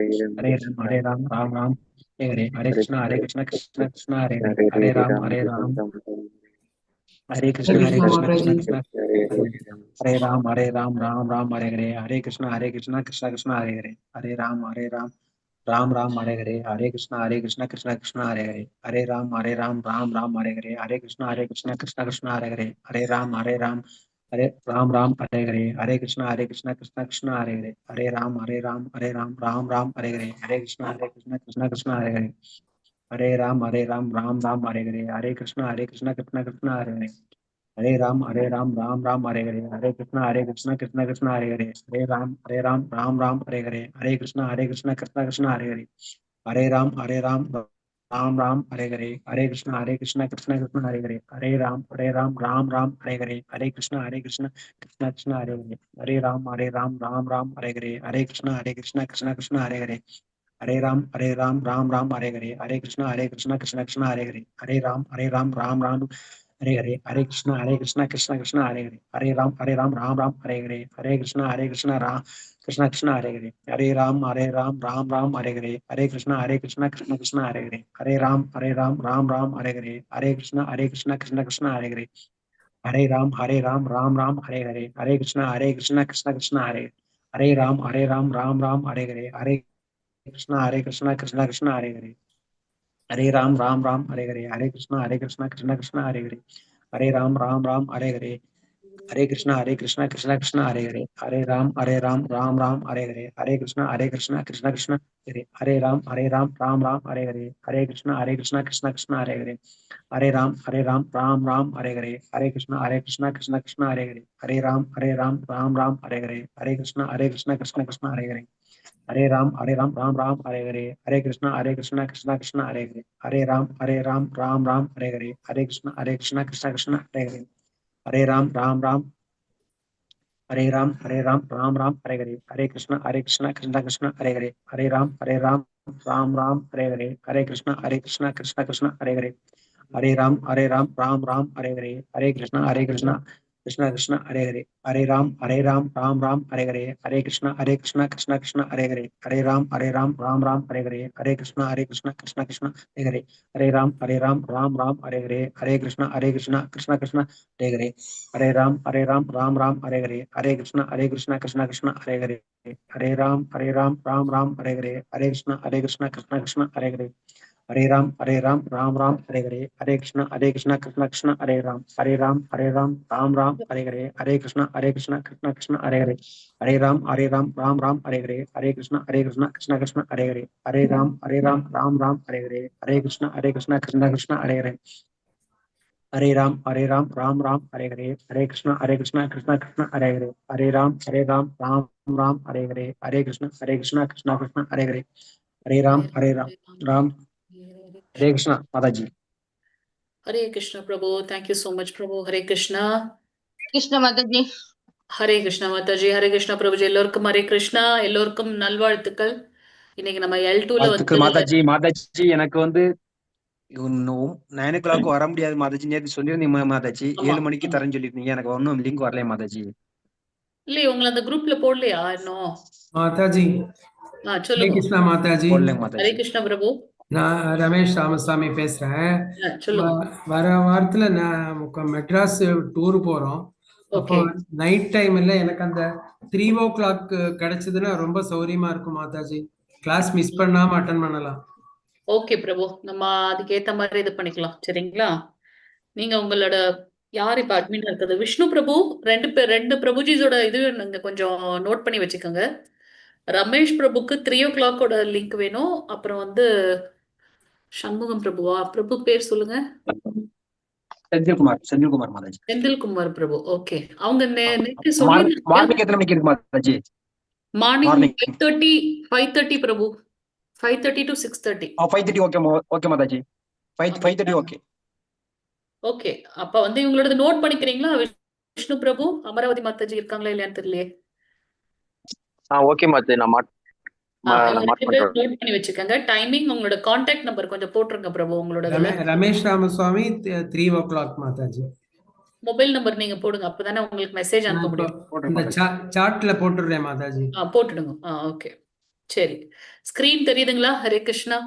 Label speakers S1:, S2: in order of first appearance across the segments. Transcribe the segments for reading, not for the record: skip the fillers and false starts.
S1: Hare Ram, Ram Ram, Hare Krishna, Krishna Krishna, Hare Ram, Hare Krishna,
S2: Krishna
S1: Krishna
S2: Mataji.
S1: Krishna, Hare Ram, Ram Ram, Hare Krishna, Krishna Krishna, Hare Ram, Ram Ram, Hare Krishna, Krishna Krishna, Hare Ram, Ram Ram, Hare Krishna, Krishna Krishna, Hare Ram, Hare Ram, Hare Krishna, Krishna Krishna, Hare Ram, Ram Ram, Hare Krishna, Krishna Krishna, Hare Ram, Ram Ram, Hare Krishna, Krishna Krishna, Hare Ram, Ram Ram, Hare Krishna, Krishna Krishna, Hare Ram, Ram Ram, Hare Krishna, Krishna Krishna, Hare Ram, Ram Ram, Hare Krishna, Krishna Krishna, Hare Ram, Ram Ram, Hare Krishna, Krishna Krishna, Hare Ram, Ram Ram, Hare Krishna, Krishna Krishna, Hare Ram, Ram Ram, Hare Krishna, Krishna Krishna, Hare Ram, Ram Ram, Hare Krishna, Krishna Krishna, Hare Ram, Ram Ram, Hare Krishna, Krishna Krishna, Hare Ram, Ram Ram, Hare Krishna, Krishna Krishna, Hare Ram, Ram Ram, Hare Krishna, Krishna Krishna, Hare Ram, Ram Ram, Hare Krishna, Krishna Krishna, Hare Ram, Ram Ram, Hare Krishna, Krishna Krishna, Hare Ram, Ram, Hare Krishna, Krishna Krishna, Hare Ram, Ram, Hare Krishna, Krishna Krishna, Hare Ram, Ram Ram, Hare Krishna, Krishna Krishna, Hare Ram, Ram Ram, Hare Krishna, Krishna Krishna, Hare Ram, Ram Ram, Hare Krishna, Krishna Krishna, Hare Ram, Ram Ram, Hare Krishna, Krishna Krishna, Hare Ram, Ram Ram, Hare Krishna, Krishna Krishna, Hare Ram, Ram Ram, Hare Krishna, Krishna Krishna, Hare Ram, Ram Ram, Hare Ram, Ram Ram, Hare Krishna, Krishna Krishna, Hare Ram, Ram Ram, Hare Krishna, Krishna Krishna, Hare Ram, Ram Ram, Hare Krishna, Krishna Krishna, Hare Ram, Ram Ram, Hare Krishna, Krishna Krishna, Hare Ram, Ram Ram, Hare Krishna, Krishna Krishna, Hare Ram, Ram Ram, Hare Krishna, Krishna Krishna, Hare Ram, Ram Ram, Hare Krishna, Krishna Krishna, Hare Ram, Ram Ram, Hare Krishna, Krishna Krishna, Hare Ram, Ram Ram, Hare Krishna, Krishna Krishna, Hare Ram, Ram Ram, Hare Krishna, Krishna Krishna, Hare Ram, Ram Ram, Hare Krishna, Krishna Krishna, Hare Ram, Ram Ram, Hare Krishna, Krishna Krishna, Hare Ram, Ram Ram, Hare Krishna, Krishna Krishna, Hare Ram, Ram Ram, Hare Krishna, Krishna Krishna, Hare Ram, Ram, Hare Krishna, Mataji.
S3: Hare Krishna, Prabhu. Thank you so much, Prabhu. Hare Krishna.
S2: Krishna Mataji.
S3: Hare Krishna, Mataji. Hare Krishna, Prabhuji. எல்லோருக்கும் ஹரே கிருஷ்ணா, எல்லோருக்கும் நல்வாழ்த்துக்கள். இன்னைக்கு நம்ம L2ல
S1: வந்து மாதாஜி எனக்கு வந்து 9 o'clock வர முடியாது மாதாஜி. நேத்து சொல்லிருந்தீங்க மாதாஜி 7 மணிக்கு தரேன்னு சொல்லிருந்தீங்க. எனக்கு ஒன்னும் லிங்க் வரல மாதாஜி.
S3: இல்ல உங்களை அந்த குரூப்ல போடலையா இன்னும்?
S4: மாதாஜி
S3: சொல்லுங்க.
S4: கிருஷ்ணா மாதாஜி.
S3: ஹரே கிருஷ்ணா பிரபு.
S4: நான் ரமேஷ் ராமசாமி பேசுறேன். வர வாரத்துல நான் மெட்ராஸ் டூர் போறோம். அப்போ நைட் டைம்ல எனக்கு அந்த 3 o'clock கிடைச்சதுன்னா ரொம்ப சௌரியமா இருக்கும் மாதாஜி. கிளாஸ் மிஸ் பண்ணாம அட்டன் பண்ணலாம்.
S3: ஓகே பிரபு, நம்ம அதுக்கு ஏத்த மாதிரி இது பண்ணிக்கலாம். சரிங்களா? நீங்க உங்களோட யார் இப்ப அட்மின் இருக்குது? விஷ்ணு பிரபு. ரெண்டு பிரபுஜிஸோட இது நீங்க கொஞ்சம் நோட் பண்ணி வச்சுக்கோங்க. ரமேஷ் பிரபுக்கு 3 o'clock லிங்க் வேணும். அப்புறம் வந்து சண்முகம் பிரபுவா? பிரபு பேர் சொல்லுங்க.
S1: செந்தில்குமார் மாதாஜி.
S3: செந்தில்குமார் பிரபு. ஓகே. அவங்க நேத்து
S1: மார்னிங் எத்தனை மணிக்கு இருக்கு Mataji?
S3: Morning 5:30 Prabhu. 5:30 to 6:30.
S1: 5:30 okay Mataji. 5:30 okay.
S3: Okay. அப்ப வந்து இவங்களோட நோட் பண்ணிக்கிறீங்களா? விஷ்ணு பிரபு, அமராவதி மாதாஜி இருக்காங்களா இல்லையான்னு தெரியலையே.
S5: ஓகே மாதாஜி. நான் நோட்
S3: பண்ணி வச்சுக்கோங்க. டைமிங் உங்களோட கான்டாக்ட் நம்பர் கொஞ்சம் போட்டுருங்க பிரபு. உங்களோட
S4: Ramesh Ramaswamy 3 o'clock Mataji.
S3: Mobile number நீங்க போடுங்க. அப்பதானே உங்களுக்கு மெசேஜ் அனுப்ப முடியும்.
S4: இந்த சாட்ல போட்டுறேன் மாதாஜி.
S3: போட்டுடுங்க. ஓகே. சரி, ஸ்கிரீன் தெரியுதுங்களா? ஹரே கிருஷ்ணா.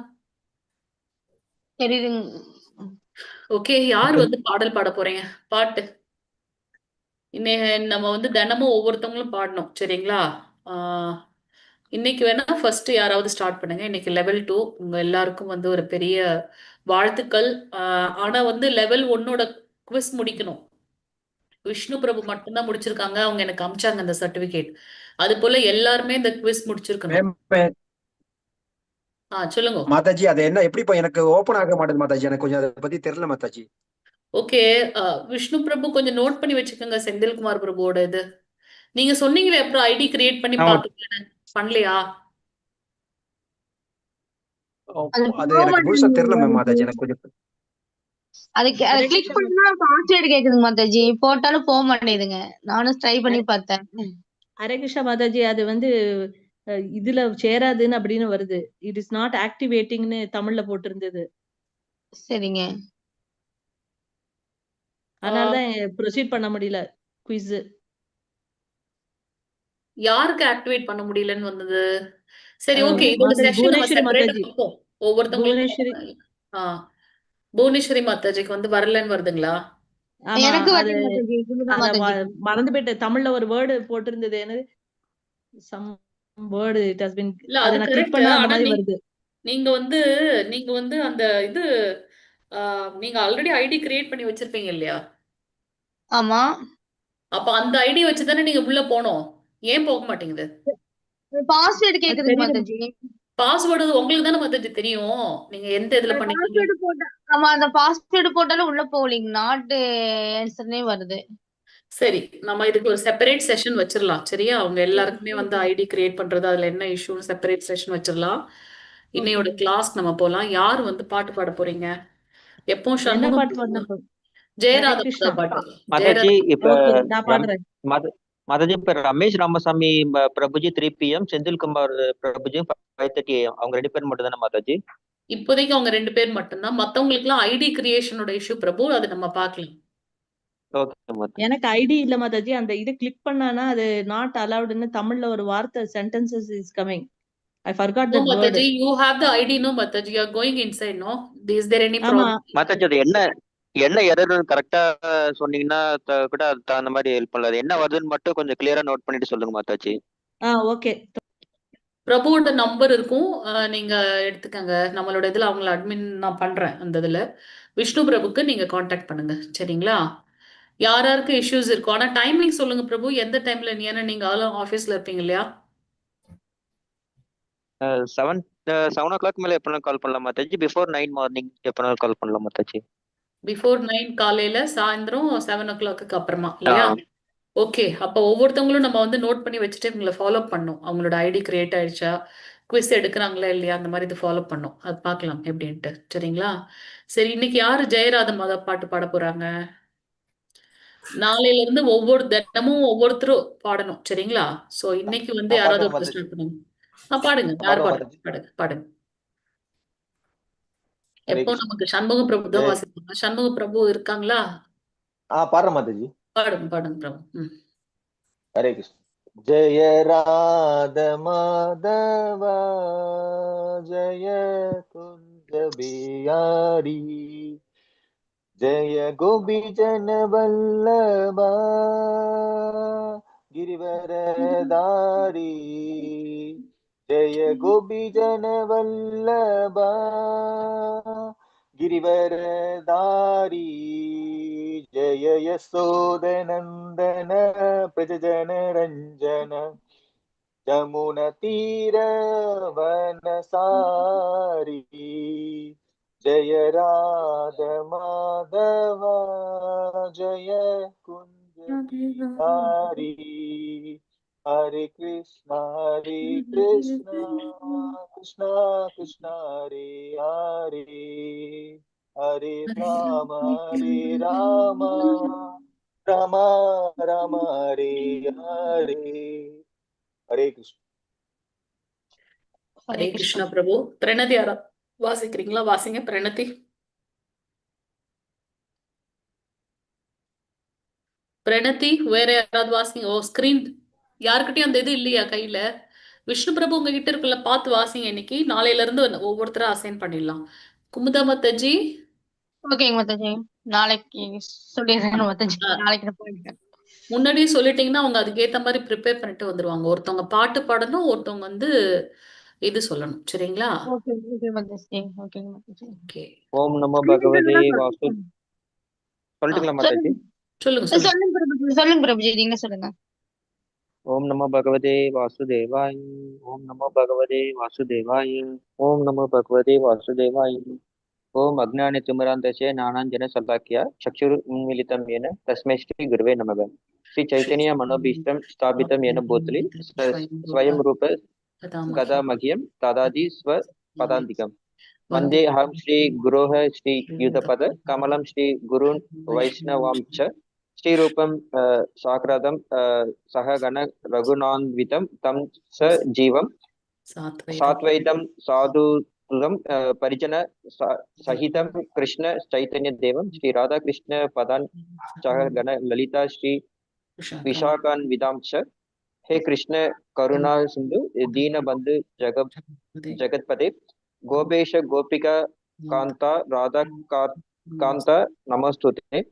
S2: தெரியுதுங்க.
S3: ஓகே, யார் வந்து பாடல் பாட போறீங்க? பாட்டு இன்னைக்கு நம்ம வந்து தினமும் ஒவ்வொருத்தவங்களும் பாடணும், சரிங்களா? ஆஹ் இன்னைக்கு வேணா ஃபர்ஸ்ட் யாராவது ஸ்டார்ட் பண்ணுங்க. இன்னைக்கு லெவல் 2 உங்க எல்லாருக்கும் வந்து ஒரு பெரிய வாழ்த்துக்கள். ஆனா வந்து லெவல் 1ஓட குவிஸ் முடிக்கணும். விஷ்ணு பிரபு மட்டும்தான் முடிச்சிருக்காங்க. அவங்க எனக்கு அமிச்சாங்க அந்த சர்டிபிகேட். அது போல எல்லாருமே இந்த குவிஸ் முடிச்சிருக்கணும். சொல்லுங்க.
S1: மாதாஜி அது என்ன எப்படி இப்போ எனக்கு ஓபன் ஆக மாட்டேது மாதாஜி, எனக்கு கொஞ்சம் அதை பத்தி தெரியல மாதாஜி.
S3: ஓகே, விஷ்ணு பிரபு கொஞ்சம் நோட் பண்ணி வச்சுக்கோங்க. செந்தில்குமார் பிரபுவோட இது நீங்க சொன்னீங்களே அப்புறம் ஐடி கிரியேட் பண்ணி பாத்துக்கேன்னு, பண்ணலையா?
S1: அது எனக்கு முழுசா தெரியல மாதாஜி, எனக்கு கொஞ்சம்.
S2: அதுக்கு அதை கிளிக் பண்ணா பாஸ்வேர்டு கேக்குதுங்க மாதாஜி. போட்டாலும் போக மாட்டேங்குதுங்க. நானும் ட்ரை பண்ணி பார்த்தேன்.
S6: ஹரே கிருஷ்ணா மாதாஜி, அது வந்து இதுல சேராதுன்னு அப்படின்னு வருது. இட் இஸ் நாட் ஆக்டிவேட்டிங்னு தமிழ்ல போட்டிருந்தது.
S2: சரிங்க.
S6: அதனாலதான் ப்ரொசீட் பண்ண முடியல குவிஸ்.
S3: யாருக்கு ஆக்டிவேட் பண்ண முடியலன்னு வந்தது? சரி, ஓகே, இதோட
S6: மாதாஜி
S3: செஷன் நம்ம
S6: புவனேஸ்வரி
S3: செப்பரேட்டா
S6: மாதாஜி,
S3: பார்ப்போம். ஒவ்வொருத்தவங்களுக்கும்.
S6: புவனேஸ்வரி.
S3: புவனேஸ்வரி மாதாஜிக்கு வந்து வரலன்னு வருதுங்களா?
S6: ஆமா,
S2: எனக்கு
S6: அது
S2: வரல மாதாஜி. சொல்லுங்க
S6: அத
S2: மாதாஜி.
S6: மறந்து போயிட்டேன். தமிழ்ல ஒரு வேர்டு போட்டிருந்தது, என்னது some word it has been.
S3: இல்ல,
S6: அதை
S3: அது
S6: நான் கிளிக்
S3: கரெக்ட்.
S6: பண்ணா அந்த
S3: ஆனா
S6: மாதிரி வருது.
S3: நீங்க வந்து நீங்க வந்து அந்த இது நீங்க ஆல்ரெடி ஐடி கிரியேட் பண்ணி வச்சிருப்பீங்க இல்லையா?
S2: ஆமா.
S3: அப்ப அந்த ஐடி வச்சுதானே நீங்க உள்ள போனோம். ஏன் போக மாட்டேங்குது?
S2: பாஸ்வேர்டு
S6: அது
S2: கேக்குதுங்க
S6: தெரியல.
S2: மாதாஜி.
S3: பாஸ்வேர்டு உங்களுக்கு தானே மாதாஜி தெரியும். நீங்க எந்த இதுல
S2: அந்த
S3: பண்ணீங்க?
S2: பாஸ்வேர்டு போட்டா ஆமா, அந்த பாஸ்வேர்டு போட்டாலும் உள்ள போகலைங்க. நாட் ஆன்சர்னே வருது.
S3: சரி, நம்ம இதுக்கு ஒரு செப்பரேட் செஷன் வச்சிரலாம், சரியா? அவங்க எல்லாருக்குமே வந்து ஐடி கிரியேட் பண்றது, அதுல என்ன இஷ்யூன்னு செப்பரேட் செஷன் வச்சிரலாம். இன்னையோட கிளாஸ் நம்ம போலாம். யார் வந்து பாட்டு பாட போறீங்க? எப்போ
S6: என்ன
S3: சண்முகம்
S6: பாட்டு பாடினா? ஹரே
S3: ஜெயராத
S6: கிருஷ்ணா.
S3: பாட்டு.
S5: மாதாஜி
S3: ஜெயராத.
S5: இப்ப
S6: ஓகே, நான் பாடுறேன்.
S5: மாதாஜி இப்ப ரமேஷ் ராமசாமி பிரபுஜி 3 PM, செந்தில்குமார் பிரபுஜி 5:30 AM. அவங்க 2 பேர் மட்டும் தானே மாதாஜி?
S3: இப்போதைக்கு அவங்க 2 பேர் மட்டும்தான். மத்தவங்களுக்கு எல்லாம் ஐடி கிரியேஷனோட இஷ்யூ பிரபு, அது நம்ம பார்க்கலாம்.
S5: ஓகே மாதாஜி.
S6: எனக்கு ஐடி இல்ல மாதாஜி. அந்த இது கிளிக் பண்ணானா அது நாட் அலவுட்னு தமிழ்ல ஒரு வார்த்தை sentences is coming. I forgot
S3: No
S6: that word.
S3: Mataji, you have the ID. No Mataji, you are going inside. No, is there any
S6: ஆமா,
S3: problem?
S5: மாதாஜி அது என்ன என்ன எரர் கரெக்டா சொன்னீங்கன்னா கூட அதுக்கு தகுந்த மாதிரி ஹெல்ப் பண்ணலாம். அது என்ன வருதுன்னு மட்டும் கொஞ்சம் கிளியரா நோட் பண்ணிட்டு சொல்லுங்க மாதாஜி.
S6: ஓகே.
S3: பிரபுவோட நம்பர் இருக்கும், நீங்க எடுத்துக்கங்க. நம்மளோட இதுல அவங்கள அட்மின் நான் பண்றேன். அந்த இதுல விஷ்ணு பிரபுக்கு நீங்க காண்டாக்ட் பண்ணுங்க, சரிங்களா? யார் யாருக்கு இஷ்யூஸ் இருக்கும், ஆனா டைமிங் சொல்லுங்க பிரபு, எந்த டைம்ல? ஏன்னா நீங்க ஆளும் ஆஃபீஸ்ல இருப்பீங்க இல்லையா?
S5: 7 o'clock மேல எப்பனாலும் கால் பண்ணலாம் மாதாஜி. பிஃபோர் 9 மார்னிங் எப்பனாலும் கால் பண்ணலாம் மாதாஜி.
S3: பிஃபோர் 9 காலையில, சாயந்தரம் 7 o'clock அப்புறமா
S5: ஆ
S3: இல்லையா? ஓகே, அப்போ ஒவ்வொருத்தவங்களும் நம்ம வந்து நோட் பண்ணி வச்சுட்டு உங்களை ஃபாலோ பண்ணும். அவங்களோட ஐடி கிரியேட் ஆயிடுச்சா, குவிஸ் எடுக்கிறாங்களா இல்லையா, அந்த மாதிரி இது ஃபாலோ பண்ணும். அது பார்க்கலாம் எப்படின்ட்டு, சரிங்களா? சரி, இன்னைக்கு யாரு ஜெயராத பாட்டு பாட போறாங்க? நாளையில இருந்து ஒவ்வொரு தினமும் ஒவ்வொருத்தரும் பாடணும், சரிங்களா? சோ இன்னைக்கு வந்து யாராவது ஒரு ஸ்டார்ட் பண்ணுங்க. பாடுங்க. யார் பாடுங்க? பாடுங்க, பாடுங்க. எப்போ நமக்கு சண்முக பிரபு தான் வாசிப்பாங்க. சண்முக பிரபு இருக்காங்களா?
S7: பாடுறேன் மாதாஜி.
S3: பாடுங்க, பாடுங்க பிரபு.
S7: ஹரே கிருஷ்ண. ஜெய ராத மாதவா ஜெய குஞ்ச பியாரி ஜெய கோபி ஜன வல்லபா गिरिवरधारी जय गोपी जन वल्लभा गिरिवरधारी जय यशोदनंदन प्रजजन रंजन जमुना तीर वनसारी जय राधा माधवा जय कुंज बिहारी हरे कृष्णा कृष्णा कृष्णा हरे हरे हरे राम राम राम हरे हरे हरे कृष्ण.
S3: ஹரே கிருஷ்ணா பிரபு. பிரணதி யாரா வாசிக்கிறீங்களா? வாசிங்க பிரணதி. பிரணதி வேற யாராவது வாசிங்க. ஓ, ஸ்கிரீன் யாருக்கிட்டையும் அந்த இது இல்லையா கையில? விஷ்ணு பிரபு உங்ககிட்ட இருக்குல்ல, பார்த்து வாசிங்க இன்னைக்கு. நாளையில இருந்து ஒவ்வொருத்தரா அசைன் பண்ணிடலாம். குமுதா மாதாஜி.
S2: ஓகேங்க மாதாஜி. நாளைக்கு சொல்லிடுறேன் மாதாஜி. நாளைக்கு நான் போயிடுறேன்.
S3: முன்னாடியே சொல்லிட்டீங்கன்னா அவங்க அதுக்கேத்த மாதிரி ப்ரிப்பேர் பண்ணிட்டு வந்துருவாங்க. ஒருத்தவங்க பாட்டு பாடணும், ஒருத்தவங்க வந்து இது சொல்லணும். சரிங்களா?
S2: Okay okay Mataji. ஓகேங்க மாதாஜி.
S3: ஓகே.
S5: ஓம் நமோ பகவதே வாசு. சொல்லட்டுங்களா மாதாஜி?
S3: சொல்லுங்க சொல்லுங்க.
S2: சொல்லுங்க பிரபுஜி, சொல்லுங்க பிரபுஜி, நீங்க சொல்லுங்க.
S5: ஓம் நமோ பகவதே வாசுதேவாய. ஓம் நமோ பகவதே வாசுதேவாய. ஓம் நமோ பகவதே வாசுதேவாய. ஓம் அஜ்ஞானतिमिरान्धस्य ज्ञानाञ्जनशलाकया चक्षुरुन्मीलितं येन तस्मै श्री गुरुवे नमः. श्री चैतन्य मनोभीष्टं स्थापितं येन भूतले स्वयं रूप गदा मह्यं ददाति स्वपदान्तिकं. वन्दे अहं श्री गुरोः श्री युधपद कमलं श्री गुरून् वैष्णवांश्च श्रीरूपं साग्रतं सहगण रघुनान्वितं तं स जीवं सात्वैतं साधुतं परिजन सहितं कृष्ण चैतन्य देवं श्री राधा कृष्ण पदान् सहगण ललिता श्री विशाखान्वितां च. हे कृष्ण करुणा सिंधु दीनबंधु जगत्पते गोपेश गोपिका कांता राधा कांता नमस्तुते.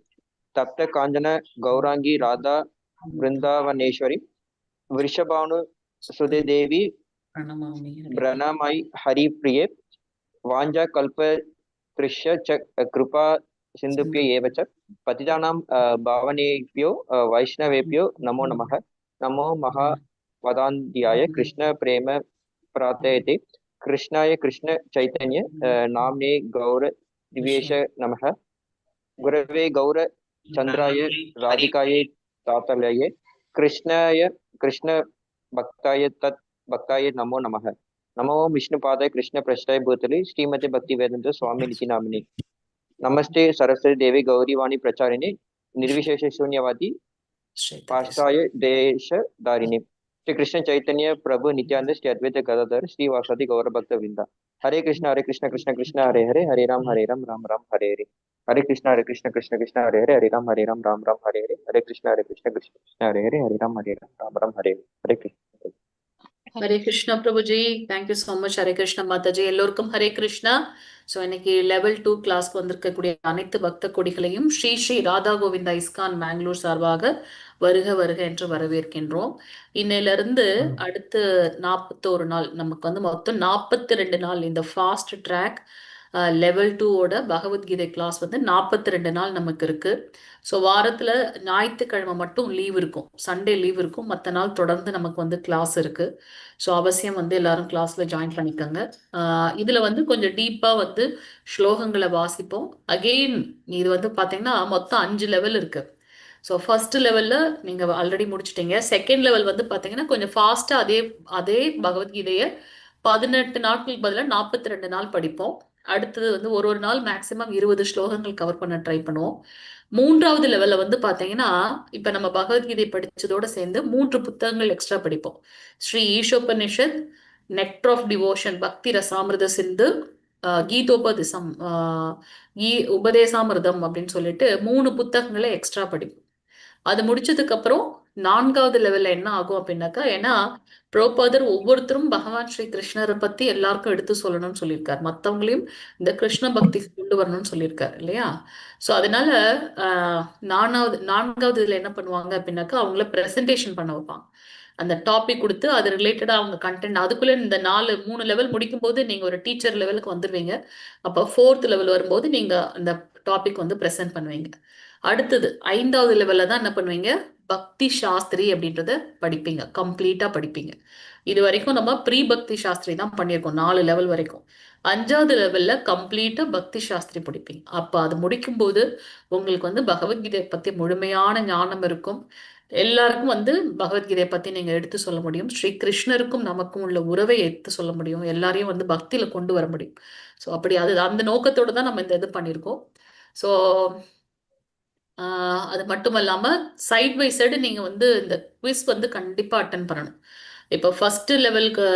S5: तप्त कांचन गौरांगी राधा वृंदावनेश्वरी वृषभानु सुदे देवी प्रणमामि हरिप्रिये. वाञ्छा कल्प तृष्य च कृपा सिन्धुभ्य एव च पतितानां पावनेभ्यो वैष्णवेभ्यो नमो नमः. नमो महावदान्ध्याय कृष्ण प्रेम प्रार्थयते कृष्णाय कृष्ण चैतन्य नाम्ने गौर दिवेश नमः. गुरवे गौर चंद्राय राधिकाय तातलये कृष्णाय कृष्ण भक्ताय तत् भक्ताय नमो नमः. नमो विष्णुपादाय कृष्ण पृष्ठाय भूतले श्रीमते भक्ति वेदांत स्वामी निति नामिने. नमस्ते सरस्वती देवी गौरी वाणी प्रचारिणे निर्विशेष शून्यवादी पाष्टाय देश दारिणे. श्री कृष्ण चैतन्य प्रभु नित्यानंद श्री अद्वैत गदाधर श्री वासुदेव गौर भक्त वृंदा. हरे कृष्ण कृष्ण कृष्ण हरे हरे हरे राम राम राम हरे हरे. हरे कृष्ण कृष्ण कृष्ण हरे हरे हरे राम राम हरे हरे. हरे कृष्ण कृष्ण हरे हरे हरे राम हरे राम हरे हरे. हरे कृष्ण.
S3: ஹரே கிருஷ்ணா பிரபுஜி. Thank you so much. Hare Krishna மாதாஜி. எல்லோருக்கும் ஹரே கிருஷ்ணா. ஸோ இன்னைக்கு லெவல் 2 கிளாஸ்க்கு வந்திருக்கக்கூடிய அனைத்து பக்த கொடிகளையும் ஸ்ரீ ஸ்ரீ ராதா கோவிந்தா இஸ்கான் பெங்களூர் சார்பாக வருக வருக என்று வரவேற்கின்றோம். இன்னையிலிருந்து அடுத்து 41 நாள், நமக்கு வந்து மொத்தம் 42 நாள் இந்த ஃபாஸ்ட் ட்ராக் லெவல் 2ஓட பகவத்கீதை கிளாஸ் வந்து 42 நாள் நமக்கு இருக்கு. ஸோ வாரத்தில் ஞாயிற்றுக்கிழமை மட்டும் லீவ் இருக்கும், சண்டே லீவ் இருக்கும், மற்ற நாள் தொடர்ந்து நமக்கு வந்து கிளாஸ் இருக்கு. ஸோ அவசியம் வந்து எல்லாரும் கிளாஸ்ல ஜாயின் பண்ணிக்கோங்க. இதுல வந்து கொஞ்சம் டீப்பா வந்து ஸ்லோகங்களை வாசிப்போம். அகெயின் இது வந்து பாத்தீங்கன்னா மொத்தம் 5 லெவல் இருக்கு. ஸோ ஃபர்ஸ்ட் லெவல்ல நீங்க ஆல்ரெடி முடிச்சிட்டீங்க. செகண்ட் லெவல் வந்து பாத்தீங்கன்னா கொஞ்சம் ஃபாஸ்டா அதே பகவத்கீதையை 18 நாட்களுக்கு பதிலாக 42 நாள் படிப்போம். அடுத்தது வந்து ஒரு நாள் மேக்சிமம் 20 ஸ்லோகங்கள் கவர் பண்ண ட்ரை பண்ணுவோம். மூன்றாவது லெவல்ல வந்து பாத்தீங்கன்னா இப்ப நம்ம பகவத்கீதை படிச்சதோட சேர்ந்து 3 புத்தகங்கள் எக்ஸ்ட்ரா படிப்போம். ஸ்ரீ ஈஷோபனிஷத், நெக்டர் ஆஃப் டிவோஷன், பக்தி ரசாமிர்த சிந்து, கீதோபதிசம், உபதேசாமிர்தம் அப்படின்னு சொல்லிட்டு 3 புத்தகங்களை எக்ஸ்ட்ரா படிப்போம். அது முடிச்சதுக்கு அப்புறம் 4வது லெவல்ல என்ன ஆகும் அப்படின்னாக்கா, ஏன்னா புரோபாதர் ஒவ்வொருத்தரும் பகவான் ஸ்ரீ கிருஷ்ணரை பத்தி எல்லாருக்கும் எடுத்து சொல்லணும்னு சொல்லியிருக்காரு, மற்றவங்களையும் இந்த கிருஷ்ண பக்தி கொண்டு வரணும்னு சொல்லியிருக்காரு இல்லையா. ஸோ அதனால 4வது இதுல என்ன பண்ணுவாங்க அப்படின்னாக்கா, அவங்கள பிரசன்டேஷன் பண்ண வைப்பாங்க. அந்த டாபிக் கொடுத்து அது ரிலேட்டடா அவங்க கண்டென்ட், அதுக்குள்ள இந்த 3 லெவல் முடிக்கும் போது நீங்க ஒரு டீச்சர் லெவலுக்கு வந்துருவீங்க. அப்போ 4th லெவல் வரும்போது நீங்க அந்த டாபிக் வந்து பிரசன்ட் பண்ணுவீங்க. அடுத்தது 5வது லெவல்ல தான் என்ன பண்ணுவீங்க, பக்தி சாஸ்திரி அப்படின்றத படிப்பீங்க, கம்ப்ளீட்டா படிப்பீங்க. இது வரைக்கும் நம்ம ப்ரீ பக்தி சாஸ்திரி தான் பண்ணியிருக்கோம் 4 லெவல் வரைக்கும். 5வது லெவல்ல கம்ப்ளீட்டா பக்தி சாஸ்திரி படிப்பீங்க. அப்ப அது முடிக்கும் போது உங்களுக்கு வந்து பகவத்கீதை பத்தி முழுமையான ஞானம் இருக்கும். எல்லாருக்கும் வந்து பகவத்கீதையை பத்தி நீங்க எடுத்து சொல்ல முடியும். ஸ்ரீ கிருஷ்ணருக்கும் நமக்கும் உள்ள உறவை எடுத்து சொல்ல முடியும். எல்லாரையும் வந்து பக்தியில கொண்டு வர முடியும். ஸோ அப்படி அது அந்த நோக்கத்தோட தான் நம்ம இந்த இது பண்ணியிருக்கோம். ஸோ அது மட்டும் இல்லாம சைட் பை சைடு நீங்க வந்து இந்த குவிஸ் வந்து கண்டிப்பா அட்டன் பண்ணணும். இப்போ ஃபர்ஸ்ட் லெவலுக்கு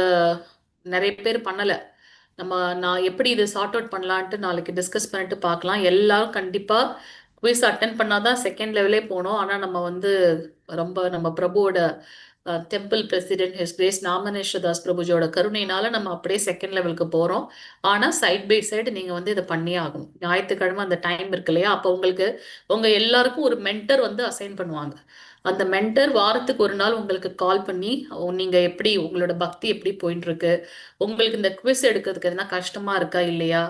S3: நிறைய பேர் பண்ணல. நான் எப்படி இதை சார்ட் அவுட் பண்ணலான்ட்டு நாளைக்கு டிஸ்கஸ் பண்ணிட்டு பார்க்கலாம். எல்லாரும் கண்டிப்பா குவிஸ் அட்டன் பண்ணாதான் செகண்ட் லெவலே போனோம். ஆனா நம்ம வந்து ரொம்ப நம்ம பிரபுவோட temple president his grace Namaneshwar Das பிரபுஜியோட கருணையினால நம்ம அப்படியே செகண்ட் லெவலுக்கு போறோம். ஆனா சைட் பை சைடு நீங்க வந்து இதை பண்ணியே ஆகணும். ஞாயிற்றுக்கிழமை அந்த டைம் இருக்கு இல்லையா, அப்போ உங்களுக்கு உங்க எல்லாருக்கும் ஒரு மென்டர் வந்து அசைன் பண்ணுவாங்க. அந்த மென்டர் வாரத்துக்கு ஒரு நாள் உங்களுக்கு கால் பண்ணி நீங்க எப்படி உங்களோட பக்தி எப்படி போயிட்டு இருக்கு, உங்களுக்கு இந்த குவிஸ் எடுக்கிறதுக்கு எதனா கஷ்டமா இருக்கா இல்லையா,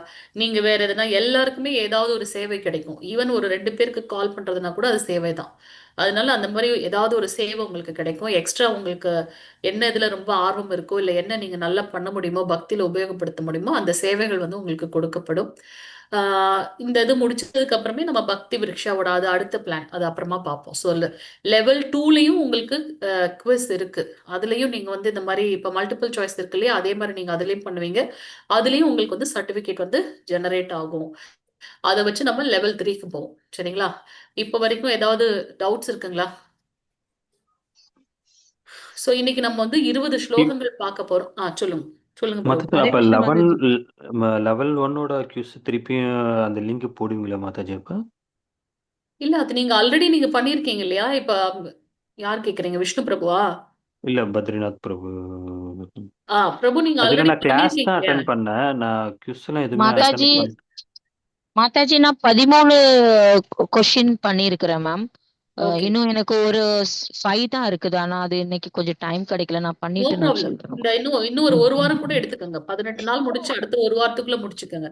S3: நீங்க வேற எதனா, எல்லாருக்குமே ஏதாவது ஒரு சேவை கிடைக்கும். ஈவன் ஒரு 2 பேருக்கு கால் பண்றதுனா கூட அது சேவை தான். அதனால அந்த மாதிரி ஏதாவது ஒரு சேவை உங்களுக்கு கிடைக்கும். எக்ஸ்ட்ரா உங்களுக்கு என்ன இதுல ரொம்ப ஆர்வம் இருக்கோ, இல்ல என்ன நீங்க நல்லா பண்ண முடியுமோ, பக்தியில உபயோகப்படுத்த முடியுமோ, அந்த சேவைகள் வந்து உங்களுக்கு கொடுக்கப்படும். இந்த இது முடிச்சதுக்கு அப்புறமே நம்ம பக்தி விருக்ஷாவோட அது அடுத்த பிளான், அது அப்புறமா பார்ப்போம். ஸோ லெவல் 2லயும் உங்களுக்கு குவிஸ் இருக்கு. அதுலயும் நீங்க வந்து இந்த மாதிரி இப்ப மல்டிபிள் சாய்ஸ் இருக்கு இல்லையா, அதே மாதிரி நீங்க அதுலயும் பண்ணுவீங்க. அதுலயும் உங்களுக்கு வந்து சர்டிபிகேட் வந்து ஜெனரேட் ஆகும். அதை வச்சு நம்ம லெவல் 3க்கு போவோம். சரிங்களா? இப்ப வரைக்கும் ஏதாவது டவுட்ஸ் இருக்குங்களா? சோ இன்னைக்கு நம்ம வந்து 20 ஸ்லோகங்கள் பார்க்க போறோம். சொல்லுங்க சொல்லுங்க bro.
S8: மாதாஜி அப்ப லெவல் 1ஓட கியூஸ் திருப்பியும் அந்த லிங்க் போடுவீங்களா மாதாஜி? அப்ப
S3: இல்ல, அது நீங்க ஆல்ரெடி நீங்க பண்ணிருக்கீங்க இல்லையா? இப்ப யார் கேக்குறீங்க? விஷ்ணு பிரபுவா?
S8: இல்ல பத்ரிநாத் பிரபு.
S3: பிரபு நீங்க
S8: அதுல
S3: ஆல்ரெடி
S8: நான் கிளாஸ் தான்
S3: பண்ணிருக்கீங்க.
S8: அட்டென்ட் பண்ணேன். நான் கியூஸ் எல்லாம் எதுவுமே
S9: மாதாஜி
S8: அட்டென்ட் பண்ண.
S9: மாதாஜி நான் 13 கொஸ்டின் பண்ணிருக்கிறேன் மேம்.
S3: Okay.
S9: இன்னும் எனக்கு ஒரு 5 தான் இருக்குது. ஆனா அது இன்னைக்கு கொஞ்சம் டைம் கிடைக்கல. நான்
S3: நோ
S9: பண்ணிட்டு நான்
S3: ப்ராப்ளம்.
S9: சொல்றேன்.
S3: இந்த இன்னும் ஒரு வாரம் கூட எடுத்துக்கோங்க. 18 நாள் முடிச்சு அடுத்த ஒரு வாரத்துக்குள்ள முடிச்சுக்கோங்க.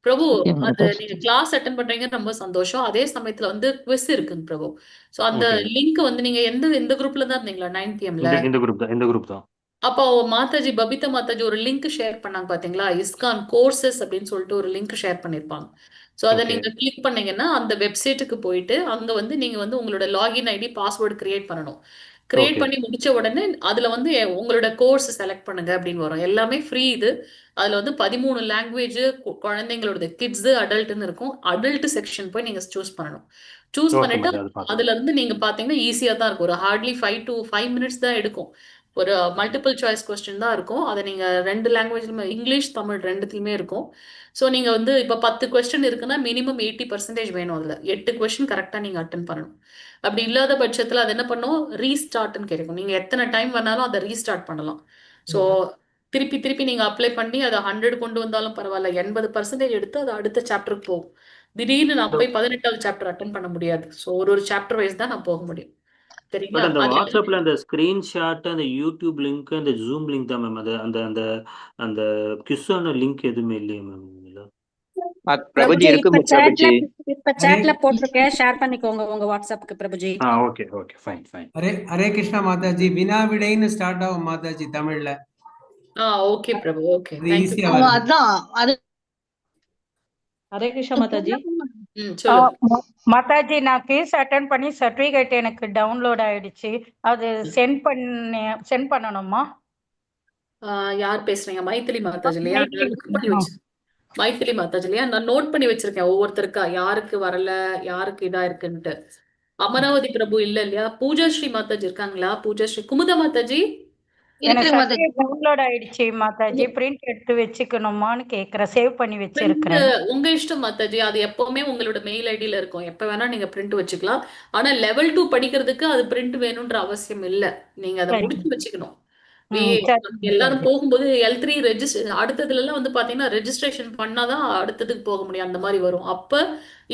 S3: பிரபு,
S9: Okay,
S3: அது
S9: மாதாஜி.
S3: நீங்க கிளாஸ் அட்டென்ட் பண்றீங்க, ரொம்ப சந்தோஷம். அதே சமயத்துல வந்து குவிஸ் இருக்குங்க பிரபு. சோ அந்த
S8: ஓகே.
S3: லிங்க் வந்து நீங்க எந்த குரூப்ல தான் இருந்தீங்களா? 9pmல?
S8: இந்த குரூப் தான்.
S3: அப்போ மாதாஜி, பபிதா மாதாஜி ஒரு லிங்க் ஷேர் பண்ணாங்க பாத்தீங்களா? ISKCON கோர்சஸ் அப்படின்னு சொல்லிட்டு ஒரு லிங்க் ஷேர் பண்ணிருப்பாங்க. ஸோ அதை
S8: ஓகே.
S3: நீங்க கிளிக் பண்ணீங்கன்னா அந்த வெப்சைட்டுக்கு போயிட்டு அங்க வந்து நீங்க வந்து உங்களோட லாகின் ஐடி பாஸ்வேர்டு கிரியேட் பண்ணணும். Create
S8: okay.
S3: பண்ணி முடிச்ச உடனே அதுல வந்து உங்களோட கோர்ஸ் செலக்ட் பண்ணுங்க அப்படின்னு வரும். எல்லாமே ஃப்ரீ இது. அதுல வந்து 13 லாங்குவேஜ், குழந்தைங்களோட கிட்ஸ், அடல்ட்னு இருக்கும். அடல்ட் செக்ஷன் போய் நீங்க சூஸ் பண்ணணும். சூஸ்
S8: ஓகே
S3: பண்ணிட்டு
S8: மாதாஜி, அது பாக்குறேன்.
S3: அதுல இருந்து நீங்க பாத்தீங்கன்னா ஈஸியா தான் இருக்கும். ஒரு ஹார்ட்லி 5 மினிட்ஸ் தான் எடுக்கும். ஒரு மல்டிபிள் சாய்ஸ் கொஸ்டின் தான் இருக்கும். அதை நீங்க 2 லாங்குவேஜ்லுமே, இங்கிலீஷ் தமிழ் ரெண்டுத்துலயுமே இருக்கும். ஸோ நீங்க வந்து இப்ப 10 கொஸ்டின் இருக்குன்னா மினிமம் 80% வேணும். அதுல 8 கொஸ்டின் கரெக்டா நீங்க அட்டன் பண்ணணும். அப்படி இல்லாத பட்சத்துல அது என்ன பண்ணும், ரீஸ்டார்ட்னு கேட்கும். நீங்க எத்தனை டைம் வேணாலும் அதை ரீஸ்டார்ட் பண்ணலாம். ஸோ திருப்பி திருப்பி நீங்க அப்ளை பண்ணி அதை 100 கொண்டு வந்தாலும் பரவாயில்ல, 80% எடுத்து அது அடுத்த சாப்டருக்கு போகும். திடீர்னு நான் போய் 18வது சாப்டர் அட்டன் பண்ண முடியாது. ஸோ ஒரு சாப்டர் வைஸ் தான் நான் போக முடியும். சரிங்களா?
S8: பட் அந்த
S3: அது
S8: வாட்ஸ்அப்ல அந்த ஸ்கிரீன்ஷாட், அந்த யூடியூப் லிங்க், அந்த ஜூம் லிங்க் தான் மேம். அது அந்த அந்த அந்த கிஸ்ஸான லிங்க் எதுவுமே இல்லையே மேம் இதுல.
S5: பிரபுஜி இருக்கு பிரபுஜி.
S10: இப்ப சாட்ல போட்டிருக்கேன், ஷேர் பண்ணிக்கோங்க உங்க வாட்ஸ்அப்க்கு பிரபுஜி.
S8: Okay okay fine.
S4: Hare Krishna மாதாஜி. வினா விடைன்னு ஸ்டார்ட் ஆகும் மாதாஜி தமிழ்ல.
S3: ஓகே பிரபு, ஓகே.
S4: அது
S3: தேங்க் யூ.
S4: ஈஸியா வரும்.
S2: அதான் அது
S6: ஹரே கிருஷ்ணா மாதாஜி.
S3: சொல்லுங்க.
S10: மாதாஜி, நான் கேஸ் அட்டென்ட் பண்ணி சர்டிபிகேட் எனக்கு டவுன்லோட் ஆயிடுச்சு. அது சென்ட் பண்ணணுமா?
S3: யார் பேசுறீங்க? மைத்திலி மாதாஜி இல்லையா? மைத்திலி மாதாஜி இல்லையா? நான் நோட் பண்ணி வச்சிருக்கேன் ஒவ்வொருத்தருக்கா, யாருக்கு வரல, யாருக்கு இதா இருக்குன்ட்டு. அமராவதி பிரபு இல்ல இல்லையா? பூஜா ஸ்ரீ மாதாஜி இருக்காங்களா? பூஜா ஸ்ரீ, குமுதா மாதாஜி
S10: எனக்கு சர்டிபிகேட் டவுன்லோட் ஆயிடுச்சு மாதாஜி. பிரிண்ட் எடுத்து வச்சுக்கணுமான்னு கேக்குறேன். சேவ் பண்ணி வச்சிருக்கிறேன்.
S3: உங்க இஷ்டம் மாதாஜி. அது எப்பவுமே உங்களோட மெயில் ஐடியில இருக்கும். எப்ப வேணா நீங்க பிரிண்ட் வச்சுக்கலாம். ஆனா லெவல் 2 படிக்கிறதுக்கு அது பிரிண்ட் வேணும்ன்ற அவசியம் இல்ல. நீங்க அதை முடிச்சு வச்சுக்கணும். எல்லாரும் போகும்போது L3 அடுத்ததுல எல்லாம் வந்து பாத்தீங்கன்னா ரெஜிஸ்ட்ரேஷன் பண்ணாதான் அடுத்ததுக்கு போக முடியும். அந்த மாதிரி வரும். அப்ப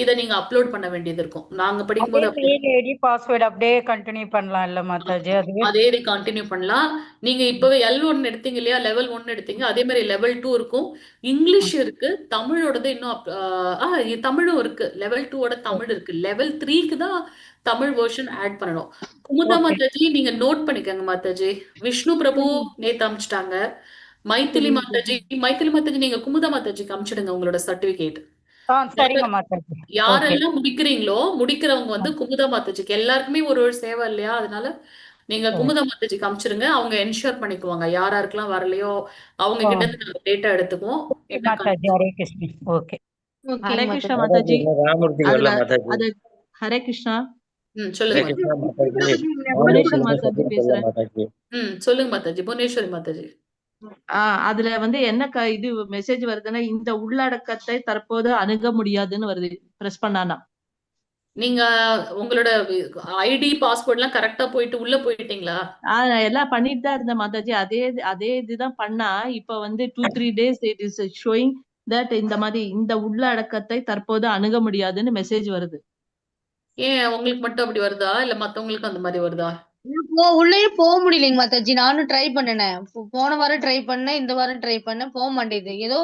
S3: இதை நீங்க அப்லோட் பண்ண வேண்டியது இருக்கும். நாங்க படிக்கும்போது
S10: பாஸ்வேர்ட் அப்படியே கண்டினியூ பண்ணலாம் இல்ல மாதாஜி?
S3: அதே கண்டினியூ பண்ணலாம். நீங்க இப்பவே L1 எடுத்தீங்க இல்லையா, லெவல் 1 எடுத்தீங்க, அதே மாதிரி லெவல் 2 இருக்கும். இங்கிலீஷ் இருக்கு, தமிழோடது இன்னும் தமிழும் இருக்கு. லெவல் 2ஓட தமிழ் இருக்கு. லெவல் 3க்கு தான் தமிழ் வெர்ஷன் ஆட் பண்ணணும். குமுதா மாதாஜி நீங்க நோட் பண்ணிக்கங்க மாதாஜி. விஷ்ணு பிரபு நேத்து அமிச்சிட்டாங்க. மைத்திலி மாதாஜி நீங்க குமுதா மாதாஜிக்கு அமிச்சிடுங்க உங்களோட சர்டிபிகேட்.
S10: சரிங்க மாதாஜி.
S3: யாரெல்லாம் முடிக்கிறீங்களோ, முடிக்கிறவங்க வந்து குமுதா மாதாஜிக்கு, எல்லாருக்குமே ஒரு சேவை இல்லையா, அதனால நீங்க குமுதா மாதாஜிக்கு அமிச்சிருங்க. அவங்க என்ஷூர் பண்ணிக்குவாங்க யாராருக்கெல்லாம் வரலையோ அவங்க கிட்ட இருந்து நாங்க டேட்டா எடுத்துக்குவோம்.
S10: மாதாஜி ஹரே கிருஷ்ணா. ஓகே
S6: ஹரே கிருஷ்ணா மாதாஜி.
S7: ராமூர்த்தி வரல மாதாஜி.
S6: அது ஹரே கிருஷ்ணா.
S3: சொல்லுங்க
S6: புவனேஸ்வரி மாதாஜி பேசுறேன்.
S3: சொல்லுங்க மாதாஜி. புவனேஸ்வரி மாதாஜி.
S6: அதுல வந்து என்ன இது மெசேஜ் வருதுன்னா, இந்த உள்ளடக்கத்தை தற்போது அணுக முடியாதுன்னு வருது. பிரஸ் பண்ணானா
S3: நீங்க உங்களோட ஐடி பாஸ்வேர்ட்லாம் கரெக்டா போயிட்டு உள்ள போயிட்டீங்களா?
S6: எல்லாம் பண்ணிட்டு தான் இருந்தேன் மாதாஜி. அதே இதுதான் பண்ணா இப்ப வந்து 2-3 days it is showing that இந்த மாதிரி இந்த உள்ளடக்கத்தை தற்போது அணுக முடியாதுன்னு மெசேஜ் வருது.
S3: ஏன் உங்களுக்கு மட்டும் அப்படி வருதா இல்ல மத்தவங்களுக்கு அந்த மாதிரி வருதா?
S2: உள்ளே போக முடியலைங்க மாதாஜி. நானும் ட்ரை பண்ணினேன். போன வாரம் ட்ரை பண்ணேன், இந்த வாரம் ட்ரை பண்ணேன், போக மாட்டேங்குது. ஏதோ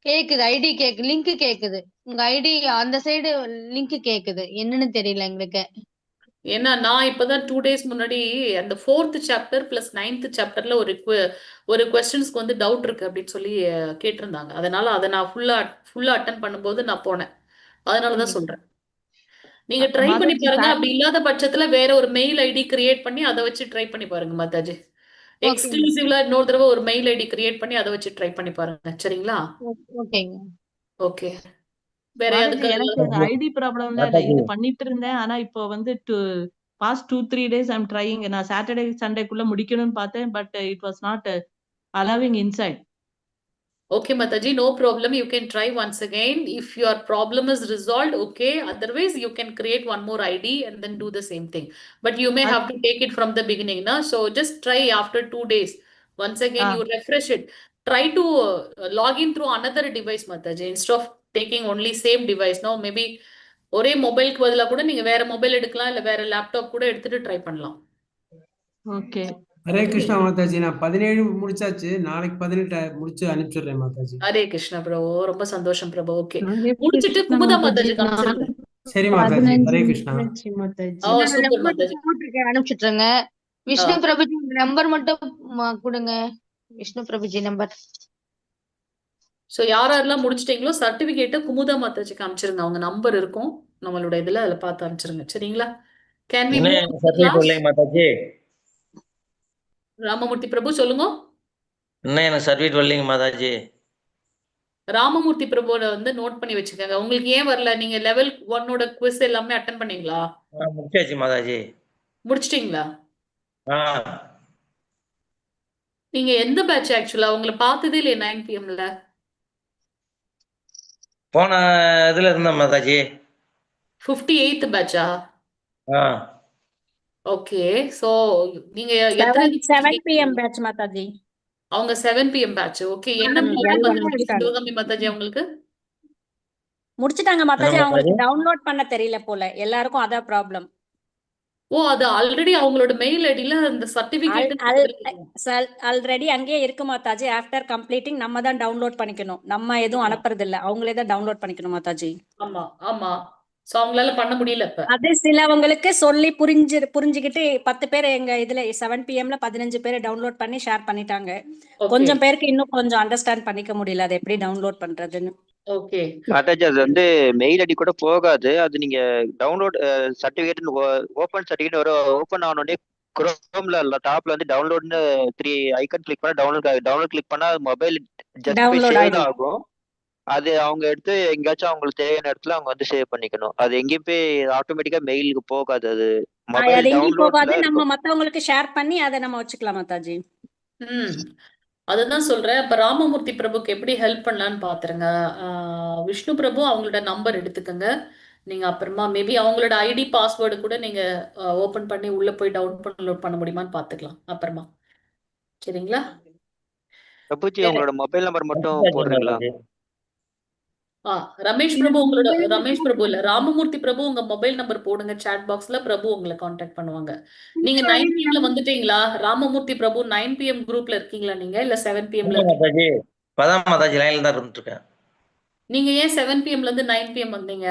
S2: கேக்குது, ஐடி கேக்கு, லிங்க் கேக்குது. உங்க ஐடி அந்த சைடு லிங்க் கேக்குது. என்னன்னு தெரியல எங்களுக்கு.
S3: ஏன்னா நான் இப்பதான் 2 days முன்னாடி அந்த 4th சாப்டர் பிளஸ் 9th சாப்டர்ல ஒரு கொஸ்டின்ஸ்க்கு வந்து டவுட் இருக்கு அப்படின்னு சொல்லி கேட்டிருந்தாங்க. அதனால அதை நான் ஃபுல்லா அட்டன் பண்ணும்போது நான் போனேன். அதனாலதான் சொல்றேன். நீங்க ட்ரை பண்ணி
S6: மாதாஜி
S3: பாருங்க. அப்படி இல்லாத பட்சத்துல வேற ஒரு மெயில் ஐடி கிரியேட் பண்ணி அதை வச்சு ட்ரை பண்ணி பாருங்க மாதாஜி. எக்ஸ்க்ளூசிவ்ல இன்னொரு தடவை ஒரு மெயில் ஐடி கிரியேட் பண்ணி அதை வச்சு ட்ரை பண்ணி பாருங்க. சரிங்களா?
S2: ஓகேங்க.
S3: ஓகே. வேற
S6: மாதாஜி எனக்கு
S3: யாருக்கு
S6: ஐடி ப்ராப்ளம்ல இல்ல. இது பண்ணிட்டு இருந்தேன். ஆனா இப்போ வந்து past 2-3 days I'm trying. நான் சாட்டர்டே சண்டேக்குள்ள முடிக்கணும்னு பார்த்தேன். But it was not allowing inside.
S3: Okay, Mataji, no problem. You can try once again. If your problem is resolved, okay. Otherwise, you can create one more ID and then do the same thing. But you may have to take it from the beginning, na? So just try after 2 days. Once again, you refresh it. Try to log in through another device, Mataji. Instead of taking only same device, no? Maybe ஒரே மொபைலுக்கு பதிலா கூட நீங்க வேற mobile எடுக்கலாம் இல்ல வேற laptop கூட எடுத்துட்டு ட்ரை பண்ணலாம்.
S6: ஓகே.
S4: ஹரே கிருஷ்ணா மாதாஜி. நான் 17 முடிச்சாச்சு. நாளைக்கு 18 முடிச்சு அனுப்பிச்சிடுறேன் மாதாஜி.
S3: ஹரே கிருஷ்ணா பிரபு. ரொம்ப சந்தோஷம் பிரபு. ஓகே. முடிச்சிட்டு குமுதா மாதாஜி காமிச்சிருங்க.
S4: சரி மாதாஜி. ஹரே கிருஷ்ணா.
S3: சூப்பர் மாதாஜி.
S2: அனுப்பிச்சுட்டுருங்க. விஷ்ணு பிரபுஜி நம்பர் மட்டும் கொடுங்க. விஷ்ணு பிரபுஜி நம்பர்.
S3: சோ யாரெல்லாம் முடிச்சிட்டீங்களோ சர்டிபிகேட்டை குமுதா மாதாஜி காமிச்சிருங்க. அவங்க நம்பர் இருக்கும் நம்மளோட இதுல, அதுல பார்த்து அனுப்பிச்சிருங்க. சரிங்களா? கேன் வி மூவ்
S11: சர்டிபிகேட் மாதாஜி?
S3: ராமமூர்த்தி பிரபு சொல்லுங்க.
S11: இன்னும் எனக்கு சர்டிபிகேட் வரலைங்க மாதாஜி.
S3: ராமமூர்த்தி பிரபுவோட வந்து நோட் பண்ணி வச்சுக்கோங்க. உங்களுக்கு ஏன் வரல? நீங்க லெவல் 1 குவிஸ் எல்லாமே அட்டன் பண்ணீங்களா?
S11: முடிச்சாச்சு மாதாஜி.
S3: முடிச்சிட்டீங்களா? நீங்க எந்த பேட்ச் ஆக்சுவலா? உங்களை பார்த்ததே இல்லையே 9 PM
S11: போன இதுல இருந்த மாதாஜி.
S3: 58th பேட்சா? ஓகே. சோ நீங்க எத்தனை
S10: 7 PM பேட்ச் மாதாஜி.
S3: அவங்க 7 PM பேட்ச். ஓகே. என்ன ப்ராப்ளம் சிவகாமி மாதாஜி அவங்களுக்கு?
S10: முடிச்சிட்டாங்க மாதாஜி. அவங்களுக்கு டவுன்லோட் பண்ண தெரியல போல. எல்லாருக்கும் அதான் ப்ராப்ளம்.
S3: ஓ, அது ஆல்ரெடி அவங்களோட மெயில் ஐடில அந்த சர்டிபிகேட்
S10: ஆல்ரெடி அங்கேயே இருக்கு மாதாஜி. ஆஃப்டர் கம்ப்ளீட்டிங் நம்ம தான் டவுன்லோட் பண்ணிக்கணும். நம்ம எதுவும் அனுப்புறது இல்ல. அவங்களே தான் டவுன்லோட் பண்ணிக்கணும் மாதாஜி.
S3: ஆமா ஆமா. சோ அவங்களால பண்ண முடியல இப்ப.
S10: அது சிலவங்களுக்கு சொல்லி புரிஞ்சுக்கிட்டு 10 பேர் எங்க இதுல 7 PM 15 பேர் டவுன்லோட் பண்ணி ஷேர் பண்ணிட்டாங்க. கொஞ்சம் பேருக்கு இன்னும் கொஞ்சம் அண்டர்ஸ்டாண்ட் பண்ணிக்க முடியல அது எப்படி டவுன்லோட் பண்றதுன்னு.
S3: ஓகே.
S5: மாதாஜி அது வந்து மெயில் ஐடி கூட போகாது. அது நீங்க டவுன்லோட் சர்டிபிகேட் ஓபன் சர்டிபிகேட் ஒரு ஓபன் ஆனோடனே குரோம்ல டாப்ல வந்து டவுன்லோட்னு 3 ஐக்கன் கிளிக் பண்ணா டவுன்லோட் கிளிக் பண்ணா மொபைல் ஜஸ்ட் சேவ் ஆகும். அது அவங்க எடுத்து எங்கேயாச்சும் அவங்களுக்கு தேவையான இடத்துல அவங்க வந்து சேவ் பண்ணிக்கணும். அது எங்கேயும் போய் ஆட்டோமேட்டிக்கா மெயிலுக்கு போகாது. அது மொபைல் டவுன்லோட்ல
S10: நம்ம மத்தவங்களுக்கு ஷேர் பண்ணி அதை நம்ம வச்சுக்கலாம் மாதாஜி.
S3: அதுதான் சொல்றேன். இப்ப ராமமூர்த்தி பிரபுக்கு எப்படி ஹெல்ப் பண்ணலான்னு பாத்துருங்க. விஷ்ணு பிரபு அவங்களோட நம்பர் எடுத்துக்கங்க. நீங்க அப்புறமா மேபி அவங்களோட ஐடி பாஸ்வேர்டு கூட நீங்க ஓபன் பண்ணி உள்ள போய் டவுன்லோட் பண்ண முடியுமான்னு பாத்துக்கலாம் அப்புறமா. சரிங்களா?
S5: பிரபுஜி உங்களோட மொபைல் நம்பர் மட்டும் போடுறீங்களா?
S3: ரமேஷ் பிரபு இல்ல, ராமமூர்த்தி பிரபு உங்க மொபைல் நம்பர் போடுங்க சாட் பாக்ஸ்ல. பிரபு உங்களை கான்டாக்ட் பண்ணுவாங்க. நீங்க 9 PM வந்துட்டீங்களா? ராமமூர்த்தி பிரபு 9 PM குரூப்ல இருக்கீங்களா நீங்க இல்ல 7 PM
S11: மாதாஜி? பதான் மாதாஜி லைன்ல தான் இருந்துட்டு இருக்கேன்.
S3: நீங்க ஏன் 7 PM இருந்து 9 PM வந்தீங்க?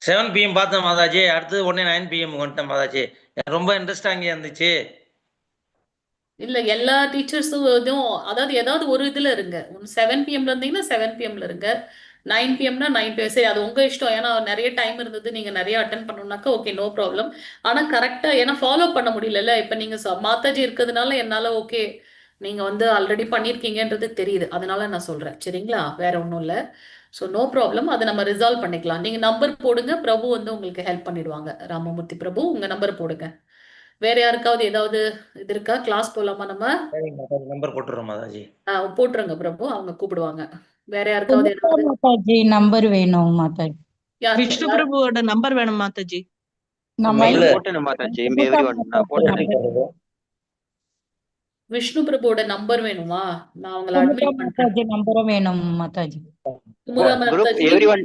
S11: 7 PM பார்த்தேன் மாதாஜி. அடுத்து உடனே 9 PM வந்துட்டேன் மாதாஜி. ரொம்ப இன்ட்ரெஸ்டாங்க இருந்துச்சு.
S3: இல்ல எல்லா டீச்சர்ஸும் அதாவது ஏதாவது ஒரு இதுல இருங்க. 7 PM இருந்தீங்கன்னா 7 PM இருங்க. 9 PMனா 9 PM. சரி, அது உங்க இஷ்டம். ஏன்னா நிறைய டைம் இருந்தது, நீங்க நிறைய அட்டன் பண்ணணும்னாக்கா ஓகே, நோ ப்ராப்ளம். ஆனா கரெக்டா ஏன்னா ஃபாலோ பண்ண முடியல. இப்ப நீங்க மாதாஜி இருக்கிறதுனால என்னால ஓகே நீங்க வந்து ஆல்ரெடி பண்ணிருக்கீங்கன்றது தெரியுது. அதனால நான் சொல்றேன். சரிங்களா? வேற ஒன்றும் இல்லை. So no problem. அதை நம்ம ரிசால்வ் பண்ணிக்கலாம். நீங்க நம்பர் போடுங்க. பிரபு வந்து உங்களுக்கு ஹெல்ப் பண்ணிடுவாங்க. ராமமூர்த்தி பிரபு உங்க நம்பர் போடுங்க. வேற யாருக்காவது ஏதாவது இது இருக்கா? கிளாஸ் போலாமா நம்ம?
S11: நம்பர் போட்டுறோம் மாதாஜி.
S3: போட்டுருங்க பிரபு, அவங்க கூப்பிடுவாங்க. வேற யாருக்காவது
S10: மாதாஜி நம்பர் வேணும் மாதாஜி.
S3: யார்
S6: விஷ்ணு பிரபுவோட நம்பர் வேணும் மாதாஜி.
S5: போட்டேன் மாதாஜி, everyone நான் போட்டேன்.
S3: விஷ்ணு பிரபுவோட நம்பர் வேணுமா? நான் உங்களை அட்மிட் பண்றேன்.
S9: நம்பரும் வேணும் Mataji.
S3: Kumudha
S5: group
S3: Mataji
S5: everyone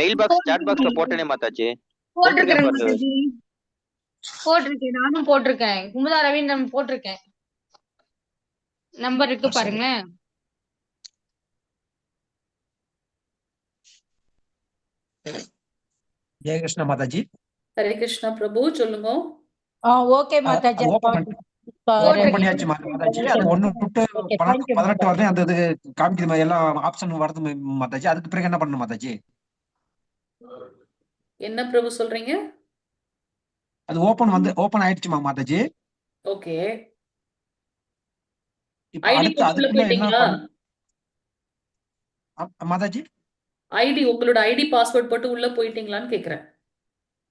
S5: mail box chat பாக்ஸ்ல போட்டேனே மாதாஜி.
S2: போட்டிருக்கேன் மாதாஜி. போட்டிருக்கேன், நானும் போட்டிருக்கேன். குமுதா ரவீந்திரன் போட்டிருக்கேன். நம்பர் இருக்கு பாருங்களேன்.
S1: ஜெய கிருஷ்ணா மாதாஜி.
S3: ஹரே கிருஷ்ணா பிரபு, சொல்லுங்க.
S9: ஓகே மாதாஜி.
S1: ஓபன் பண்ணியாச்சு மாதாஜி. அது 1 to 18 வரலையும் அந்த இது காமிக்குது, எல்லாம் ஆப்ஷன் வருது மாதாஜி. அதுக்கு பிறகு என்ன பண்ணணும் மாதாஜி?
S3: என்ன பிரபு சொல்றீங்க?
S1: அது ஓபன் ஆயிடுச்சுமா மாதாஜி.
S3: ஓகே,
S1: இப்போ
S3: ஐடி
S1: அடுத்து
S3: உள்ள
S1: அதுக்குள்ள என்ன
S3: போயிட்டீங்களா?
S1: மாதாஜி
S3: ஐடி, உங்களோட ஐடி பாஸ்வேர்ட் போட்டு உள்ள போயிட்டீங்களான்னு கேக்குறேன்.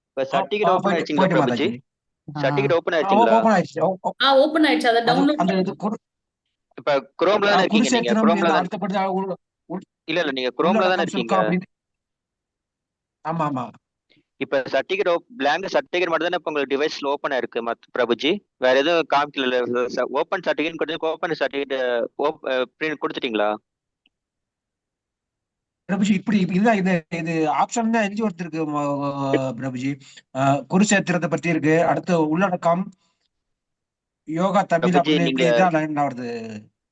S5: இப்ப சர்டிபிகேட் ஓபன் ஆயிடுச்சுங்களா
S1: போயிட்டு
S5: பிரபுஜி?
S1: மாதாஜி.
S5: சர்டிபிகேட் ஓபன் ஆயிடுச்சுங்களா?
S1: ஓபன் ஆயிடுச்சு.
S3: ஓபன் ஆயிடுச்சு. அத டவுன்லோட்
S1: அந்த
S3: பண்ணுங்க.
S5: இப்ப குரோம்ல தானே இருக்கீங்க நீங்க? குரோம்ல தான்
S1: அடுத்தபடி
S5: இல்ல நீங்க குரோம்ல தானே இருக்கீங்க?
S1: ஆமா ஆமா.
S5: இப்ப சர்டிபிகேட் blank சர்டிபிகேட் மட்டும் தானே இப்ப உங்களுக்கு டிவைஸ்ல ஓபன் ஆயிருக்கு பிரபுஜி? வேற எதுவும் காமிக்கல. ஓபன் சர்டிபிகேட் கொடுத்து ஓபன் சர்டிபிகேட் பிரிண்ட் கொடுத்துட்டீங்களா
S1: பிரபுஜி? இப்படி இதுதான் இது ஆப்ஷன் தான் எஞ்சி ஒருத்தருக்கு பிரபுஜி. குருஷேத்திரத்தை பத்தி இருக்கு, அடுத்து உள்ளடக்கம், யோகா தமிழ் அப்படின்னு இப்படி இதான் லைன் வருது.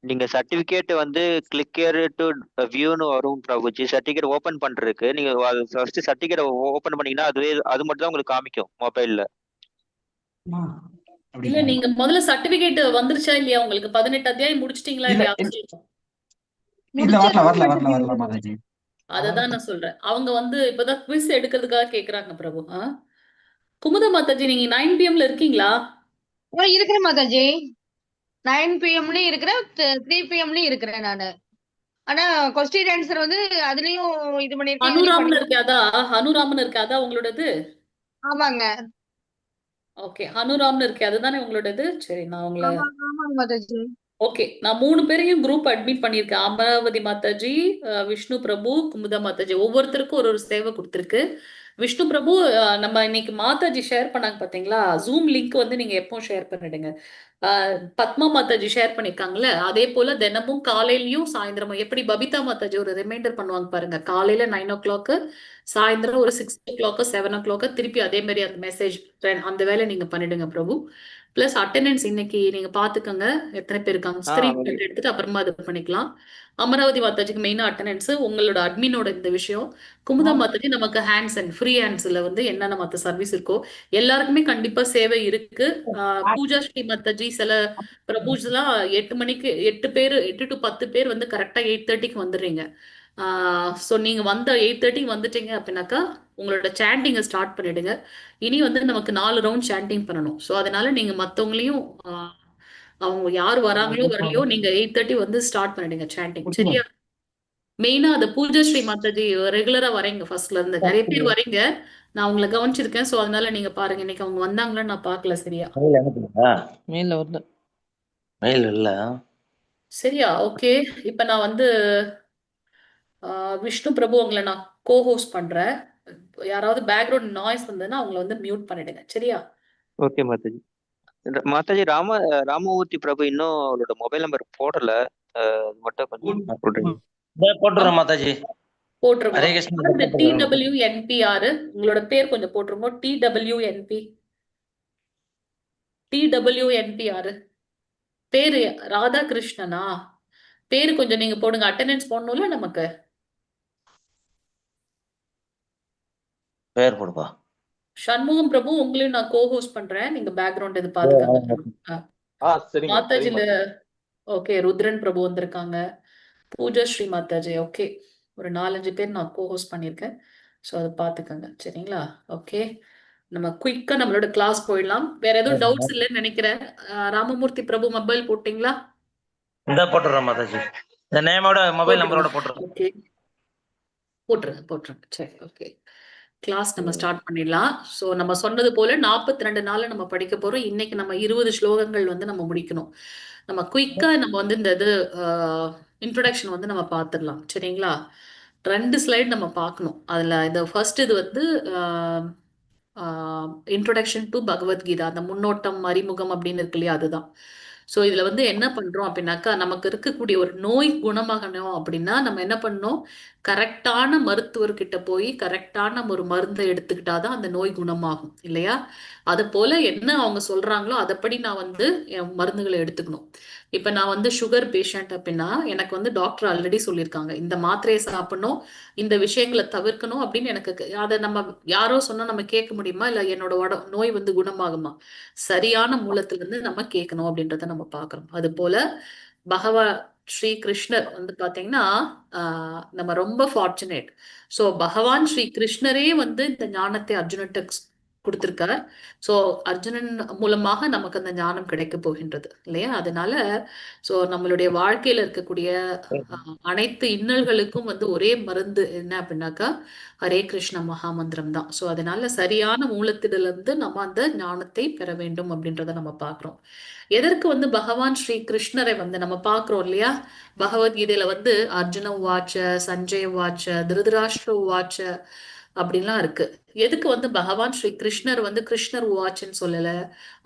S5: நீங்க சர்டிபிகேட் வந்து கிளிக் ஹியர் டு வியூன்னு வரும் பிரபுஜி. சர்டிபிகேட் ஓபன் பண்றதுக்கு நீங்க ஃபர்ஸ்ட் சர்டிபிகேட் ஓபன் பண்ணீங்கன்னா அது மட்டும் தான் உங்களுக்கு காமிக்கும் மொபைல்ல.
S3: இல்ல, நீங்க முதல்ல சர்டிபிகேட் வந்துருச்சா இல்லையா உங்களுக்கு? 18 அத்தியாயம் முடிச்சிட்டீங்களா இல்லையா?
S1: இல்ல வரல மாதாஜி.
S3: அததான் நான் சொல்றேன். அவங்க வந்து இப்பதான் குவிஸ் எடுக்கிறதுக்காக கேக்குறாங்க பிரபு. குமுதா மாதாஜி, நீங்க 9 PM இருக்கீங்களா?
S2: இருக்கிறேன் மாதாஜி. 9 PM இருக்கிறேன், 3 PM இருக்கிறேன் நானு. ஆனா கொஸ்டின் ஆன்சர் வந்து அதுலயும் இது பண்ணிருக்கேன்.
S3: ஹனுராமன் இருக்காதா? ஹனுராமன் இருக்காதா உங்களோடது?
S2: ஆமாங்க.
S3: ஓகே, ஹனுராமன் இருக்கு, அதுதானே உங்களோடது? சரி, நான் உங்களை
S2: ஆமாங்க மாதாஜி.
S3: ஓகே, நான் 3 பேரையும் குரூப் அட்மிட் பண்ணியிருக்கேன். அமராவதி மாதாஜி, விஷ்ணு பிரபு, குமுதா மாதாஜி. ஒவ்வொருத்தருக்கும் ஒரு சேவை கொடுத்துருக்கு. விஷ்ணு பிரபு, நம்ம இன்னைக்கு மாதாஜி ஷேர் பண்ணாங்க பாத்தீங்களா? ஜூம் லிங்க் வந்து நீங்க எப்பவும் ஷேர் பண்ணிடுங்க. பத்மா மாதாஜி ஷேர் பண்ணிருக்காங்கல்ல, அதே போல தினமும் காலையிலயும் சாயந்தரமும் எப்படி பபிதா மாதாஜி ஒரு ரிமைண்டர் பண்ணுவாங்க பாருங்க. காலையில 9 o'clock, சாயந்தரம் ஒரு 6 o'clock 7 o'clock திருப்பி அதே மாதிரி அந்த மெசேஜ் அந்த வேலை நீங்க பண்ணிடுங்க பிரபு. பிளஸ் அட்டெண்டன்ஸ் இன்னைக்கு நீங்க பாத்துக்கோங்க எத்தனை பேர் இருக்காங்க. ஸ்கிரீன் எடுத்துட்டு அப்புறமா இது பண்ணிக்கலாம். அமராவதி மாதாஜிக்கு மெயினா அட்டெண்டன்ஸ், உங்களோட அட்மினோட இந்த விஷயம். குமுதா மாதாஜி நமக்கு ஹேண்ட்ஸ் அண்ட் ஃப்ரீ ஹேண்ட்ஸ்ல வந்து என்னென்ன மத்த சர்வீஸ் இருக்கோ எல்லாருக்குமே கண்டிப்பா சேவை இருக்கு. பூஜா ஸ்ரீ மாதாஜி சில பிரபூஸ் எல்லாம் 8 மணிக்கு 8 பேர் 8 to 10 பேர் வந்து கரெக்டா 8:30க்கு வந்துடுறீங்க. ஸோ நீங்க வந்த 8:30க்கு வந்துட்டீங்க அப்படின்னாக்கா உங்களோட சாண்டிங்கை ஸ்டார்ட் பண்ணிடுங்க. இனி வந்து நமக்கு 4 ரவுண்ட் சாண்டிங் பண்ணணும். ஸோ அதனால நீங்க மற்றவங்களையும் அவங்க யார் வராங்களோ வரலையோ நீங்க 8:30 வந்து ஸ்டார்ட் பண்ணிடுங்க சாண்டிங். சரியா? மெயினா அந்த பூஜா ஸ்ரீ மாதாஜி ரெகுலரா வரீங்க ஃபர்ஸ்ட்ல இருந்து நிறைய பேர் வரீங்க. நான் உங்களை கவனிச்சிருக்கேன். ஸோ அதனால நீங்க பாருங்க, இன்னைக்கு அவங்க வந்தாங்களான்னு நான் பார்க்கல. சரியா?
S11: மெயில் இல்ல.
S3: சரியா? ஓகே. இப்ப நான் வந்து விஷ்ணு பிரபு உங்களை நான் கோஹோஸ்ட் பண்றேன். யாராவது பேக்ரவுண்ட் நாய்ஸ் வந்ததுன்னா அவங்களை வந்து மியூட் பண்ணிடுங்க. சரியா?
S5: ஓகே மாதாஜி. மாதாஜி ராமமூர்த்தி பிரபு இன்னும் அவரோட மொபைல் நம்பர் போடல, மட்டும் கொஞ்சம்
S11: போட்டுறோம் மாதாஜி.
S3: போட்டுருங்க. TWNPR உங்களோட பேர் கொஞ்சம் போட்டுருங்க. TWNPR பேரு ராதா கிருஷ்ணனா? பேரு கொஞ்சம் நீங்க போடுங்க. அட்டெண்டன்ஸ் போடணும்ல நமக்கு.
S11: பேர் போடுப்பா.
S3: சண்முகம் பிரபு உங்களையும் நான் கோஹோஸ்ட் பண்றேன். நீங்க பேக்ரவுண்ட் இது பாத்துக்கங்க. மாதாஜில ஓகே, ருத்ரன் பிரபு வந்திருக்காங்க. பூஜா ஸ்ரீ மாதாஜி. ஓகே, ஒரு 4-5 பேர் நான் கோஹோஸ்ட் பண்ணியிருக்கேன். ஸோ அதை பார்த்துக்கோங்க. சரிங்களா? ஓகே, நம்ம குயிக்கா நம்மளோட கிளாஸ் போயிடலாம். வேற எதுவும் டவுட்ஸ் இல்லைன்னு நினைக்கிறேன். ராமமூர்த்தி பிரபு மொபைல் போட்டீங்களா?
S11: இந்த போட்டுறோம் மாதாஜி. இந்த நேமோட மொபைல் நம்பரோட போட்டுறோம்.
S3: ஓகே, போட்டுருங்க. சரி, ஓகே. கிளாஸ் நம்ம ஸ்டார்ட் பண்ணிடலாம். ஸோ நம்ம சொன்னது போல 42 நாள்ல நம்ம படிக்க போறோம். இன்னைக்கு நம்ம 20 ஸ்லோகங்கள் வந்து நம்ம முடிக்கணும். நம்ம குயிக்கா நம்ம வந்து இந்த இது இன்ட்ரோடக்ஷன் வந்து நம்ம பார்த்துடலாம். சரிங்களா? 2 ஸ்லைடு நம்ம பார்க்கணும். அதுல இந்த ஃபர்ஸ்ட் இது வந்து இன்ட்ரோடக்ஷன் டு பகவத்கீதா, அந்த முன்னோட்டம் அறிமுகம் அப்படின்னு இருக்கு இல்லையா, அதுதான். ஸோ இதுல வந்து என்ன பண்றோம் அப்படின்னாக்கா, நமக்கு இருக்கக்கூடிய ஒரு நோய் குணமாகணும் அப்படின்னா நம்ம என்ன பண்ணணும், கரெக்டான மருத்துவர்கிட்ட போய் கரெக்டான ஒரு மருந்தை எடுத்துக்கிட்டாதான் அந்த நோய் குணமாகும் இல்லையா. அது போல என்ன அவங்க சொல்றாங்களோ அதைப்படி நான் வந்து என் மருந்துகளை எடுத்துக்கணும். இப்ப நான் வந்து சுகர் பேஷண்ட் அப்படின்னா எனக்கு வந்து டாக்டர் ஆல்ரெடி சொல்லியிருக்காங்க இந்த மாத்திரையை சாப்பிடணும், இந்த விஷயங்களை தவிர்க்கணும் அப்படின்னு. எனக்கு அதை நம்ம யாரோ சொன்னா நம்ம கேட்க முடியுமா, இல்ல என்னோட நோய் வந்து குணமாகுமா? சரியான மூலத்துல இருந்து நம்ம கேட்கணும் அப்படின்றத நம்ம பார்க்கிறோம். அது போல பகவான் ஸ்ரீ கிருஷ்ணர் வந்து பாத்தீங்கன்னா நம்ம ரொம்ப ஃபார்ச்சுனேட். சோ பகவான் ஸ்ரீ கிருஷ்ணரே வந்து இந்த ஞானத்தை அர்ஜுனனுக்கு கொடுத்திருக்கார். சோ அர்ஜுனன் மூலமாக நமக்கு அந்த ஞானம் கிடைக்க போகின்றது இல்லையா. அதனால சோ நம்மளுடைய வாழ்க்கையில இருக்கக்கூடிய அனைத்து இன்னல்களுக்கும் வந்து ஒரே மருந்து என்ன அப்படின்னாக்கா ஹரே கிருஷ்ண மகாமந்திரம் தான். சோ அதனால சரியான மூலத்திலிருந்து நம்ம அந்த ஞானத்தை பெற வேண்டும் அப்படின்றத நம்ம பார்க்கிறோம். எதற்கு வந்து பகவான் ஸ்ரீ கிருஷ்ணரை வந்து நம்ம பார்க்கிறோம் இல்லையா. பகவத்கீதையில வந்து அர்ஜுன வாச்ச, சஞ்சய் வாச்ச, திருதராஷ்டிர வாச்ச அப்படின்லாம் இருக்கு. எதுக்கு வந்து பகவான் ஸ்ரீ கிருஷ்ணர் வந்து கிருஷ்ணர் வாட்ச்ன்னு சொல்லல,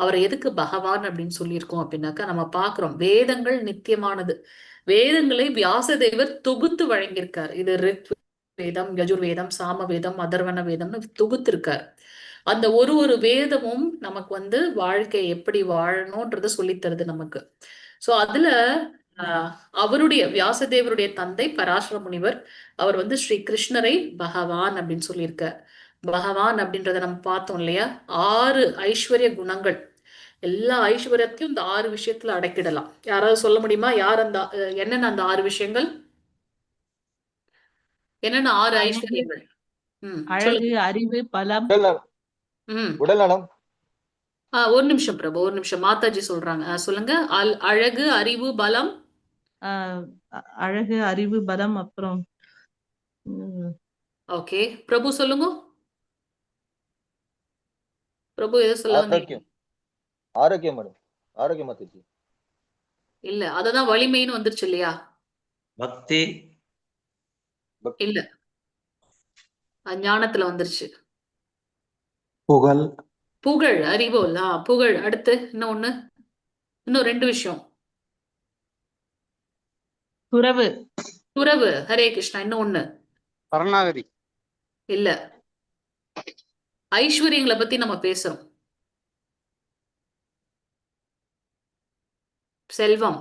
S3: அவர் எதுக்கு பகவான் அப்படின்னு சொல்லியிருக்கோம் அப்படின்னாக்கா, நம்ம பார்க்கிறோம் வேதங்கள் நித்தியமானது. வேதங்களை வியாசதேவர் தொகுத்து வழங்கியிருக்கார். இது ரிக் வேதம், யஜுர்வேதம், சாம வேதம், அதர்வன வேதம்னு தொகுத்திருக்கார். அந்த ஒரு வேதமும் நமக்கு வந்து வாழ்க்கை எப்படி வாழணும்ன்றத சொல்லித் தருது நமக்கு. சோ அதுல அவருடைய வியாசதேவருடைய தந்தை பராசர முனிவர், அவர் வந்து ஸ்ரீ கிருஷ்ணரை பகவான் அப்படின்னு சொல்லியிருக்கார். பகவான் அப்படின்றத நம்ம பார்த்தோம் இல்லையா. 6 ஐஸ்வர்ய குணங்கள், எல்லா ஐஸ்வர்யத்தையும் இந்த 6 விஷயத்துல அடக்கிடலாம். யாராவது சொல்ல முடியுமா, யார் அந்த என்னென்ன அந்த 6 விஷயங்கள், என்னென்ன 6 ஐஸ்வர்யங்கள்?
S6: அழகு, அறிவு, பலம்,
S7: உடல் நலம்.
S3: ஒரு நிமிஷம் பிரபு, ஒரு நிமிஷம். மாதாஜி சொல்றாங்க, சொல்லுங்க. அழகு, அறிவு, பலம்.
S6: அழகு, அறிவு, பலம், அப்புறம்
S3: ஓகே பிரபு சொல்லுங்க. பிரபு எதை சொல்ல வந்தீங்க?
S7: ஆரோக்கியம் மேடம், ஆரோக்கியம் மாதாஜி.
S3: இல்ல, அததான் வலிமைன்னு வந்துருச்சு இல்லையா.
S11: பக்தி
S3: இல்ல, ஞானத்துல வந்துருச்சு.
S1: புகழ்,
S3: புகழ், அறிவோல். புகழ். அடுத்து இன்னும் 2 விஷயம்.
S6: துறவு.
S3: துறவு, ஹரே கிருஷ்ணா. இன்னும்
S12: சரணாகதி.
S3: இல்ல, ஐஸ்வர்யங்களை பத்தி நம்ம பேசுறோம். செல்வம்.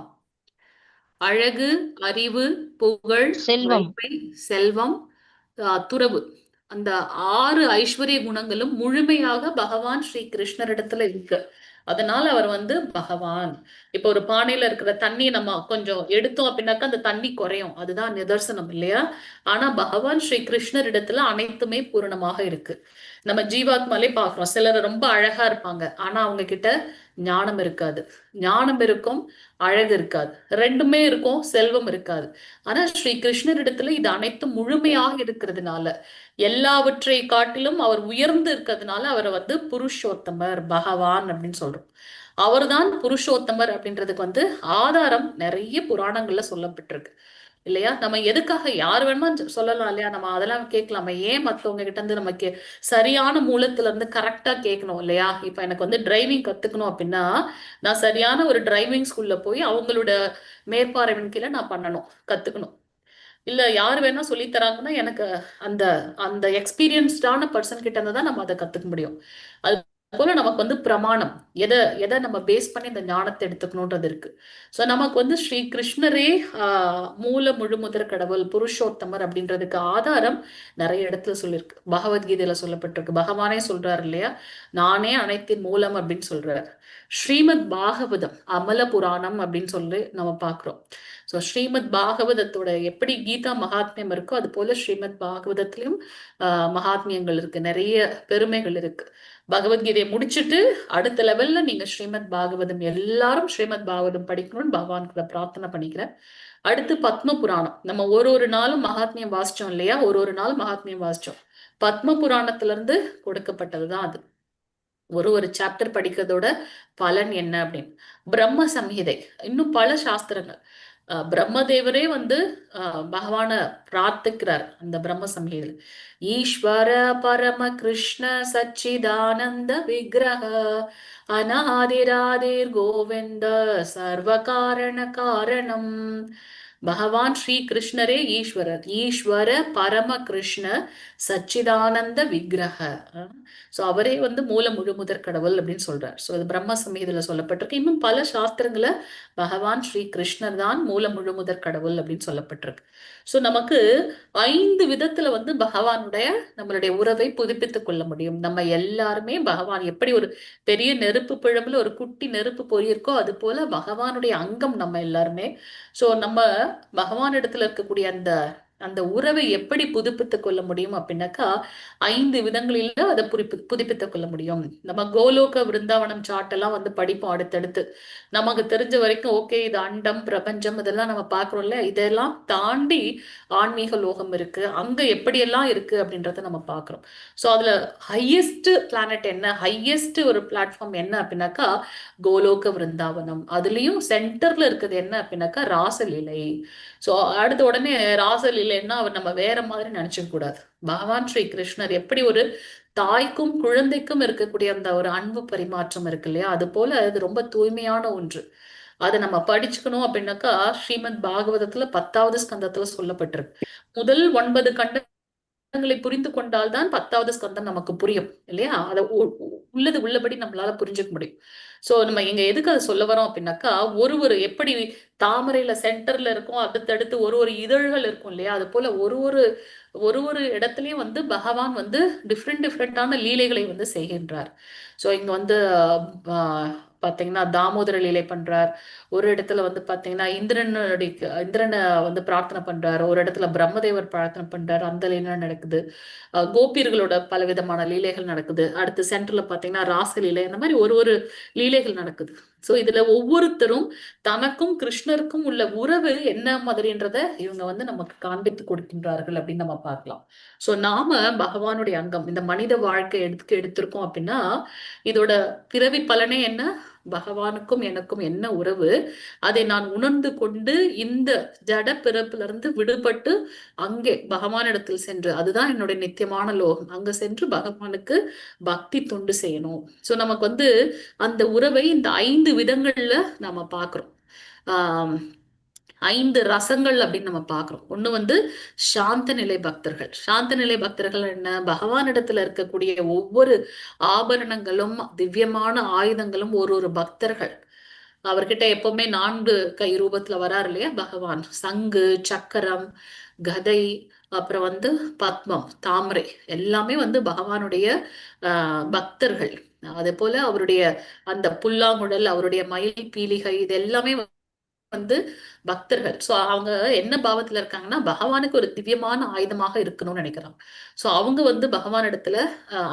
S3: அழகு, அறிவு, புகழ்,
S9: செல்வம்,
S3: வலிமை, செல்வம், துறவு. அந்த 6 ஐஸ்வர்ய குணங்களும் முழுமையாக பகவான் ஸ்ரீ கிருஷ்ணரிடத்துல இருக்கு. அதனால அவர் வந்து பகவான். இப்ப ஒரு பானையில இருக்கிற தண்ணியை நம்ம கொஞ்சம் எடுத்தோம் அப்படின்னாக்கா அந்த தண்ணி குறையும், அதுதான் நிதர்சனம் இல்லையா. ஆனா பகவான் ஸ்ரீ கிருஷ்ணர் இடத்துல அனைத்துமே பூரணமாக இருக்கு. நம்ம ஜீவாத்மாலே பாக்குறோம், சிலர் ரொம்ப அழகா இருப்பாங்க, ஆனா அவங்க கிட்ட ஞானம் இருக்காது. ஞானம் இருக்கும், அழகு இருக்காது. ரெண்டுமே இருக்கும், செல்வம் இருக்காது. ஆனா ஸ்ரீ கிருஷ்ணர் இடத்துல இது அனைத்தும் முழுமையாக இருக்கிறதுனால, எல்லாவற்றை காட்டிலும் அவர் உயர்ந்து இருக்கிறதுனால அவரை வந்து புருஷோத்தமர், பகவான் அப்படின்னு சொல்றோம். அவர்தான் புருஷோத்தமர் அப்படின்றதுக்கு வந்து ஆதாரம் நிறைய புராணங்கள்ல சொல்லப்பட்டிருக்கு இல்லையா. நம்ம எதுக்காக யார் வேணுமா சொல்லலாம் இல்லையா, நம்ம அதெல்லாம் கேட்கலாமா, ஏன் மத்தவங்க கிட்ட இருந்து நமக்கு சரியான மூலத்துல இருந்து கரெக்டா கேட்கணும் இல்லையா. இப்ப எனக்கு வந்து டிரைவிங் கத்துக்கணும் அப்படின்னா நான் சரியான ஒரு டிரைவிங் ஸ்கூல்ல போய் அவங்களோட மேற்பார்வையின் கீழே நான் பண்ணணும், கத்துக்கணும். இல்ல யார் வேணா சொல்லி தராங்கன்னா எனக்கு அந்த அந்த எக்ஸ்பீரியன்ஸ்டான பர்சன் கிட்ட இருந்து தான் நம்ம அதை கத்துக்க முடியும். அது போல நமக்கு வந்து பிரமாணம், எதை நம்ம பேஸ் பண்ணி இந்த ஞானத்தை எடுத்துக்கணும்ன்றது இருக்கு. சோ நமக்கு வந்து ஸ்ரீ கிருஷ்ணரே மூல முழுமுதற் கடவுள், புருஷோத்தமர் அப்படின்றதுக்கு ஆதாரம் நிறைய இடத்துல சொல்லியிருக்கு. பகவத்கீதையில சொல்லப்பட்டிருக்கு, பகவானே சொல்றாரு இல்லையா, நானே அனைத்தின் மூலம் அப்படின்னு சொல்றாரு. ஸ்ரீமத் பாகவதம், அமல புராணம் அப்படின்னு சொல்லி நம்ம பாக்குறோம். ஸோ ஸ்ரீமத் பாகவதத்தோட எப்படி கீதா மகாத்மியம் இருக்கோ அது போல ஸ்ரீமத் பாகவதத்திலையும் மகாத்மியங்கள் இருக்கு, நிறைய பெருமைகள் இருக்கு. பகவத்கீதையை முடிச்சுட்டு அடுத்த லெவல்ல நீங்க ஸ்ரீமத் பாகவதம், எல்லாரும் ஸ்ரீமத் பாகவதம் படிக்கணும்னு பகவானுக்கு பிரார்த்தனை பண்ணிக்கிறேன். அடுத்து பத்ம புராணம், நம்ம ஒரு நாளும் மகாத்மியம் வாசிச்சோம் இல்லையா, ஒரு நாள் மகாத்மியம் வாசிச்சோம். பத்ம புராணத்துல இருந்து கொடுக்கப்பட்டதுதான் அது. ஒரு சாப்டர் படிக்கிறதோட பலன் என்ன அப்படின்னு. பிரம்ம சம்ஹிதை, இன்னும் பல சாஸ்திரங்கள். பிரம்மதேவரே வந்து பகவான பிரார்த்திக்கிறார் அந்த பிரம்ம சமயத்தில். ஈஸ்வர பரம கிருஷ்ண சச்சிதானந்த விக்கிரக அநாதிராதிர் கோவிந்த சர்வ காரண காரணம். பகவான் ஸ்ரீ கிருஷ்ணரே ஈஸ்வரர். ஈஸ்வர பரம கிருஷ்ண சச்சிதானந்த விக்கிரக. ஸோ அவரே வந்து மூல முழு முதற் கடவுள் அப்படின்னு சொல்றார். ஸோ அது பிரம்ம சமீதியில் சொல்லப்பட்டிருக்கு. இன்னும் பல சாஸ்திரங்களை பகவான் ஸ்ரீ கிருஷ்ணர் தான் மூல முழு முதற் கடவுள் அப்படின்னு சொல்லப்பட்டிருக்கு. ஸோ நமக்கு 5 விதத்துல வந்து பகவானுடைய நம்மளுடைய உறவை புதுப்பித்துக் கொள்ள முடியும். நம்ம எல்லாருமே பகவான் எப்படி ஒரு பெரிய நெருப்பு பிழம்புல ஒரு குட்டி நெருப்பு பொறியிருக்கோ அது போல பகவானுடைய அங்கம் நம்ம எல்லாருமே. ஸோ நம்ம பகவான் இடத்துல இருக்கக்கூடிய அந்த அந்த உறவை எப்படி புதுப்பித்துக் கொள்ள முடியும் அப்படின்னாக்கா 5 விதங்களில அதை புதுப்பித்துக் கொள்ள முடியும். நம்ம கோலோக விருந்தாவனம் சார்ட் எல்லாம் வந்து படிப்போம் அடுத்தடுத்து. நமக்கு தெரிஞ்ச வரைக்கும் ஓகே இது அண்டம் பிரபஞ்சம் இதெல்லாம் நம்ம பார்க்குறோம்ல, இதெல்லாம் தாண்டி ஆன்மீக லோகம் இருக்கு, அங்க எப்படியெல்லாம் இருக்கு அப்படின்றத நம்ம பார்க்குறோம். ஸோ அதுல ஹையஸ்ட் பிளானட் என்ன, ஹையஸ்ட் ஒரு பிளாட்ஃபார்ம் என்ன அப்படின்னாக்கா கோலோக விருந்தாவனம். அதுலயும் சென்டர்ல இருக்குது என்ன அப்படின்னாக்கா ராசலீலை. ஸோ அடுத்த உடனே ராசலீலைன்னா அவர் நம்ம வேற மாதிரி நினைச்சுக்க கூடாது. பகவான் ஸ்ரீ கிருஷ்ணர் எப்படி ஒரு தாய்க்கும் குழந்தைக்கும் இருக்கக்கூடிய அந்த ஒரு அன்பு பரிமாற்றம் இருக்கு இல்லையா, அது போல அது ரொம்ப தூய்மையான ஒன்று. அதை நம்ம படிச்சுக்கணும் அப்படின்னாக்கா ஸ்ரீமத் பாகவதத்துல 10வது ஸ்கந்தத்துல சொல்லப்பட்டிருக்கு. முதல் 9 கண்டங்களை புரிந்து கொண்டால்தான் 10வது ஸ்கந்தம் நமக்கு புரியும் இல்லையா. அதை உள்ளது உள்ளபடி நம்மளால புரிஞ்சுக்க முடியும். சோ நம்ம எங்க எதுக்கு அதை சொல்ல வரோம் அப்படின்னாக்கா ஒரு எப்படி தாமரையில சென்டர்ல இருக்கும், அடுத்தடுத்து ஒரு இதழ்கள் இருக்கும் இல்லையா, அது போல ஒரு இடத்துலயும் வந்து பகவான் வந்து டிஃப்ரெண்டான லீலைகளை வந்து செய்கின்றார். ஸோ இங்க வந்து பாத்தீங்கன்னா தாமோதர லீலை பண்றார். ஒரு இடத்துல வந்து பாத்தீங்கன்னா இந்திரனை வந்து பிரார்த்தனை பண்றாரு. ஒரு இடத்துல பிரம்மதேவர் பிரார்த்தனை பண்றாரு, அந்த லீலை நடக்குது. கோபியர்களோட பல விதமான லீலைகள் நடக்குது. அடுத்து சென்டர்ல பாத்தீங்கன்னா ராசலீலை, இந்த மாதிரி ஒரு லீலைகள் நடக்குது. சோ இதுல ஒவ்வொருத்தரும் தனக்கும் கிருஷ்ணருக்கும் உள்ள உறவு என்ன மாதிரின்றத இவங்க வந்து நமக்கு காண்பித்து கொடுக்கின்றார்கள் அப்படின்னு நம்ம பார்க்கலாம். சோ நாம பகவானுடைய அங்கம் இந்த மனித வாழ்க்கை எடுத்திருக்கோம் அப்படின்னா இதோட பிறவி பலனே என்ன, பகவானுக்கும் எனக்கும் என்ன உறவு, அதை நான் உணர்ந்து கொண்டு இந்த ஜட பிறப்புல இருந்து விடுபட்டு அங்கே பகவானிடத்தில் சென்று, அதுதான் என்னுடைய நித்தியமான லோகம், அங்க சென்று பகவானுக்கு பக்தி தொண்டு செய்யணும். சோ நமக்கு வந்து அந்த உறவை இந்த 5 விதங்கள்ல நாம பாக்குறோம். 5 ரசங்கள் அப்படின்னு நம்ம பார்க்கிறோம். ஒண்ணு வந்து சாந்த நிலை பக்தர்கள். சாந்த நிலை பக்தர்கள் என்ன, பகவானிடத்துல இருக்கக்கூடிய ஒவ்வொரு ஆபரணங்களும் திவ்யமான ஆயுதங்களும் ஒரு பக்தர்கள். அவர்கிட்ட எப்பவுமே 4 கை ரூபத்துல வராரு இல்லையா பகவான். சங்கு, சக்கரம், கதை, அப்புறம் வந்து பத்மம், தாமரை, எல்லாமே வந்து பகவானுடைய பக்தர்கள். அதே போல அவருடைய அந்த புல்லாங்குழல், அவருடைய மயில் பீலிகை, இது எல்லாமே வந்து பக்தர்கள். சோ அவங்க என்ன பாவத்துல இருக்காங்கன்னா பகவானுக்கு ஒரு திவ்யமான ஆயுதமாக இருக்கணும்னு நினைக்கிறாங்க. சோ அவங்க வந்து பகவான் இடத்துல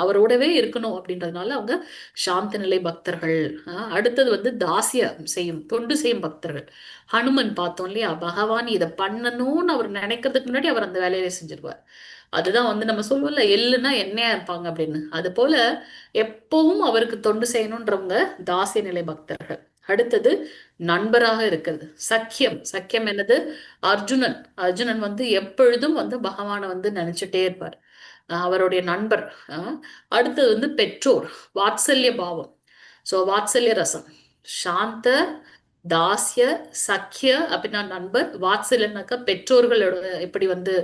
S3: அவரோடவே இருக்கணும் அப்படின்றதுனால அவங்க சாந்த நிலை பக்தர்கள். அடுத்தது வந்து தாசிய செய்யும் தொண்டு செய்யும் பக்தர்கள். ஹனுமன் பார்த்தோம் இல்லையா, பகவான் இதை பண்ணணும்னு அவர் நினைக்கிறதுக்கு முன்னாடி அவர் அந்த வேலையில செஞ்சிருவார். அதுதான் வந்து நம்ம சொல்லுவோம்ல எள்ளுன்னா எண்ணெயா இருப்பாங்க அப்படின்னு. அது போல எப்பவும் அவருக்கு தொண்டு செய்யணும்ன்றவங்க தாசிய நிலை பக்தர்கள். அடுத்தது நண்பராக இருக்கிறது சக்கியம் என்னது, அர்ஜுனன் வந்து எப்பொழுதும் வந்து பகவானை வந்து நினைச்சிட்டே இருப்பார், அவருடைய நண்பர். அடுத்தது வந்து பெற்றோர், வாத்சல்ய பாவம். சோ வாத்சல்ய ரசம், சாந்த, தாசிய, சக்கிய அப்படின்னா நண்பர், வாத்சல்யனாக்கா பெற்றோர்களோட எப்படி வந்து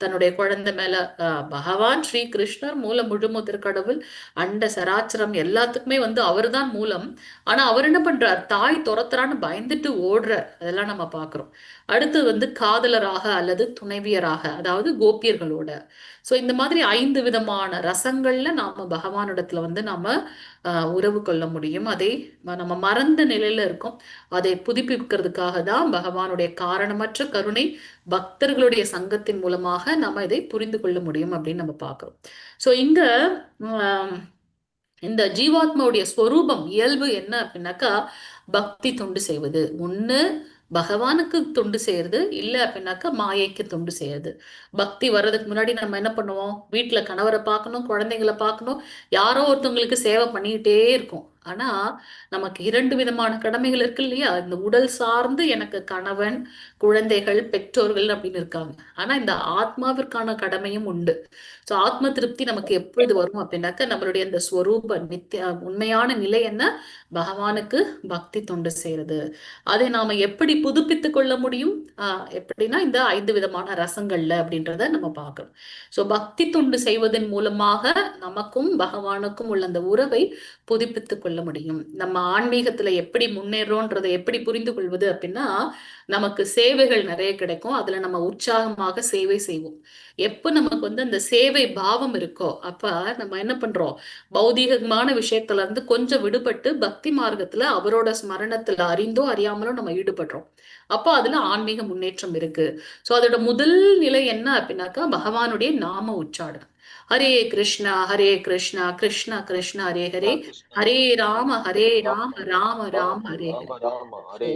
S3: தன்னுடைய குழந்தை மேல பகவான் ஸ்ரீ கிருஷ்ணர் மூல முழுமுதற் கடவுள், அண்ட சராச்சரம் எல்லாத்துக்குமே வந்து அவர் தான் மூலம். ஆனா அவர் என்ன பண்றார், தாய் துரத்துறான்னு பயந்துட்டு ஓடுறார். அதெல்லாம் நம்ம பாக்குறோம். அடுத்து வந்து காதலராக அல்லது துணைவியராக, அதாவது கோபியர்களோட. சோ இந்த மாதிரி 5 விதமான ரசங்கள்ல நாம பகவானிடத்துல வந்து நாம உறவு கொள்ள முடியும். அதை நம்ம மறந்த நிலையில இருக்கோம். அதை புதுப்பிக்கிறதுக்காக தான் பகவானுடைய காரணமற்ற கருணை பக்தர்களுடைய சங்கத்தின் மூலமாக நம்ம இதை புரிந்து கொள்ள முடியும் அப்படின்னு நம்ம பார்க்கிறோம். சோ இங்க இந்த ஜீவாத்மாவுடைய ஸ்வரூபம் இயல்பு என்ன அப்படின்னாக்கா பக்தி தொண்டு செய்வது. ஒண்ணு பகவானுக்கு தொண்டு செய்யறது, இல்ல அப்படின்னாக்கா மாயைக்கு தொண்டு செய்யறது. பக்தி வர்றதுக்கு முன்னாடி நம்ம என்ன பண்ணுவோம், வீட்டுல கணவரை பார்க்கணும், குழந்தைங்களை பார்க்கணும், யாரோ ஒருத்தவங்களுக்கு சேவை பண்ணிக்கிட்டே இருக்கும். ஆனா நமக்கு 2 விதமான கடமைகள் இருக்கு இல்லையா? இந்த உடல் சார்ந்து எனக்கு கணவன், குழந்தைகள், பெற்றோர்கள் அப்படின்னு இருக்காங்க. ஆனா இந்த ஆத்மாவிற்கான கடமையும் உண்டு. சோ ஆத்ம திருப்தி நமக்கு எப்பொழுது வரும் அப்படின்னாக்க, நம்மளுடைய இந்த ஸ்வரூப நித்திய உண்மையான நிலை என்ன? பகவானுக்கு பக்தி தொண்டு செய்யறது. அதை நாம எப்படி புதுப்பித்துக் கொள்ள முடியும்? எப்படின்னா இந்த 5 விதமான ரசங்கள்ல அப்படின்றத நம்ம பார்க்கணும். சோ பக்தி தொண்டு செய்வதன் மூலமாக நமக்கும் பகவானுக்கும் உள்ள அந்த உறவை புதுப்பித்துக் கொள்ள முடியும். நம்ம ஆன்மீகத்துல எப்படி முன்னேறோன்றதை எப்படி புரிந்து கொள்வது அப்படின்னா, நமக்கு சேவைகள் நிறைய கிடைக்கும். அதுல நம்ம உற்சாகமாக சேவை செய்வோம். எப்ப நமக்கு அந்த சேவை பாவம் இருக்கோ அப்ப நம்ம என்ன பண்றோம்? பௌதீகமான விஷயத்துல இருந்து கொஞ்சம் விடுபட்டு பக்தி மார்க்கத்துல அவரோட ஸ்மரணத்துல அறிந்தோ அறியாமலோ நம்ம ஈடுபடுறோம். அப்போ அதுல ஆன்மீக முன்னேற்றம் இருக்கு. சோ அதோட முதல் நிலை என்ன அப்படின்னாக்கா, பகவானுடைய நாம உச்சாரணம். ஹரே கிருஷ்ணா ஹரே கிருஷ்ணா கிருஷ்ணா கிருஷ்ணா ஹரே ஹரே, ஹரே ராம ராம ராம ஹரே ஹரே.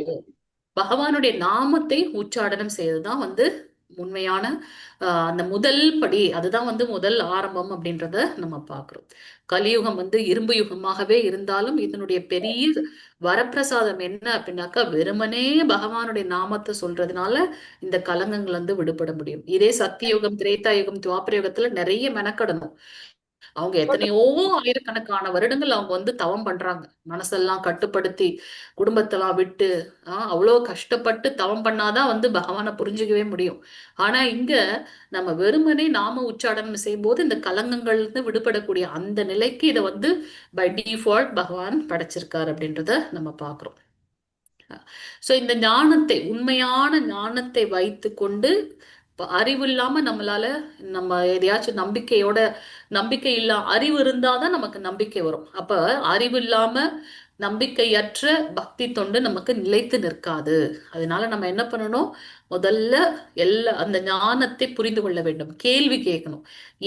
S3: பகவானுடைய நாமத்தை உச்சாடனம் செய்யறதுதான் உண்மையான அந்த முதல் படி. அதுதான் முதல் ஆரம்பம் அப்படின்றத நம்ம பார்க்கிறோம். கலியுகம் இரும்பு யுகமாகவே இருந்தாலும் இதனுடைய பெரிய வரப்பிரசாதம் என்ன அப்படின்னாக்கா, வெறுமனே பகவானுடைய நாமத்தை சொல்றதுனால இந்த கலங்கங்கள் விடுபட முடியும். இதே சத்தியுகம், திரேதா யுகம், துவாபர யுகத்துல நிறைய மெனக்கடணும். அவங்க எத்தனையோ ஆயிரக்கணக்கான வருடங்கள் அவங்க தவம் பண்றாங்க. மனசெல்லாம் கட்டுப்படுத்தி குடும்பத்தெல்லாம் விட்டு அவ்வளவு கஷ்டப்பட்டு தவம் பண்ணாதான் பகவானை புரிஞ்சுக்கவே முடியும். ஆனா இங்க நம்ம வெறுமனே நாம உச்சாடனம் செய்யும் போது இந்த கலங்கங்கள் விடுபடக்கூடிய அந்த நிலைக்கு இதை பை டிஃபால்ட் பகவான் படைச்சிருக்காரு அப்படின்றத நம்ம பாக்குறோம். சோ இந்த ஞானத்தை, உண்மையான ஞானத்தை வைத்து கொண்டு, அறிவு இல்லாம நம்மளால நம்ம எதையாச்சும் நம்பிக்கை அறிவு இருந்தாதான் நமக்கு நம்பிக்கை வரும். அப்ப அறிவு இல்லாம நம்பிக்கையற்ற பக்தி தொண்டு நமக்கு நிலைத்து நிற்காது. அதனால நம்ம என்ன பண்ணணும்? முதல்ல அந்த ஞானத்தை புரிந்து கொள்ள வேண்டும். கேள்வி கேட்கணும்.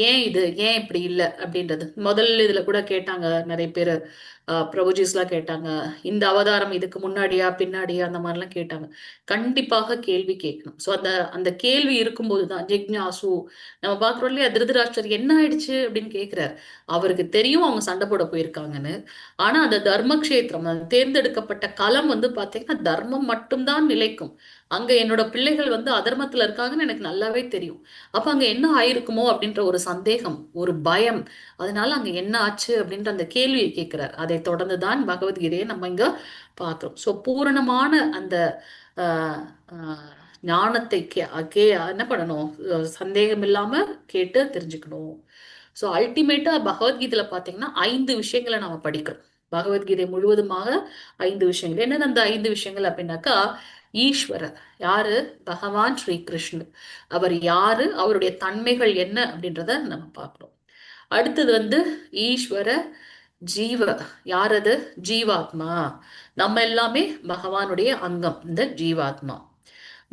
S3: ஏன் இப்படி இல்லை அப்படின்றது. முதல்ல இதுல கூட கேட்டாங்க நிறைய பேர், பிரபுஜிஸ்லாம் கேட்டாங்க, இந்த அவதாரம் இதுக்கு முன்னாடியா பின்னாடியா அந்த மாதிரிலாம் கேட்டாங்க. கண்டிப்பாக கேள்வி கேட்கணும். ஸோ அந்த கேள்வி இருக்கும்போதுதான் ஜிக்ஞாசு. நம்ம பார்க்குறோம் இல்லையா, திருதராஷ்டிரர் என்ன ஆயிடுச்சு அப்படின்னு கேட்கிறார். அவருக்கு தெரியும் அவங்க சண்டை போட போயிருக்காங்கன்னு. ஆனா அந்த தர்மக்ஷேத்திரம், தேர்ந்தெடுக்கப்பட்ட களம் பாத்தீங்கன்னா தர்மம் மட்டும்தான் நிலைக்கும். அங்க என்னோட பிள்ளைகள் அதர்மத்துல இருக்காங்கன்னு எனக்கு நல்லாவே தெரியும். அப்ப அங்க என்ன ஆயிருக்குமோ அப்படின்ற ஒரு சந்தேகம், ஒரு பயம். அதனால அங்க என்ன ஆச்சு அப்படின்ற அந்த கேள்வியை கேட்கிறார். அதை தொடர்ந்துதான் பகவத்கீதையை நம்ம இங்க பார்க்கிறோம். சோ பூரணமான அந்த ஞானத்தை என்ன பண்ணணும்? சந்தேகம் இல்லாம கேட்டு தெரிஞ்சுக்கணும். ஸோ அல்டிமேட்டா பகவத்கீதையில பாத்தீங்கன்னா 5 விஷயங்களை நாம படிக்கிறோம். பகவத்கீதை முழுவதுமாக 5 விஷயங்கள். என்னது அந்த 5 விஷயங்கள் அப்படின்னாக்கா, ஈஸ்வரர் யாரு? பகவான் ஸ்ரீ கிருஷ்ணர். அவர் யாரு? அவருடைய தன்மைகள் என்ன அப்படின்றத நம்ம பார்க்கிறோம். அடுத்தது ஈஸ்வர ஜீவ. யாரது? ஜீவாத்மா. நம்ம எல்லாமே பகவானுடைய அங்கம், இந்த ஜீவாத்மா.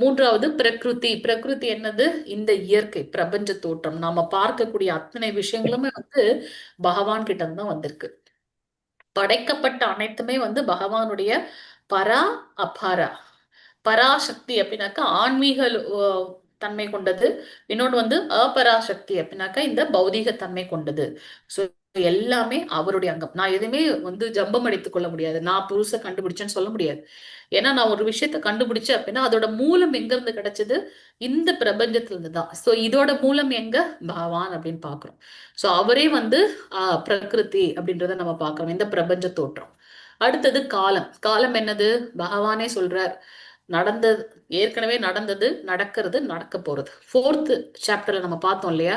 S3: மூன்றாவது பிரகிருதி. பிரகிருதி என்னது? இந்த இயற்கை, பிரபஞ்ச தோற்றம். நாம பார்க்கக்கூடிய அத்தனை விஷயங்களுமே பகவான் கிட்ட தான் வந்திருக்கு. படைக்கப்பட்ட அனைத்துமே பகவானுடைய பரா அபாரா. பராசக்தி அப்படின்னாக்கா ஆன்மீக தன்மை கொண்டது. இன்னொன்று அபராசக்தி அப்படின்னாக்கா இந்த பௌதீக தன்மை கொண்டது. ஸோ எல்லாமே அவருடைய அங்கம். நான் எதுவுமே ஜம்பம் அடித்துக் கொள்ள முடியாது. நான் புதுசா கண்டுபிடிச்சேன்னு சொல்ல முடியாது. ஏன்னா நான் ஒரு விஷயத்த கண்டுபிடிச்சேன் அப்படின்னா அதோட மூலம் எங்க இருந்து கிடைச்சது? இந்த பிரபஞ்சத்துல இருந்து தான். ஸோ இதோட மூலம் எங்க? பகவான் அப்படின்னு பாக்குறோம். ஸோ அவரே பிரகிருதி அப்படின்றத நம்ம பார்க்கிறோம், இந்த பிரபஞ்ச தோற்றம். அடுத்தது காலம். காலம் என்னது? பகவானே சொல்றார், நடந்தது ஏற்கனவே நடந்தது, நடக்கிறது, நடக்க போறது. 4th சாப்டர்ல நம்ம பார்த்தோம் இல்லையா,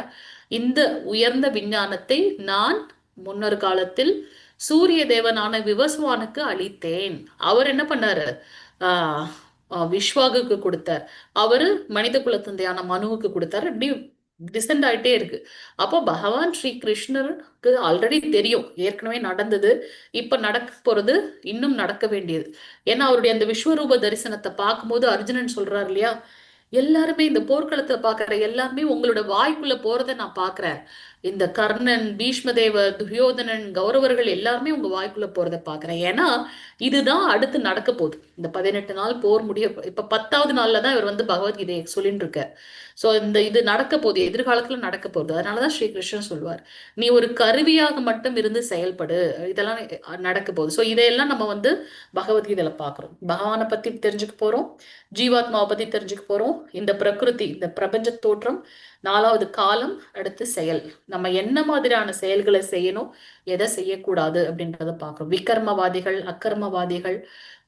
S3: இந்த உயர்ந்த விஞ்ஞானத்தை நான் முன்னொரு காலத்தில் சூரிய தேவனான விவஸ்வானுக்கு அளித்தேன். அவர் என்ன பண்ணாரு? விஸ்வாகுக்கு கொடுத்தார். அவரு மனித குலத்தந்தையான மனுவுக்கு கொடுத்தாரு. இப்படி டிசெண்ட் ஆயிட்டே இருக்கு. அப்போ பகவான் ஸ்ரீ கிருஷ்ணருக்கு ஆல்ரெடி தெரியும், ஏற்கனவே நடந்தது, இப்ப நடக்க போறது, இன்னும் நடக்க வேண்டியது. ஏன்னா அவருடைய அந்த விஸ்வரூப தரிசனத்தை பார்க்கும்போது அர்ஜுனன் சொல்றாரு இல்லையா, எல்லாருமே இந்த போர்க்களத்தை பாக்குற எல்லாருமே உங்களோட வாய்க்குள்ள போறதை நான் பாக்குறேன். இந்த கர்ணன், பீஷ்மதேவர், துரியோதனன், கௌரவர்கள் எல்லாருமே உங்க வாய்க்குள்ள போறதை பாக்குறேன். ஏன்னா இதுதான் அடுத்து நடக்க போகுது. இந்த 18 நாள் போர் முடிய இப்ப 10வது நாள்ல தான் இவர் வந்து பகவத்கீதையை சொல்லிட்டு இருக்கார். சோ இது நடக்க போகுது, எதிர்காலத்துல நடக்க போகுது. அதனாலதான் ஸ்ரீ கிருஷ்ணன் சொல்வார், நீ ஒரு கருவியாக மட்டும் இருந்து செயல்படு, இதெல்லாம் நடக்க போகுது. சோ இதையெல்லாம் நம்ம வந்து பகவத்கீதையில பாக்குறோம். பகவானை பத்தி தெரிஞ்சுக்க போறோம், ஜீவாத்மாவை பத்தி தெரிஞ்சுக்க போறோம், இந்த பிரகிருதி, இந்த பிரபஞ்ச தோற்றம், 4வது காலம், அடுத்து செயல், நம்ம என்ன மாதிரியான செயல்களை செய்யணும், எதை செய்யக்கூடாது அப்படின்றத பாக்குறோம். விகர்மவாதிகள், அக்கர்மவாதிகள்,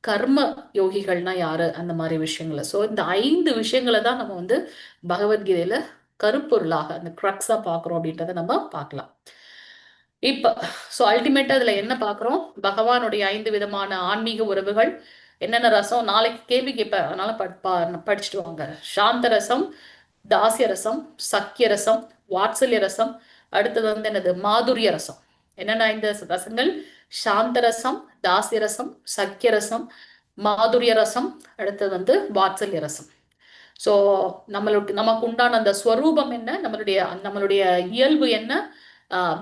S3: கர்ம யோகிகள்னா யாரு, அந்த மாதிரி விஷயங்களை. சோ இந்த 5 விஷயங்களை தான் நம்ம வந்து பகவத்கீதையில கருப்பொருளாக அந்த கிரக்ஸா பாக்குறோம் அப்படின்றத நம்ம பார்க்கலாம். இப்ப சோ அல்டிமேட்டா இதுல என்ன பாக்குறோம், பகவானுடைய 5 விதமான ஆன்மீக உறவுகள் என்னென்ன ரசம், நாளைக்கு கேள்வி கேட்பேன், அதனால படிச்சுட்டு வாங்க. சாந்த ரசம், தாசிய ரசம், சக்கிய ரசம், வாத்சல்ய ரசம், அடுத்தது வந்து என்னது, மாதுரிய ரசம். என்னென்ன 5 ரசங்கள், சாந்த ரசம், தாசிய ரசம், சக்கிய ரசம், மாதுரிய ரசம், அடுத்தது வந்து வாத்சல்ய ரசம். சோ நமக்கு உண்டான அந்த ஸ்வரூபம் என்ன, நம்மளுடைய இயல்பு என்ன,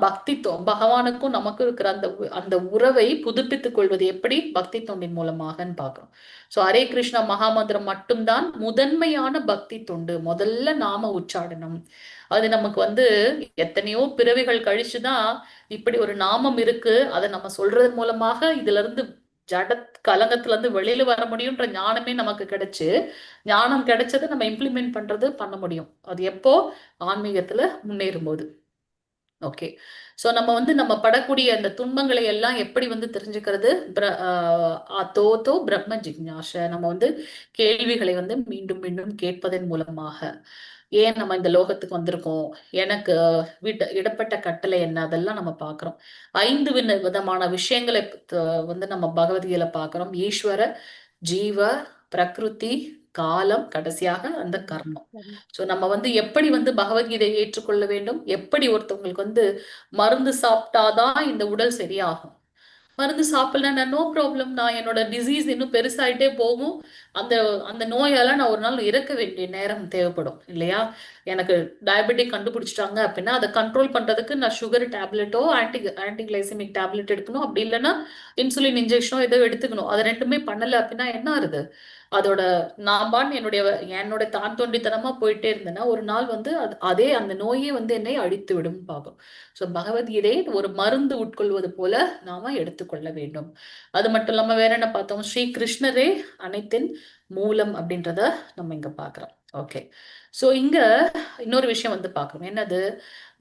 S3: பக்தித்துவம், பகவானுக்கும் நமக்கும் இருக்கிற அந்த உறவை புதுப்பித்துக் கொள்வது எப்படி, பக்தி தொண்டின் மூலமாகன்னு பாக்குறோம். சோ ஹரே கிருஷ்ணா மகாமந்திரம் மட்டும்தான் முதன்மையான பக்தி தொண்டு. முதல்ல நாம உச்சாடனம். அது நமக்கு வந்து எத்தனையோ பிறவிகள் கழிச்சுதான் இப்படி ஒரு நாமம் இருக்கு, அதை நம்ம சொல்றது மூலமாக இதுல இருந்து ஜட கலங்கத்துல இருந்து வெளியில வர முடியும்ன்ற ஞானமே நமக்கு கிடைச்சு, ஞானம் கிடைச்சதை நம்ம இம்ப்ளிமெண்ட் பண்ண முடியும். அது எப்போ, ஆன்மீகத்துல முன்னேறும் போது. ஓகே, சோ நம்ம வந்து நம்ம படக்கூடிய அந்த துன்பங்களை எல்லாம் எப்படி வந்து தெரிஞ்சுக்கிறது, தோ பிரம்ம ஜிக்ஞாச, நம்ம வந்து கேள்விகளை வந்து மீண்டும் மீண்டும் கேட்பதன் மூலமாக, ஏன் நம்ம இந்த லோகத்துக்கு வந்திருக்கோம், எனக்கு இடப்பட்ட கட்டளை என்ன, அதெல்லாம் நம்ம பாக்குறோம். 5 விதமான விஷயங்களை வந்து நம்ம பகவத்கீதையில பாக்குறோம். ஈஸ்வர, ஜீவ, பிரகிருதி, காலம், கடைசியாக அந்த கர்மம். சோ நம்ம வந்து எப்படி வந்து பகவத்கீதையை ஏற்றுக்கொள்ள வேண்டும், எப்படி ஒருத்தவங்களுக்கு வந்து மருந்து சாப்பிட்டாதான் இந்த உடல் சரியாகும், மருந்து சாப்பிடல நோ ப்ராப்ளம், நான் என்னோட டிசீஸ் இன்னும் பெருசாயிட்டே போகும், அந்த அந்த நோயால நான் ஒரு நாள் இறக்க வேண்டிய நேரம் தேவைப்படும் இல்லையா. எனக்கு டயபெட்டிக் கண்டுபிடிச்சிட்டாங்க அப்படின்னா அதை கண்ட்ரோல் பண்றதுக்கு நான் சுகர் டேப்லெட்டோ ஆன்டிகிளைசமிக் டேப்லெட் எடுக்கணும், அப்படி இல்லைன்னா இன்சுலின் இன்ஜெக்ஷனோ ஏதோ எடுத்துக்கணும். அது ரெண்டுமே பண்ணல அப்படின்னா என்ன ஆகுது, அதோட நான் என்னோட தான் தோண்டித்தனமா போயிட்டே இருந்தேன்னா ஒரு நாள் வந்து அதே அந்த நோயே வந்து என்னை அழித்து விடும் பார்க்கும். சோ பகவத்கீதை ஒரு மருந்து உட்கொள்வது போல நாம எடுத்துக்கொள்ள வேண்டும். அது மட்டும் இல்லாம வேற என்ன பார்த்தோம், ஸ்ரீ கிருஷ்ணரே அனைத்தின் மூலம் அப்படின்றத நம்ம இங்க பாக்குறோம். ஓகே, சோ இங்க இன்னொரு விஷயம் வந்து பாக்குறோம், என்னது,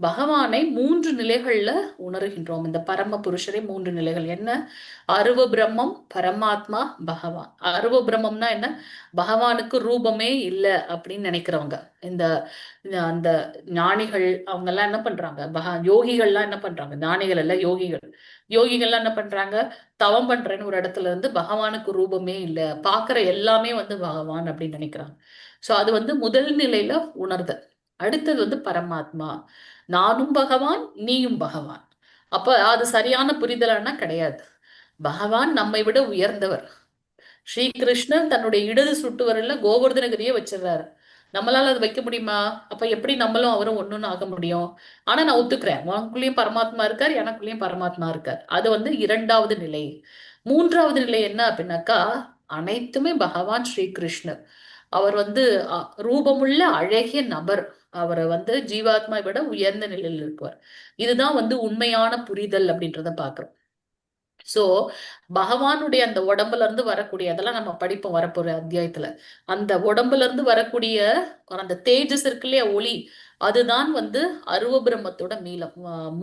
S3: பகவானை 3 நிலைகள்ல உணர்கின்றோம். இந்த பரம புருஷரை 3 நிலைகள் என்ன, அருவ பிரம்மம், பரமாத்மா, பகவான். அருவ பிரம்மம்னா என்ன, பகவானுக்கு ரூபமே இல்லை அப்படின்னு நினைக்கிறவங்க. இந்த அந்த ஞானிகள் அவங்க எல்லாம் என்ன பண்றாங்க, யோகிகள்லாம் என்ன பண்றாங்க, ஞானிகள் எல்லாம் யோகிகள், யோகிகள்லாம் என்ன பண்றாங்க, தவம் பண்றேன்னு ஒரு இடத்துல இருந்து பகவானுக்கு ரூபமே இல்லை, பாக்குற எல்லாமே வந்து பகவான் அப்படின்னு நினைக்கிறாங்க. சோ அது வந்து முதல் நிலையில உணர்தல். அடுத்தது வந்து பரமாத்மா, நானும் பகவான், நீயும் பகவான். அப்ப அது சரியான புரிதலானா கிடையாது. பகவான் நம்மை விட உயர்ந்தவர். ஸ்ரீ கிருஷ்ணன் தன்னுடைய இடது சுட்டு வரல கோவர்தனகிரியே வச்சிடறாரு, நம்மளால அது வைக்க முடியுமா, அப்ப எப்படி நம்மளும் அவரும் ஒண்ணுன்னு ஆக முடியும். ஆனா நான் ஒத்துக்கிறேன், உனக்குள்ளேயும் பரமாத்மா இருக்கார், எனக்குள்ளேயும் பரமாத்மா இருக்கார். அது வந்து 2வது நிலை. 3வது நிலை என்ன அப்படின்னாக்கா, அனைத்துமே பகவான் ஸ்ரீ கிருஷ்ணர். அவர் வந்து ரூபமுள்ள அழகிய நபர், அவரை வந்து ஜீவாத்மா விட உயர்ந்த நிலையில் இருக்குவார். இதுதான் வந்து உண்மையான புரிதல் அப்படின்றத பாக்குறோம். சோ பகவானுடைய அந்த உடம்புல இருந்து வரக்கூடிய, அதெல்லாம் நம்ம படிப்போம் வரப்போற அத்தியாயத்துல, அந்த உடம்புல இருந்து வரக்கூடிய அந்த தேஜஸ் இருக்கு இல்லையா, ஒளி, அதுதான் வந்து அருவ பிரம்மத்தோட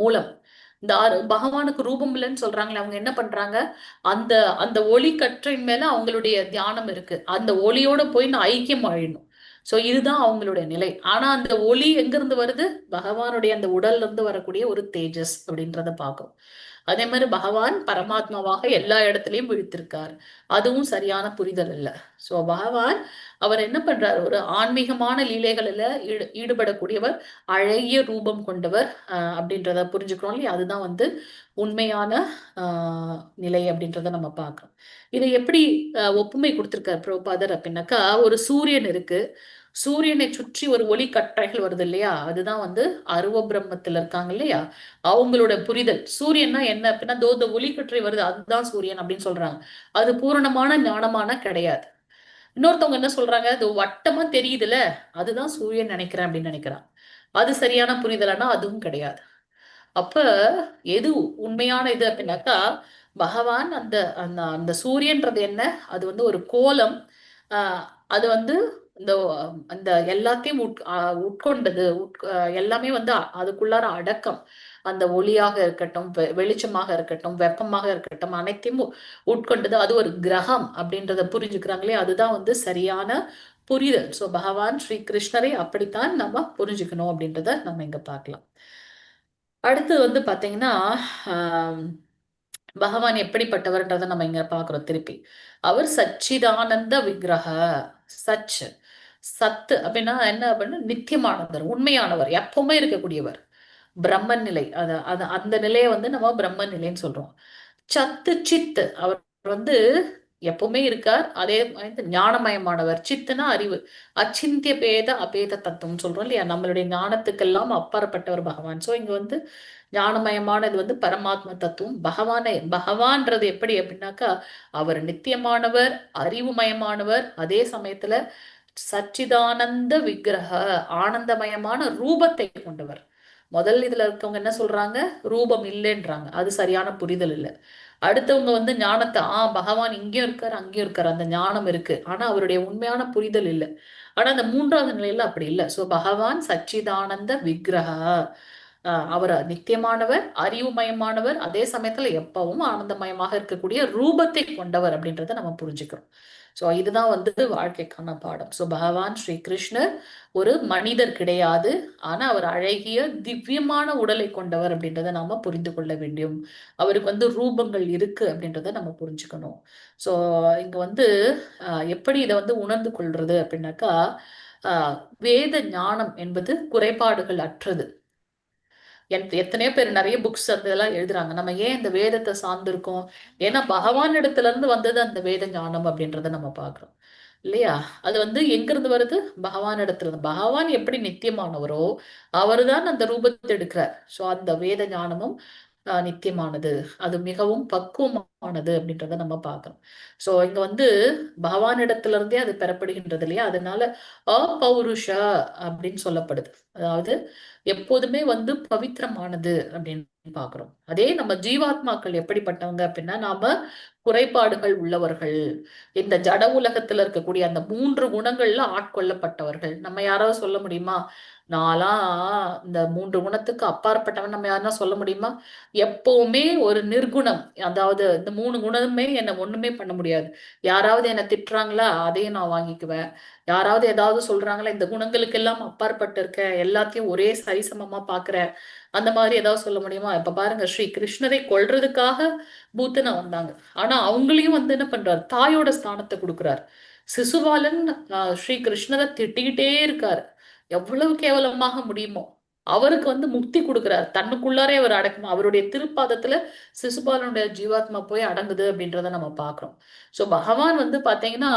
S3: மூலம். இந்த பகவானுக்கு ரூபம் இல்லைன்னு சொல்றாங்களே, அவங்க என்ன பண்றாங்க, அந்த அந்த ஒளி கற்றின் மேல அவங்களுடைய தியானம் இருக்கு, அந்த ஒளியோட போய் நான் ஐக்கியம் ஆயிடணும். சோ இதுதான் அவங்களுடைய நிலை. ஆனா அந்த ஒளி எங்க இருந்து வருது, பகவானுடைய அந்த உடல்ல இருந்து வரக்கூடிய ஒரு தேஜஸ் அப்படின்றத பார்க்கும். அதே மாதிரி பகவான் பரமாத்மாவாக எல்லா இடத்துலயும் விழித்திருக்கார், அதுவும் சரியான புரிதல் இல்ல. சோ பகவான் அவர் என்ன பண்றாரு, ஒரு ஆன்மீகமான லீலைகளில ஈடுபடக்கூடியவர், அழகிய ரூபம் கொண்டவர் அப்படின்றத புரிஞ்சுக்கிறோம் இல்லையா. அதுதான் வந்து உண்மையான நிலை அப்படின்றத நம்ம பார்க்கிறோம். இதை எப்படி ஒப்புமை கொடுத்திருக்காரு பிரபுபாதர் அப்படின்னாக்கா, ஒரு சூரியன் இருக்கு, சூரியனை சுற்றி ஒரு ஒளி கற்றைகள் வருது இல்லையா, அதுதான் வந்து அருவ பிரம்மத்துல இருக்காங்க இல்லையா, அவங்களோட புரிதல். சூரியன்னா என்ன அப்படின்னா, இந்த ஒளி கற்றை வருது அதுதான் சூரியன் அப்படின்னு சொல்றாங்க. அது பூரணமான ஞானமான கிடையாது. இன்னொருத்தவங்க என்ன சொல்றாங்க, அது வட்டமா தெரியுதுல அதுதான் சூரியன் நினைக்கிறேன் அப்படின்னு நினைக்கிறான். அது சரியான புரிதலன்னா அதுவும் கிடையாது. அப்ப எது உண்மையான இது அப்படின்னாக்கா, பகவான் அந்த அந்த அந்த சூரியன்றது என்ன, அது வந்து ஒரு கோலம். அது வந்து இந்த அந்த எல்லாத்தையும் உட்கொண்டது, எல்லாமே வந்து அதுக்குள்ளார அடக்கம். அந்த ஒளியாக இருக்கட்டும், வெளிச்சமாக இருக்கட்டும், வெப்பமாக இருக்கட்டும், அனைத்தையும் உட்கொண்டது. அது ஒரு கிரகம் அப்படின்றத புரிஞ்சுக்கிறாங்களே, அதுதான் வந்து சரியான புரிதல். சோ பகவான் ஸ்ரீ கிருஷ்ணரை அப்படித்தான் நம்ம புரிஞ்சுக்கணும் அப்படின்றத நம்ம இங்க பார்க்கலாம். அடுத்து வந்து பாத்தீங்கன்னா, ஆஹ் பகவான் எப்படிப்பட்டவர்ன்றதை நம்ம இங்க பாக்குறோம் திருப்பி. அவர் சச்சிதானந்த விக்கிரக. சச் சத்து அப்படின்னா என்ன அப்படின்னா, நித்தியமானவர், உண்மையானவர், எப்பவுமே இருக்கக்கூடியவர், பிரம்மன் நிலை. அந்த நிலையை வந்து நம்ம பிரம்மன் நிலைன்னு சொல்றோம். சத்து சித்து, அவர் வந்து எப்பவுமே இருக்கார். அதே மாதிரி ஞானமயமானவர். சித்துனா அறிவு. அச்சிந்திய பேத அபேத தத்துவம் சொல்றோம் இல்லையா, நம்மளுடைய ஞானத்துக்கெல்லாம் அப்பாற்பட்டவர் பகவான். சோ இங்க வந்து ஞானமயமானது வந்து பரமாத்ம தத்துவம். பகவான்றது எப்படி அப்படின்னாக்கா, அவர் நித்தியமானவர், அறிவுமயமானவர், அதே சமயத்துல சச்சிதானந்த விக்கிரக, ஆனந்தமயமான ரூபத்தை கொண்டவர். முதல் இதுல இருக்கவங்க என்ன சொல்றாங்க, ரூபம் இல்லைன்றாங்க. அது சரியான புரிதல் இல்லை. அடுத்தவங்க வந்து ஞானத்தை, பகவான் இங்கேயும் இருக்காரு அங்கேயும் இருக்காரு, அந்த ஞானம் இருக்கு, ஆனா அவருடைய உண்மையான புரிதல் இல்லை. ஆனா அந்த மூன்றாவது நிலையில அப்படி இல்லை. சோ பகவான் சச்சிதானந்த விக்கிரக, அவர் நித்தியமானவர், அறிவுமயமானவர், அதே சமயத்துல எப்பவும் ஆனந்தமயமாக இருக்கக்கூடிய ரூபத்தை கொண்டவர் அப்படின்றத நம்ம புரிஞ்சுக்கிறோம். சோ இதுதான் வந்து வாழ்க்கைக்கான பாடம். சோ பகவான் ஸ்ரீ கிருஷ்ணர் ஒரு மனிதர் கிடையாது, ஆனா அவர் அழகிய திவ்யமான உடலை கொண்டவர் அப்படின்றத நாம புரிந்து கொள்ள வேண்டும். அவருக்கு வந்து ரூபங்கள் இருக்கு அப்படின்றத நம்ம புரிஞ்சுக்கணும். சோ இங்க வந்து எப்படி இதை வந்து உணர்ந்து கொள்றது அப்படின்னாக்கா, வேத ஞானம் என்பது குறைபாடுகள் அற்றது. எத்தனையோ பேர் நிறைய புக்ஸ் அந்த இதெல்லாம் எழுதுறாங்க. நம்ம ஏன் இந்த வேதத்தை சார்ந்திருக்கோம், ஏன்னா பகவான் இடத்துல இருந்து வந்தது அந்த வேத ஞானம் அப்படின்றத நம்ம பாக்குறோம் இல்லையா. அது வந்து எங்க இருந்து வருது, பகவான் இடத்துல இருந்து. பகவான் எப்படி நித்தியமானவரோ அவர்தான் அந்த ரூபத்தை எடுக்கிறார். சோ அந்த வேத ஞானமும் நித்தியமானது, அது மிகவும் பக்குவமானது அப்படின்றத நம்ம பார்க்கணும். சோ இங்க வந்து பகவான் இடத்துல இருந்தே அது பெறப்படுகின்றது இல்லையா, அதனால அப்பௌருஷ அப்படின்னு சொல்லப்படுது. அதாவது எப்போதுமே வந்து பவித்திரமானது அப்படின்னு பாக்குறோம். அதே நம்ம ஜீவாத்மாக்கள் எப்படிப்பட்டவங்க அப்படின்னா, நாம குறைபாடுகள் உள்ளவர்கள், இந்த ஜட உலகத்துல இருக்கக்கூடிய அந்த 3 குணங்கள்ல ஆட்கொள்ளப்பட்டவர்கள். நம்ம யாராவது சொல்ல முடியுமா, நான்லாம் இந்த 3 குணத்துக்கு அப்பாற்பட்டவன் நம்ம யாருன்னா சொல்ல முடியுமா? எப்பவுமே ஒரு நிர்குணம், அதாவது இந்த 3 குணமே என்ன ஒண்ணுமே பண்ண முடியாது. யாராவது என்ன திட்டுறாங்களா, அதையும் நான் வாங்கிக்குவேன். யாராவது ஏதாவது சொல்றாங்களா, இந்த குணங்களுக்கு எல்லாம் அப்பாற்பட்டு இருக்க, எல்லாத்தையும் ஒரே சரிசமமா பாக்குற, அந்த மாதிரி ஏதாவது சொல்ல முடியுமா? இப்ப பாருங்க, ஸ்ரீ கிருஷ்ணரை கொல்றதுக்காக பூத்தனை வந்தாங்க. ஆனா அவங்களையும் வந்து என்ன பண்றாரு, தாயோட ஸ்தானத்தை கொடுக்கிறார். சிசுபாலன் ஸ்ரீ கிருஷ்ணரை திட்டிக்கிட்டே இருக்காரு, எவ்வளவு கேவலமாக முடியுமோ. அவருக்கு வந்து முக்தி கொடுக்கிறார், தன்னுக்குள்ளாரே அவர் அடக்கணும். அவருடைய திருப்பாதத்துல சிசுபாலனுடைய ஜீவாத்மா போய் அடங்குது அப்படின்றத நம்ம பாக்குறோம். சோ பகவான் வந்து பாத்தீங்கன்னா,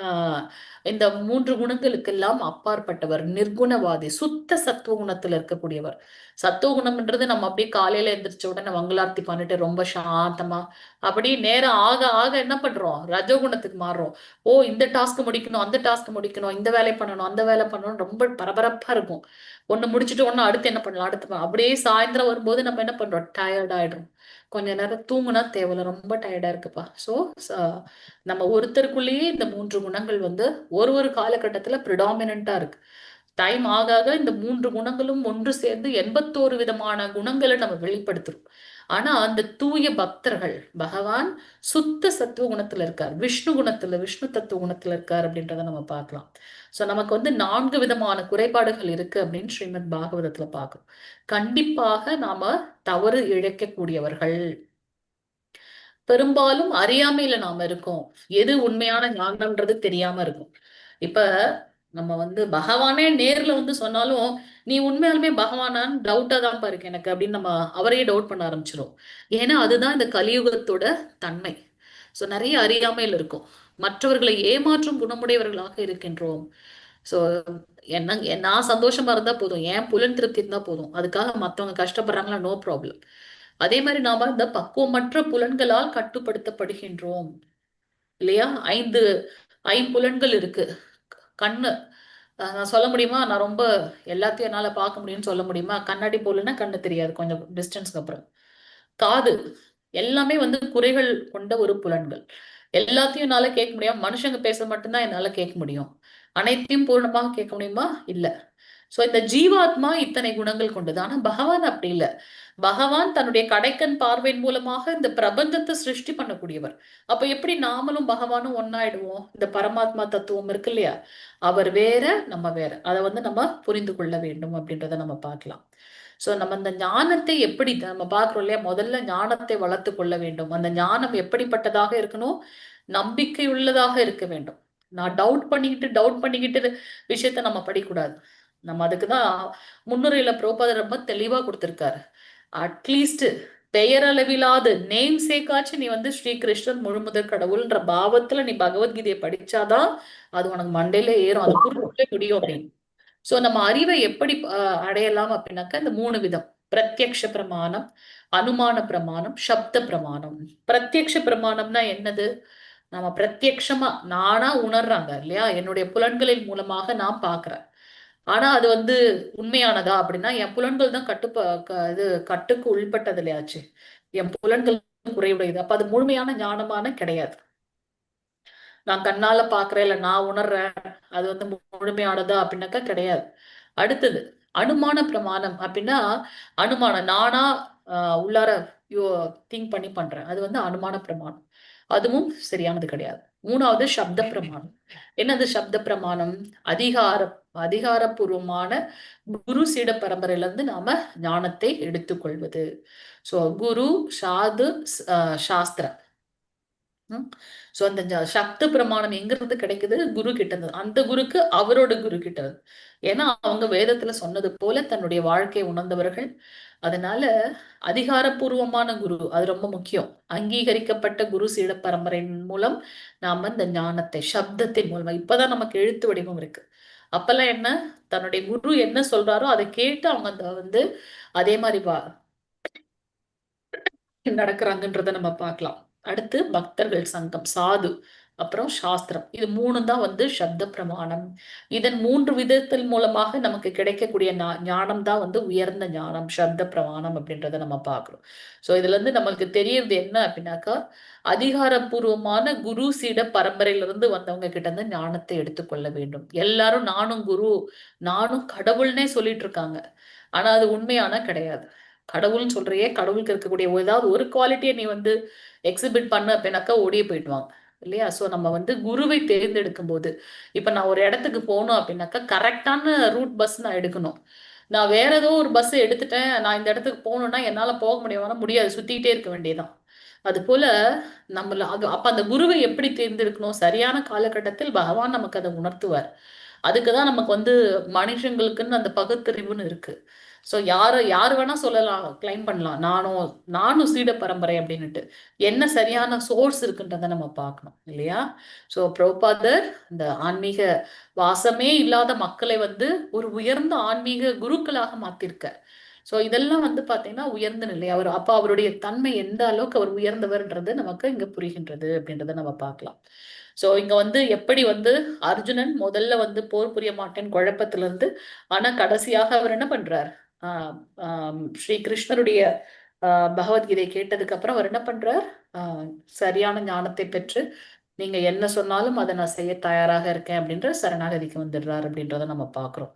S3: ஆஹ் இந்த 3 குணங்களுக்கெல்லாம் அப்பாற்பட்டவர், நிர்குணவாதி, சுத்த சத்துவ குணத்துல இருக்கக்கூடியவர். சத்துவ குணம்ன்றது நம்ம அப்படியே காலையில எந்திரிச்ச உடனே மங்களார்த்தி பண்ணிட்டு ரொம்ப சாந்தமா அப்படி நேரம் ஆக ஆக என்ன பண்றோம், ரஜோகுணத்துக்கு மாறுறோம். இந்த டாஸ்க் முடிக்கணும், அந்த டாஸ்க் முடிக்கணும், இந்த வேலை பண்ணணும், அந்த வேலை பண்ணணும், ரொம்ப பரபரப்பா இருக்கும். ஒண்ணு முடிச்சுட்டு ஒண்ணு அடுத்து என்ன பண்ணலாம், அப்படியே சாயந்தரம் வரும்போது நம்ம என்ன பண்றோம், டயர்ட் ஆயிடுறோம். கொஞ்ச நேரம் தூங்குனா தேவையில்ல, ரொம்ப டயர்டா இருக்குப்பா. சோ நம்ம ஒருத்தருக்குள்ளேயே இந்த 3 குணங்கள் வந்து ஒரு ஒரு காலகட்டத்துல பிரிடாமினண்டா இருக்கு. டைம் ஆக ஆக இந்த 3 குணங்களும் ஒன்று சேர்ந்து 81 விதமான குணங்களை நம்ம வெளிப்படுத்துறோம். ஆனா அந்த தூய பக்தர்கள், பகவான் சுத்த சத்துவ குணத்துல இருக்கார், விஷ்ணு குணத்துல, விஷ்ணு தத்துவ குணத்துல இருக்கார் அப்படின்றத நம்ம பார்க்கலாம். சோ நமக்கு வந்து 4 விதமான குறைபாடுகள் இருக்கு அப்படின்னு ஸ்ரீமத் பாகவதத்துல பார்க்கிறோம். கண்டிப்பாக நாம தவறு இழைக்கக்கூடியவர்கள், பெரும்பாலும் அறியாமையில நாம இருக்கோம். எது உண்மையான ஞானம்ன்றது தெரியாம இருக்கும். இப்ப நம்ம வந்து பகவானே நேர்ல வந்து சொன்னாலும், நீ உண்மையாலுமே பகவானான்னு டவுட்டா தான் இருக்கு எனக்கு அப்படின்னு நம்ம அவரையே டவுட் பண்ண ஆரம்பிச்சிரும். ஏன்னா அதுதான் இந்த கலியுகத்தோட தன்மை. சோ நிறைய அறியாமையில் இருக்கும், மற்றவர்களை ஏமாற்றும் குணமுடையவர்களாக இருக்கின்றோம். ஸோ என்ன நான் சந்தோஷமா இருந்தா போதும், ஏன் புலன் திருப்தி இருந்தா போதும், அதுக்காக மற்றவங்க கஷ்டப்படுறாங்களா நோ ப்ராப்ளம். அதே மாதிரி நாம இந்த பக்குவமற்ற புலன்களால் கட்டுப்படுத்தப்படுகின்றோம் இல்லையா? ஐம்புலன்கள் இருக்கு. கண்ணு நான் சொல்ல முடியுமா? நான் ரொம்ப எல்லாத்தையும் என்னால பார்க்க முடியும்னு சொல்ல முடியுமா? கண்ணாடி போலன்னா கண்ணு தெரியாது கொஞ்சம் டிஸ்டன்ஸ்க்கு அப்புறம். காது எல்லாமே வந்து குறைகள் கொண்ட ஒரு புலன்கள். எல்லாத்தையும் என்னால கேட்க முடியும். மனுஷங்க பேச மட்டும்தான் என்னால கேட்க முடியும். அனைத்தையும் பூர்ணமாக கேட்க முடியுமா? இல்ல. சோ இந்த ஜீவாத்மா இத்தனை குணங்கள் கொண்டது. ஆனா பகவான் அப்படி இல்ல. பகவான் தன்னுடைய கடைக்கண் பார்வையின் மூலமாக இந்த பிரபஞ்சத்தை சிருஷ்டி பண்ணக்கூடியவர். அப்ப எப்படி நாமளும் பகவானும் ஒன்னாயிடுவோம்? இந்த பரமாத்மா தத்துவம் இருக்கு இல்லையா? அவர் வேற, நம்ம வேற. அதை வந்து நம்ம புரிந்து கொள்ள வேண்டும் அப்படின்றத நம்ம பார்க்கலாம். சோ நம்ம இந்த ஞானத்தை எப்படி நம்ம பார்க்கிறோம் இல்லையா? முதல்ல ஞானத்தை வளர்த்து கொள்ள வேண்டும். அந்த ஞானம் எப்படிப்பட்டதாக இருக்கணும்? நம்பிக்கை உள்ளதாக இருக்க வேண்டும். நான் டவுட் பண்ணிக்கிட்டு விஷயத்த நம்ம படிக்கக்கூடாது. நம்ம அதுக்குதான் முன்னுரையில பிரபுபாதர் ரொம்ப தெளிவா கொடுத்திருக்காரு. அட்லீஸ்ட் பெயரளவிலாது நேம் சேக்காச்சு நீ வந்து ஸ்ரீகிருஷ்ணன் முழுமுதற் கடவுள்ன்ற பாவத்துல நீ பகவத்கீதையை படிச்சாதான் அது உனக்கு மண்டையில ஏறும், அது புரிஞ்சுக்கவே முடியும் அப்படின்னு. சோ நம்ம அறிவை எப்படி அடையலாம் அப்படின்னாக்கா இந்த 3 விதம்: பிரத்யக்ஷ பிரமாணம், அனுமான பிரமாணம், சப்த பிரமாணம். பிரத்யக்ஷ பிரமாணம்னா என்னது? நம்ம பிரத்யக்ஷமா நானா உணர்றாங்க இல்லையா? என்னுடைய புலன்களின் மூலமாக நான் பாக்குறேன். ஆனா அது வந்து உண்மையானதா அப்படின்னா, என் புலன்கள் தான் இது கட்டுக்கு உள்பட்டது இல்லையாச்சு. என் புலன்கள் குறைவுடையது. அப்ப அது முழுமையான ஞானமான கிடையாது. நான் கண்ணால பாக்குறேன், இல்ல நான் உணர்றேன், அது வந்து முழுமையானதா அப்படின்னாக்கா கிடையாது. அடுத்தது அனுமான பிரமாணம் அப்படின்னா, அனுமானம் நானா உள்ளார திங்க் பண்ணி பண்றேன், அது வந்து அனுமான பிரமாணம். அதுவும் சரியானது கிடையாது. 3வது சப்த பிரமாணம். என்னது சப்த பிரமாணம்? அதிகாரப்பூர்வமான குரு சீட பரம்பரையில இருந்து நாம ஞானத்தை எடுத்துக்கொள்வது. சோ குரு, சாது, சாஸ்திரம். சோ அந்த சப்த பிரமாணம் எங்கிருந்து கிடைக்குது? குரு கிட்டது. அந்த குருக்கு அவரோட குரு கிட்டது. ஏன்னா அவங்க வேதத்துல சொன்னது போல தன்னுடைய வாழ்க்கையை உணர்ந்தவர்கள். அதனால அதிகாரப்பூர்வமான குரு அது ரொம்ப முக்கியம். அங்கீகரிக்கப்பட்ட குரு சீட பரம்பரையின் மூலம் நாம இந்த ஞானத்தை சப்தத்தின் மூலமா, இப்பதான் நமக்கு எழுத்து வடிவம் இருக்கு. அப்பெல்லாம் என்ன? தன்னுடைய குரு என்ன சொல்றாரோ அதை கேட்டு அவங்க வந்து அதே மாதிரி நடக்கிறாங்கன்றத நம்ம பார்க்கலாம். அடுத்து பக்தர்கள் சங்கம், சாது, அப்புறம் சாஸ்திரம். இது 3 தான் வந்து சப்த பிரமாணம். இதன் 3 விதத்தின் மூலமாக நமக்கு கிடைக்கக்கூடிய ஞானம் தான் வந்து உயர்ந்த ஞானம், சப்த பிரமாணம் அப்படின்றத நம்ம பார்க்கிறோம். சோ இதுல இருந்து நம்மளுக்கு தெரியறது என்ன அப்படின்னாக்கா, அதிகாரப்பூர்வமான குரு சீட பரம்பரையிலிருந்து வந்தவங்க கிட்ட இருந்து ஞானத்தை எடுத்துக்கொள்ள வேண்டும். எல்லாரும் நானும் குரு, நானும் கடவுள்னே சொல்லிட்டு இருக்காங்க. ஆனா அது உண்மையான கிடையாது. கடவுள்னு சொல்றியே, கடவுளுக்கு இருக்கக்கூடிய ஏதாவது ஒரு குவாலிட்டியை நீ வந்து எக்ஸிபிட் பண்ண அப்படின்னாக்கா ஓடியே போயிடுவாங்க இல்லையா? சோ நம்ம வந்து குருவை தேர்ந்தெடுக்கும் போது, இப்ப நான் ஒரு இடத்துக்கு போகணும் அப்படின்னாக்கா கரெக்டான ரூட் பஸ் நான் எடுக்கணும். நான் வேற ஏதோ ஒரு பஸ் எடுத்துட்டேன், நான் இந்த இடத்துக்கு போகணும்னா என்னால போக முடியாது, சுத்திட்டே இருக்க வேண்டியதான். அது போல அப்ப அந்த குருவை எப்படி தேர்ந்தெடுக்கணும்? சரியான காலகட்டத்தில் பகவான் நமக்கு அதை உணர்த்துவார். அதுக்குதான் நமக்கு வந்து மனுஷங்களுக்குன்னு அந்த பகுத்தறிவுன்னு இருக்கு. சோ யாரு வேணா சொல்லலாம், கிளைம் பண்ணலாம், நானும் சீட பரம்பரை அப்படின்னுட்டு. என்ன சரியான சோர்ஸ் இருக்குன்றத நம்ம பார்க்கணும் இல்லையா? சோ பிரபுபாதர் இந்த ஆன்மீக வாசமே இல்லாத மக்களை வந்து ஒரு உயர்ந்த ஆன்மீக குருக்களாக மாத்திருக்கார். சோ இதெல்லாம் வந்து பாத்தீங்கன்னா உயர்ந்த நிலை. அப்ப அவருடைய தன்மை எந்த அளவுக்கு அவர் உயர்ந்தவர்ன்றது நமக்கு இங்க புரிகின்றது அப்படின்றத நம்ம பார்க்கலாம். சோ இங்க வந்து எப்படி வந்து அர்ஜுனன் முதல்ல வந்து போர் புரிய மாட்டேன் குழப்பத்துல இருந்து, ஆனா கடைசியாக அவர் என்ன பண்றார்? ஸ்ரீ கிருஷ்ணருடைய பகவத்கீதை கேட்டதுக்கு அப்புறம் அவர் என்ன பண்றார்? சரியான ஞானத்தை பெற்று நீங்க என்ன சொன்னாலும் அதை நான் செய்ய தயாராக இருக்கேன் அப்படின்ற சரணாகதிக்கு வந்துடுறார் அப்படின்றத நம்ம பார்க்கிறோம்.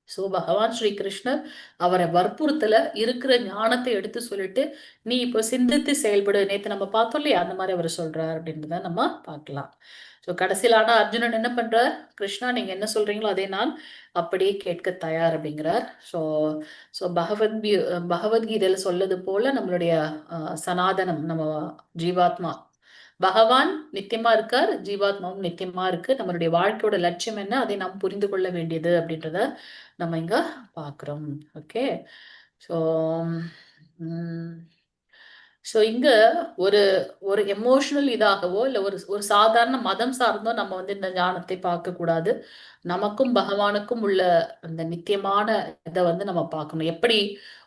S3: சோ பகவான் ஸ்ரீ கிருஷ்ணர் அவரை வற்புறுத்தல, இருக்கிற ஞானத்தை எடுத்து சொல்லிட்டு நீ இப்போ சிந்தித்து செயல்படு. நேத்து நம்ம பார்த்தோம் இல்லையா, அந்த மாதிரி அவர் சொல்றார் அப்படின்றத நம்ம பார்க்கலாம். சோ கடைசியில ஆனா அர்ஜுனன் என்ன பண்றார்? கிருஷ்ணா நீங்க என்ன சொல்றீங்களோ அதை நான் அப்படியே கேட்க தயார் அப்படிங்கிறார். சோ சோ பகவத்கீதையில சொல்லது போல நம்மளுடைய சனாதனம், நம்ம ஜீவாத்மா, பகவான் நித்தியமா இருக்கார், ஜீவாத்மாவும் நித்தியமா இருக்கு. நம்மளுடைய வாழ்க்கையோட லட்சியம் என்ன, அதை நாம் புரிந்து கொள்ள வேண்டியது அப்படின்றத நம்ம இங்க பாக்குறோம். ஓகே, ஸோ ஸோ இங்க ஒரு ஒரு எமோஷனல் இதாகவோ இல்லை ஒரு ஒரு சாதாரண மதம் சார்ந்தோ நம்ம வந்து இந்த ஞானத்தை பார்க்க கூடாது. நமக்கும் பகவானுக்கும் உள்ள அந்த நித்தியமான இதை வந்து நம்ம பார்க்கணும். எப்படி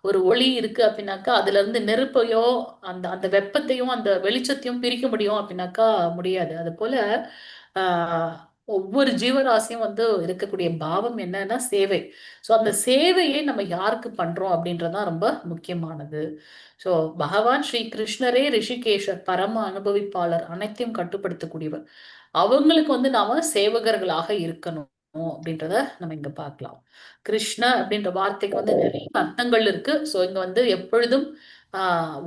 S3: ஒரு ஒளி இருக்கு அப்படின்னாக்கா அதுல இருந்து நெருப்பையோ அந்த அந்த வெப்பத்தையும் அந்த வெளிச்சத்தையும் பிரிக்க முடியும் அப்படின்னாக்கா முடியாது. அது போல ஆஹ் ஒவ்வொரு ஜீவராசியும் வந்து இருக்கக்கூடிய பாவம் என்னன்னா சேவை. ஸோ அந்த சேவையை நம்ம யாருக்கு பண்றோம் அப்படின்றதுதான் ரொம்ப முக்கியமானது. ஸோ பகவான் ஸ்ரீ கிருஷ்ணரே ரிஷிகேஷர், பரம அனுபவிப்பாளர், அனைத்தையும் கட்டுப்படுத்தக்கூடியவர். அவங்களுக்கு வந்து நாம சேவகர்களாக இருக்கணும் அப்படின்றத நம்ம இங்க பார்க்கலாம். கிருஷ்ண அப்படின்ற வார்த்தைக்கு வந்து நிறைய அர்த்தங்கள் இருக்கு. ஸோ இங்க வந்து எப்பொழுதும்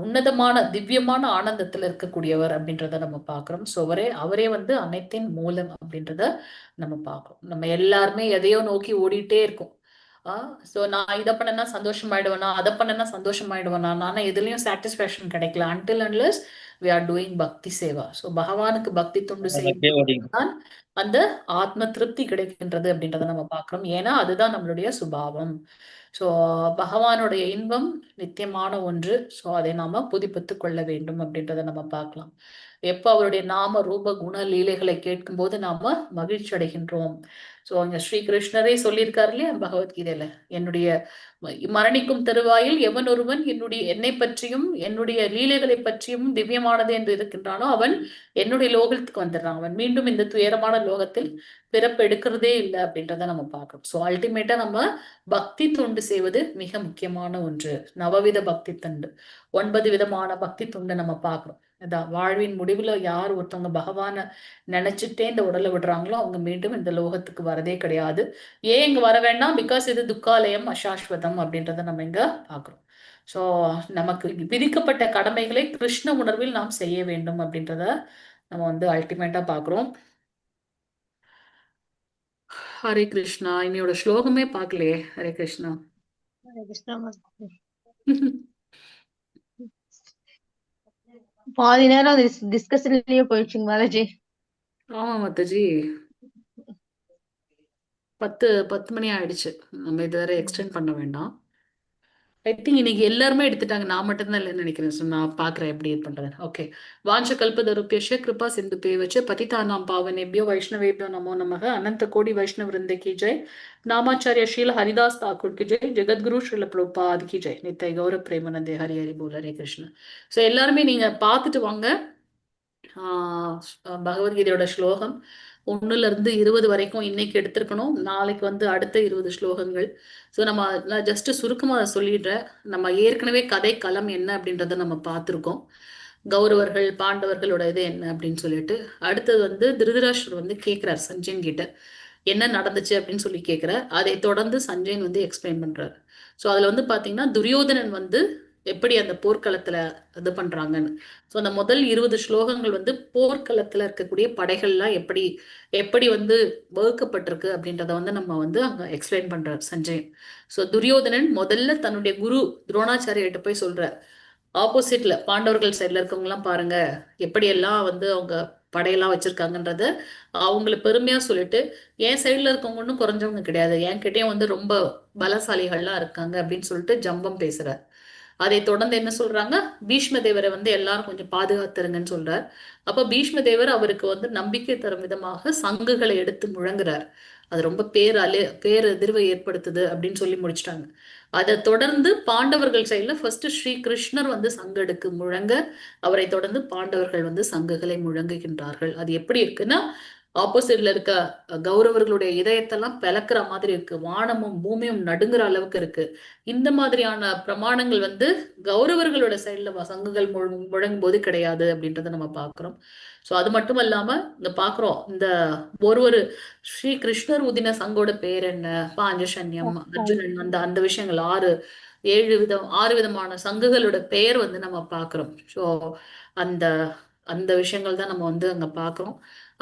S3: உன்னதமான திவ்யமான ஆனந்தத்துல இருக்கக்கூடியவர் அப்படின்றத நம்ம பார்க்கிறோம். ஸோ அவரே வந்து அனைத்தின் மூலம் அப்படின்றத நம்ம பார்க்கிறோம். நம்ம எல்லாருமே எதையோ நோக்கி ஓடிட்டே இருக்கோம். ஸோ நான் இதை பண்ணனா சந்தோஷமாயிடுவேனா, அதை பண்ணனா சந்தோஷமாயிடுவேனா, நான் எதுலயும் சாட்டிஸ்பேக்ஷன் கிடைக்கல until unless we are doing பக்தி சேவா. ஸோ பகவானுக்கு பக்தி தொண்டு செய்யும் அந்த ஆத்ம திருப்தி கிடைக்கின்றது அப்படின்றத நம்ம பார்க்கிறோம். ஏன்னா அதுதான் நம்மளுடைய சுபாவம். ஸோ பகவானுடைய இன்பம் நித்தியமான ஒன்று. ஸோ அதை நாம புதுப்பித்துக் கொள்ள வேண்டும் அப்படின்றத நம்ம பார்க்கலாம். எப்போ அவருடைய நாம ரூப குண லீலைகளை கேட்கும் போது நாம மகிழ்ச்சி அடைகின்றோம். ஸோ அங்க ஸ்ரீ கிருஷ்ணரே சொல்லியிருக்காரு இல்லையா பகவத்கீதையில, என்னுடைய மரணிக்கும் தருவாயில் எவன் ஒருவன் என்னை பற்றியும் என்னுடைய லீலைகளை பற்றியும் திவ்யமானது என்று இருக்கின்றானோ அவன் என்னுடைய லோகத்துக்கு வந்துடுறான். அவன் மீண்டும் இந்த துயரமான லோகத்தில் பிறப்பு எடுக்கிறதே இல்லை அப்படின்றத நம்ம பார்க்கணும். ஸோ அல்டிமேட்டா நம்ம பக்தி தொண்டு செய்வது மிக முக்கியமான ஒன்று. நவவித பக்தி தொண்டு, 9 விதமான பக்தி தொண்டு நம்ம பார்க்கணும். அதான் வாழ்வின் முடிவுல யார் ஒருத்தவங்க பகவானை நினைச்சிட்டே இந்த உடலை விடுறாங்களோ அவங்க மீண்டும் இந்த லோகத்துக்கு வரதே கிடையாது. ஏன் இங்க வர வேண்டாம்? பிகாஸ் இது துக்காலயம், அசாஸ்வதம் அப்படின்றத நம்ம இங்க பார்க்கிறோம். ஸோ நமக்கு விதிக்கப்பட்ட கடமைகளை கிருஷ்ண உணர்வில் நாம் செய்ய வேண்டும் அப்படின்றத நம்ம வந்து அல்டிமேட்டா பார்க்கிறோம். ஹரே கிருஷ்ணா. இன்னையோட ஸ்லோகமே பார்க்கலையே. ஹரே கிருஷ்ணா.
S2: பாதி நேரம் டிஸ்கஷன்லயே போயிடுச்சுங்க பாலாஜி.
S3: ஆமா மாதாஜி, 10 மணி ஆயிடுச்சு. நம்ம இது வேற எக்ஸ்டெண்ட் பண்ண வேண்டாம். ஐ திங்க் இன்னைக்கு எல்லாருமே எடுத்துட்டாங்க, நான் மட்டும்தான் இல்லைன்னு நினைக்கிறேன். ஸோ நான் பார்க்குறேன் எப்படி இது பண்றது. ஓகே. வாஞ்ச கல்பதருப்பியஷ கிருபா சிந்து பேவச்ச பதிதானாம் பாவனேபியோ வைஷ்ணவேபியோ நமோ நமக. அனந்த கோடி வைஷ்ணவ விருந்த கி ஜெய். நாமாச்சாரிய ஸ்ரீல ஹரிதாஸ் தாக்கூர் கி ஜெய். ஜெகத்குரு ஸ்ரீல பிரபுபாத் கி ஜெய். நித்தை கௌர பிரேமநந்தே. ஹரி ஹரி போல். ஹரே கிருஷ்ணா. ஸோ எல்லாருமே நீங்க பார்த்துட்டு வாங்க. பகவத்கீதையோட ஸ்லோகம் 1-20 வரைக்கும் இன்னைக்கு எடுத்திருக்கணும். நாளைக்கு வந்து அடுத்த 20 ஸ்லோகங்கள். ஸோ நான் ஜஸ்ட் சுருக்கமாக அதை சொல்லிடுறேன். நம்ம ஏற்கனவே கதை களம் என்ன அப்படின்றத நம்ம பார்த்துருக்கோம். கௌரவர்கள் பாண்டவர்களோட இது என்ன அப்படின்னு சொல்லிட்டு. அடுத்தது வந்து திருதராஷ்டிரர் வந்து கேட்குறார் சஞ்சயன் கிட்ட என்ன நடந்துச்சு அப்படின்னு சொல்லி கேட்குறார். அதை தொடர்ந்து சஞ்சயன் வந்து எக்ஸ்பிளைன் பண்றாரு. ஸோ அதுல வந்து பாத்தீங்கன்னா துரியோதனன் வந்து எப்படி அந்த போர்க்களத்துல இது பண்றாங்கன்னு. ஸோ அந்த முதல் 20 ஸ்லோகங்கள் வந்து போர்க்களத்துல இருக்கக்கூடிய படைகள்லாம் எப்படி எப்படி வந்து வகுக்கப்பட்டிருக்கு அப்படின்றத வந்து நம்ம வந்து அங்க எக்ஸ்பிளைன் பண்றார் சஞ்சயன். ஸோ துரியோதனன் முதல்ல தன்னுடைய குரு துரோணாச்சாரியர்கிட்ட போய் சொல்றார், ஆப்போசிட்ல பாண்டவர்கள் சைட்ல இருக்கவங்க எல்லாம் பாருங்க எப்படி எல்லாம் வந்து அவங்க படையெல்லாம் வச்சிருக்காங்கன்றத அவங்களை பெருமையா சொல்லிட்டு, என் சைட்ல இருக்கவங்க ஒன்றும் குறைஞ்சவங்க கிடையாது, என்கிட்டயும் வந்து ரொம்ப பலசாலிகள்லாம் இருக்காங்க அப்படின்னு சொல்லிட்டு ஜம்பம் பேசுறார். அதை தொடர்ந்து என்ன சொல்றாங்க, பீஷ்ம தேவரை வந்து எல்லாரும் கொஞ்சம் பாதுகாத்துருங்கன்னு சொல்றார். அப்ப பீஷ்ம தேவர் அவருக்கு வந்து நம்பிக்கை தரும் விதமாக சங்குகளை எடுத்து முழங்குறார். அது ரொம்ப பேரதிர்வை ஏற்படுத்துது அப்படின்னு சொல்லி முடிச்சிட்டாங்க. அதை தொடர்ந்து பாண்டவர்கள் சைட்ல ஃபர்ஸ்ட் ஸ்ரீ கிருஷ்ணர் வந்து சங்கெடுக்கு முழங்க, அவரை தொடர்ந்து பாண்டவர்கள் வந்து சங்குகளை முழங்குகின்றார்கள். அது எப்படி இருக்குன்னா ஆப்போசிட்ல இருக்க கௌரவர்களுடைய இதயத்தெல்லாம் பிளக்குற மாதிரி இருக்கு, வானமும் பூமியும் நடுங்குற அளவுக்கு இருக்கு. இந்த மாதிரியான பிரமாணங்கள் வந்து கௌரவர்களோட சைட்ல சங்குகள் முழங்கும் போது கிடையாது அப்படின்றத நம்ம பாக்குறோம். ஸோ அது மட்டும் இல்லாம இங்க பாக்குறோம், இந்த ஒரு ஸ்ரீ கிருஷ்ணர் ஊதின சங்கோட பேர் என்ன, பாஞ்சசன்யம், அர்ஜுனன், அந்த அந்த விஷயங்கள் 6 விதமான சங்குகளோட பெயர் வந்து நம்ம பாக்குறோம். ஸோ அந்த அந்த விஷயங்கள் தான் நம்ம வந்து அங்க பாக்குறோம்.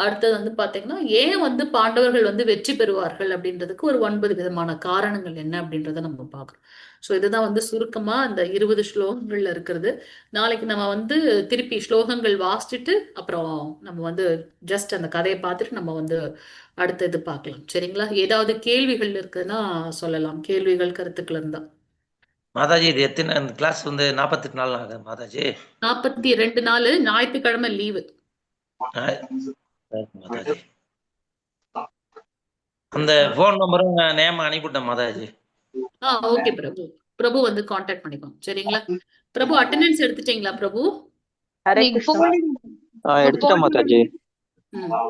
S3: அடுத்தது வந்து பாத்தீங்கன்னா ஏன் வந்து பாண்டவர்கள் வந்து வெற்றி பெறுவார்கள் அப்படின்றதுக்கு ஒரு 9 விதமான காரணங்கள் என்ன அப்படின்றத நம்ம பார்க்கிறோம். ஸோ இதுதான் வந்து சுருக்கமா அந்த 20 ஸ்லோகங்கள்ல இருக்கிறது. நாளைக்கு நம்ம வந்து திருப்பி ஸ்லோகங்கள் வாசிச்சுட்டு அப்புறம் நம்ம வந்து ஜஸ்ட் அந்த கதையை பார்த்துட்டு நம்ம வந்து அடுத்த இது பார்க்கலாம். சரிங்களா? ஏதாவது கேள்விகள் இருக்குன்னா சொல்லலாம். கேள்விகள் கருத்துக்கள் இருந்தா.
S11: மாதாஜி இது எத்தனை கிளாஸ் வந்து 48 நாள் ஆகுது மாதாஜி?
S3: 42 நாள், ஞாயிற்றுக்கிழமை லீவு.
S11: மாதாஜி அந்த போன் நம்பரும் நேம் அனுப்பிவிட்டேன் மாதாஜி.
S3: ஓகே பிரபு. பிரபு வந்து காண்டாக்ட் பண்ணிக்கோங்க சரிங்களா? பிரபு அட்டெண்டன்ஸ் எடுத்துட்டீங்களா பிரபு?
S6: ஹரே கிருஷ்ணா.
S5: எடுத்துட்டேன் மாதாஜி.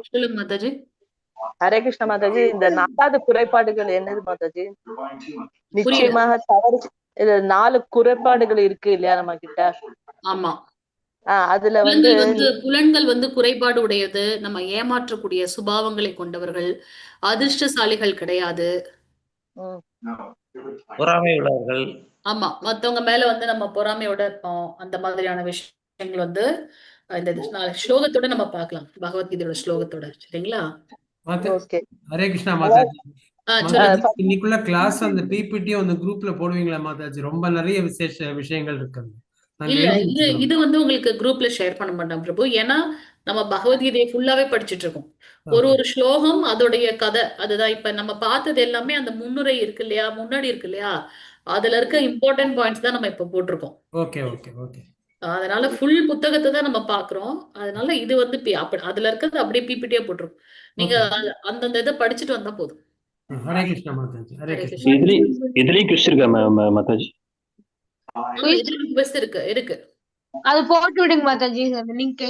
S3: சொல்லுங்க மாதாஜி.
S6: ஹரே கிருஷ்ண மாதாஜி. இந்த 4வது குறைபாடுகள் என்னது மாதாஜி? நிச்சயமாக தவறு. இது 4 குறைபாடுகள் இருக்கு இல்லையா நம்ம கிட்ட?
S3: ஆமா.
S6: அதுல வந்து
S3: புலன்கள் வந்து குறைபாடு உடையது, நம்ம ஏமாற்றக்கூடிய சுபாவங்களை கொண்டவர்கள், அதிர்ஷ்டசாலிகள் கிடையாது,
S11: பொறாமை உள்ளவர்கள்.
S3: ஆமா, மத்தவங்க மேல வந்து நம்ம பொறாமையோட இருப்போம். அந்த மாதிரியான விஷயங்கள் வந்து இந்த ஸ்லோகத்தோட நம்ம பார்க்கலாம், பகவத்கீதையோட ஸ்லோகத்தோட. சரிங்களா?
S4: ஹரே கிருஷ்ணா மாதாஜி. இன்னைக்குள்ள கிளாஸ் அந்த பிபிடி அந்த குரூப்ல போடுவீங்களா மாதாஜி? ரொம்ப நிறைய விசேஷ விஷயங்கள் இருக்கு.
S3: இல்ல, இது வந்து உங்களுக்கு குரூப்ல ஷேர் பண்ண மாட்டோம் பிரபு. ஏன்னா நம்ம பகவத்கீதையை ஃபுல்லாவே படிச்சுட்டு இருக்கோம். ஒரு ஸ்லோகம் அதோடைய கதை அதுதான். இப்ப நம்ம பார்த்தது எல்லாமே அந்த முன்னுரை இருக்கு இல்லையா, முன்னாடி இருக்கு இல்லையா, அதுல இருக்க இம்பார்ட்டன்ட் பாயிண்ட்ஸ் தான் நம்ம இப்ப போட்டிருக்கோம். அதனால ஃபுல் புத்தகத்தை தான் நம்ம பாக்குறோம். அதனால இது வந்து அதுல இருக்கிறது அப்படியே பிபிடியா போட்டிருக்கோம். நீங்க அந்தந்த இதை படிச்சுட்டு வந்தா போதும்.
S4: ஹரே கிருஷ்ணா மாதாஜி. ஹரே கிருஷ்ணா.
S12: இதுலயும் குவிஸ் இருக்கா மாதாஜி?
S3: குவிஸ் இருக்கு.
S2: அது போட்டு விடுங்க மாதாஜி அந்த லிங்க்.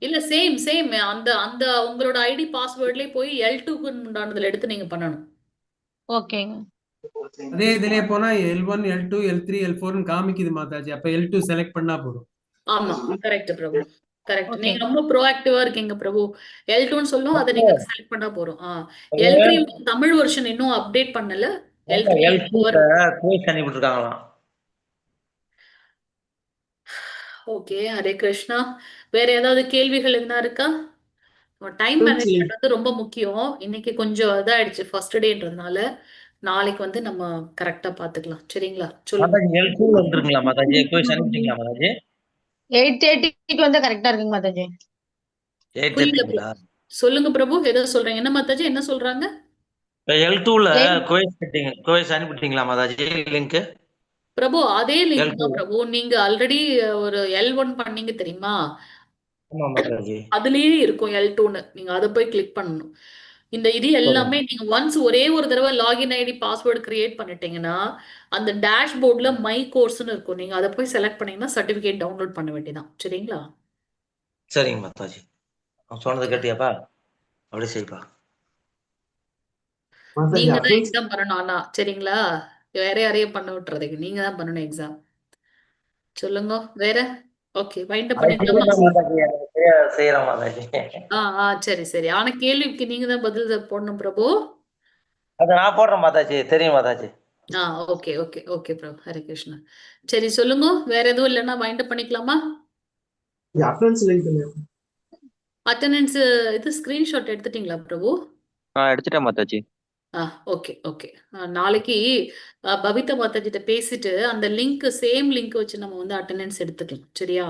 S3: இல்ல சேம் அந்த உங்களோட ஐடி பாஸ்வேர்ட்லயே போய் L2க்கு உண்டானதுல எடுத்து நீங்க பண்ணணும்.
S2: ஓகேங்க.
S4: அதே இதுலயே போனா L1 L2 L3 L4 ன்னு காமிக்குது மாதாஜி. அப்ப L2 செலக்ட் பண்ணா போதும்.
S3: ஆமா, கரெக்ட் பிரபு, கரெக்ட். நீங்க ரொம்ப ப்ரோஆக்டிவா இருக்கீங்க பிரபு. L2ன்னு சொல்லும், அதை நீங்க செலக்ட் பண்ணா போறோம். L3 தமிழ் வெர்ஷன் இன்னும் அப்டேட் பண்ணல. L3
S11: அனுப்பிட்டுருக்காங்களாம்.
S3: ஓகே, ஹரே கிருஷ்ணா. வேற ஏதாவது கேள்விகள் என்ன இருக்கா? டைம் மேனேஜ்மெண்ட் வந்து ரொம்ப முக்கியம். இன்னைக்கு கொஞ்சம் இதாயிடுச்சு ஃபர்ஸ்ட் டேன்றதுனால. நாளைக்கு வந்து நம்ம கரெக்டா பாத்துக்கலாம். சரிங்களா? சொல்லுங்க.
S2: 8:30க்கு வந்து கரெக்டா இருக்குங்க மாதாஜி.
S3: சொல்லுங்க பிரபு, ஏதோ சொல்றீங்க. என்ன மாதாஜி, என்ன சொல்றாங்க?
S11: L2ல கோயஸ் அனுப்பிட்டீங்களா மாதாஜி லிங்க்?
S3: பிரபு அதே லிங்க் தான் பிரபு. நீங்க ஆல்ரெடி ஒரு L1 பண்ணீங்க தெரியுமா? அதுலயே இருக்கும் L2ன்னு. நீங்க அதை போய் கிளிக் பண்ணணும். இது எல்லாமே நீங்க ஒன்ஸ் ஒரே ஒரு தடவை லாகின் ஐடி பாஸ்வேர்டு கிரியேட் பண்ணிட்டீங்கன்னா அந்த டேஷ்போர்ட்ல மை கோர்ஸ்னு இருக்கும். நீங்க அதை போய் செலக்ட் பண்ணீங்கன்னா சர்டிபிகேட் டவுன்லோட் பண்ண வேண்டியதான். சரிங்களா?
S11: சரிங்க மாதாஜி. சொன்னது கேட்டியாப்பா? அப்படியே செய்ப்பா.
S3: நீங்க தான் எக்ஸாம் பண்ணணும். ஆனா சரிங்களா, வேற யாரையும் பண்ண விட்டுறதுக்கு நீங்க தான் பண்ணணும் எக்ஸாம். சொல்லுங்க வேற. ஓகே, வைண்ட் அப் பண்ணிக்கலாமா? சரி சரி. ஆனா கேள்விக்கு நீங்க தான் பதில் போடணும் பிரபு.
S11: அது நான் போடுறேன் மாதாஜி, தெரியும் மாதாஜி.
S3: ஓகே ஓகே ஓகே பிரபு. ஹரே கிருஷ்ணா. சரி சொல்லுங்க, வேற எதுவும் இல்லைன்னா வைண்ட் அப் பண்ணிக்கலாமா? அட்டெண்டன்ஸ் இது ஸ்கிரீன்ஷாட் எடுத்துட்டீங்களா பிரபு?
S5: எடுத்துட்டேன் மாதாஜி.
S3: Okay okay. நாளைக்கு பவிதா மாதாஜிட்ட பேசிட்டு அந்த லிங்க் சேம் லிங்க் வச்சு நம்ம வந்து அட்டெண்டன்ஸ் எடுத்துக்கலாம். சரியா?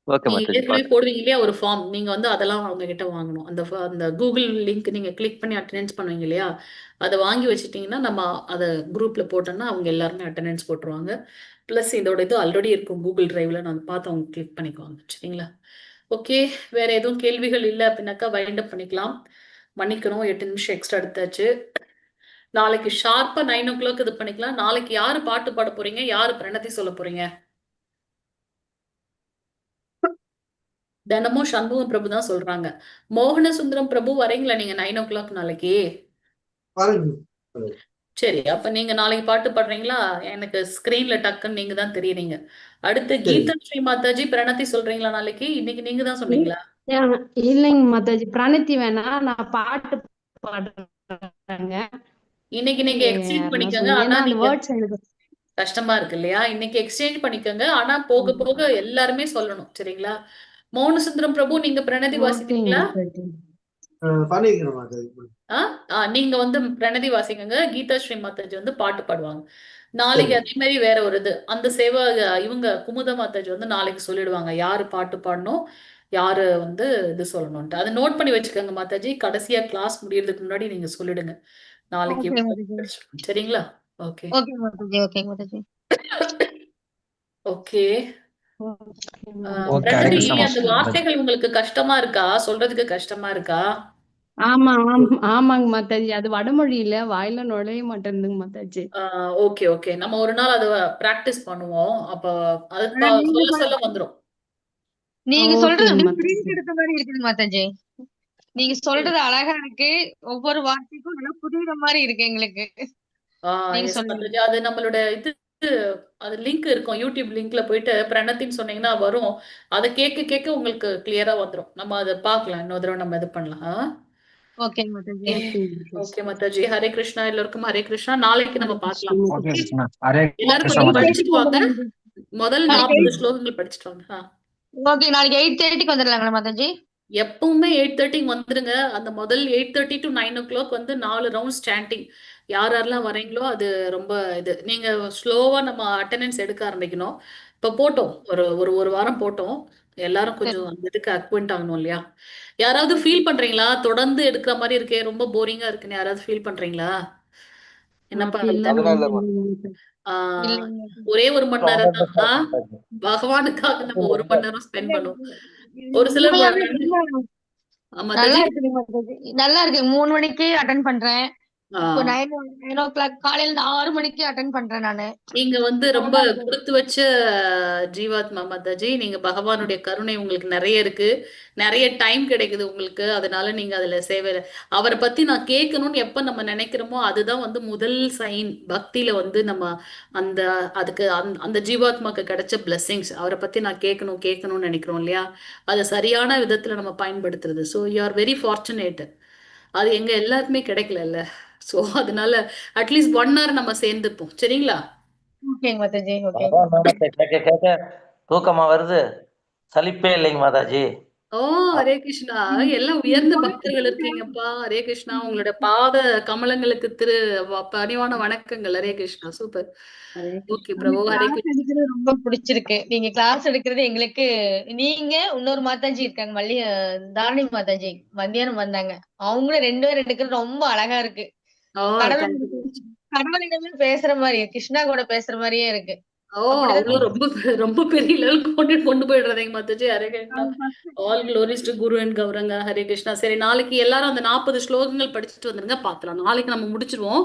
S3: நீங்க ஏற்கனவே போடுவீங்க இல்லையா ஒரு ஃபார்ம், நீங்க வந்து அதெல்லாம் அவங்க கிட்ட வாங்கணும். அந்த கூகுள் லிங்க் நீங்க கிளிக் பண்ணி அட்டெண்டன்ஸ் பண்ணுவீங்க இல்லையா, அதை வாங்கி வச்சுட்டீங்கன்னா நம்ம அதை குரூப்ல போட்டோம்னா அவங்க எல்லாருமே அட்டெண்டன்ஸ் போட்டுருவாங்க. பிளஸ் இதோட இது ஆல்ரெடி இருக்கும் கூகுள் டிரைவ்ல, நான் பார்த்து அவங்க கிளிக் பண்ணிக்குவாங்க. சரிங்களா? ஓகே, வேற எதுவும் கேள்விகள் இல்லை அப்படின்னாக்கா வைண்ட் அப் பண்ணிக்கலாம். மன்னிக்கணும், 8 நிமிஷம் எக்ஸ்ட்ரா எடுத்தாச்சு. நாளைக்கு ஷார்ப்பா 9 o'clock இது பண்ணிக்கலாம். நாளைக்கு யாரு பாட்டு பாட போறீங்க, யாரு பிரணதி சொல்ல போறீங்க? தினமும் சண்முகம் பிரபு தான் சொல்றாங்க. மோகன சுந்தரம் பிரபு வரீங்களா நீங்க 9 o'clock நாளைக்கு? சரி, அப்ப நீங்க நாளைக்கு பாட்டு பாடுறீங்களா? எனக்கு ஸ்கிரீன்ல டக்குன்னு நீங்க தான் தெரியுறீங்க. அடுத்து கீதா ஸ்ரீ மாதாஜி பிரணதி சொல்றீங்களா நாளைக்கு? இன்னைக்கு நீங்க தான் சொன்னீங்களா?
S13: இல்லைங்க மாதாஜி, பிரணதி வேணா, நான் பாட்டு பாடுறேங்க.
S3: இன்னைக்கு நீங்க எக்ஸ்சேஞ்ச் பண்ணிக்கோங்க. ஆனா நீங்க கஷ்டமா இருக்கு இல்லையா? இன்னைக்கு எக்ஸ்சேஞ்ச் பண்ணிக்கோங்க. ஆனா போக போக எல்லாருமே சொல்லணும். சரிங்களா? மோகன சுந்தரம் பிரபு, நீங்க பிரணதி வாசிக்கிறீங்களா? நீங்க வந்து பிரணதி வாசிக்கங்க. கீதா ஸ்ரீ மாதாஜி வந்து பாட்டு பாடுவாங்க. நாளைக்கு அதே மாதிரி வேற ஒரு இது அந்த சேவா இவங்க குமுத மாதாஜி வந்து நாளைக்கு சொல்லிடுவாங்க யாரு பாட்டு பாடணும், யாரு வந்து இது சொல்லணும்ட்டு. அதை நோட் பண்ணி வச்சுக்கோங்க மாதாஜி. கடைசியா கிளாஸ் முடியறதுக்கு முன்னாடி நீங்க சொல்லிடுங்க நாளைக்கு. சரிங்களா? Okay
S2: okay Mataji, okay Mataji.
S3: Okay
S1: okay, Hare
S3: Pranathi,
S1: Krishna
S3: அந்த
S1: மாதாஜி.
S3: வார்த்தைகள் உங்களுக்கு கஷ்டமா இருக்கா? சொல்றதுக்கு கஷ்டமா இருக்கா?
S13: ஆமாங்க மாதாஜி. அது வடமொழியில வாயில நுழைய மாட்டேங்குதுங்க மாதாஜி.
S3: ஓகே ஓகே, நம்ம ஒரு நாள் அதை பிராக்டிஸ் பண்ணுவோம். அப்ப அது
S2: நீங்க
S3: சொல்ல சொல்ல வந்துரும்.
S2: நீங்க சொல்றது
S13: ஓகேங்க
S2: அப்படியே
S13: மாதாஜி.
S2: புரிஞ்சு எடுத்த மாதிரி இருக்குங்க மாதாஜி. நீங்க சொல்றது அழகா இருக்கு. ஒவ்வொரு வார்த்தைக்கும் நல்லா புரியுற மாதிரி இருக்கு எங்களுக்கு. நீங்க
S3: எஸ்
S2: சொல்லுங்க.
S3: மாதாஜி, அது நம்மளோட இது அது லிங்க் இருக்கும். யூடியூப் லிங்க்ல போயிட்டு பிரணத்தின்னு சொன்னீங்கன்னா வரும். அதை கேட்க கேட்க உங்களுக்கு கிளியரா வந்துரும். நம்ம அதை பார்க்கலாம். இன்னொரு தடவை நம்ம இது பண்ணலாம்.
S2: ஓகே மாதாஜி.
S3: ஓகே மாதாஜி, ஹரே கிருஷ்ணா. எல்லோருக்கும் ஹரே கிருஷ்ணா. நாளைக்கு நம்ம பார்க்கலாம்.
S1: ஓகே கிருஷ்ணா, ஹரே
S3: எல்லாரும்
S1: கிருஷ்ணா
S3: கொஞ்சம்
S1: மாதாஜி.
S3: படிச்சுட்டு வாங்க. முதல்
S2: நாளைக்கு
S3: 40 ஸ்லோகங்கள் படிச்சுட்டு வாங்க.
S2: ஓகே, நாளைக்கு 8:30க்கு வந்துடலாங்களா மாதாஜி?
S3: எப்பவுமே 8:30 வந்துருங்க. அந்த முதல் 8:30 to 9 o'clock வந்து 4 ரவுண்ட்ஸ் சாண்டிங். யார் யாரெல்லாம் வரீங்களோ அது ரொம்ப இது. நீங்க ஸ்லோவா நம்ம அட்டெண்டன்ஸ் எடுக்க ஆரம்பிக்கணும். இப்ப போட்டோம், ஒரு ஒரு ஒரு வாரம் போட்டோம். எல்லாரும் கொஞ்சம் அந்த இதுக்கு அக்வெண்ட் ஆகணும் இல்லையா? யாராவது ஃபீல் பண்றீங்களா? தொடர்ந்து எடுக்கிற மாதிரி இருக்கே, ரொம்ப போரிங்கா இருக்குன்னு யாராவது ஃபீல் பண்றீங்களா? என்னப்பா
S13: அப்படிலாம்
S7: அதெல்லாம் இல்ல
S13: ஒண்ணும்
S7: மாதாஜி.
S13: இல்லைங்க.
S3: ஆஹ்
S2: இல்லைங்க.
S3: ஒரே 1 மணி நேரம் தான்.
S7: 100% மாதாஜி.
S3: பகவானுக்காக நம்ம 1 மணி நேரம் ஸ்பெண்ட்
S2: இல்ல,
S3: பண்ணுவோம்.
S2: இது
S3: ஒரு சிலர்
S2: உண்மையாவே
S3: நன்றி.
S2: ரொம்ப நல்லா
S3: மாதாஜி.
S2: இருக்குங்க மாதாஜி. நல்லா இருக்கு. 3 மணிக்கு அட்டன் பண்றேன். இப்போ 9 o'clock காலையில 6 மணிக்கு அட்டன் பண்றேன் நானு.
S3: நீங்க வந்து ரொம்ப
S2: நல்லா இருக்கு.
S3: கொடுத்து வச்ச ஜீவாத்மா மாதாஜி. நீங்க பகவானுடைய கருணை உங்களுக்கு நிறைய இருக்கு. நிறைய டைம் கிடைக்குது உங்களுக்கு. அதனால நீங்க அதுல சேவையில அவரை பத்தி நான் கேட்கணும்னு எப்ப நம்ம நினைக்கிறோமோ அதுதான் வந்து முதல் சைன். பக்தியில வந்து நம்ம அந்த அதுக்கு அந்த ஜீவாத்மாக்கு கிடைச்ச பிளெஸிங்ஸ். அவரை பத்தி நான் கேட்கணும் கேட்கணும்னு நினைக்கிறோம் இல்லையா? அதை சரியான விதத்துல நம்ம பயன்படுத்துறது. So you are very fortunate. அது எங்க எல்லாருக்குமே கிடைக்கல. ஸோ அதனால அட்லீஸ்ட் 1 hour நம்ம சேர்ந்துப்போம். சரிங்களா?
S2: ஓகேங்க மாதாஜி. ஓகே.
S11: பகவான் நாமத்தை கேட்க கேட்க தூக்கமா வருது. சலிப்பே இல்லைங்க மாதாஜி.
S3: ஓ, ஹரே கிருஷ்ணா. எல்லாம் உயர்ந்த பக்தர்கள் இருக்கீங்கப்பா. ஹரே கிருஷ்ணா. உங்களோட பாத கமலங்களுக்கு பணிவான வணக்கங்கள். ஹரே கிருஷ்ணா. சூப்பர். ஓகே பிரபு. ஹரே
S2: கிளாஸ்
S3: கிருஷ்ணா.
S2: எடுக்கிறது ரொம்ப பிடிச்சிருக்கு. நீங்க கிளாஸ் எடுக்கிறது எங்களுக்கு. நீங்க இன்னொரு மாதாஜி இருக்காங்க, தாரணி மாதாஜி, மத்தியானம் வந்தாங்க. அவங்களும் 2 பேரும் எடுக்கிறது ரொம்ப அழகா இருக்கு.
S3: ஓ,
S2: கடவுள்
S3: தேங்க்யூ.
S2: கடவுளிடமே பேசுற மாதிரி, கிருஷ்ணா கூட பேசுற மாதிரியே இருக்கு.
S3: ஓ,
S2: அப்படிதான்
S3: அவ்வளவு ரொம்ப ரொம்ப பெரிய லெவலுக்கு கொண்டு போயிடுறீங்க மாதாஜி. Hare Krishna. All glories to Guru and Gauranga. Hare Krishna. சரி, நாளைக்கு எல்லாரும் அந்த 40 ஸ்லோகங்கள் படிச்சுட்டு வந்துருங்க. பார்க்கலாம். நாளைக்கு நம்ம முடிச்சிருவோம்.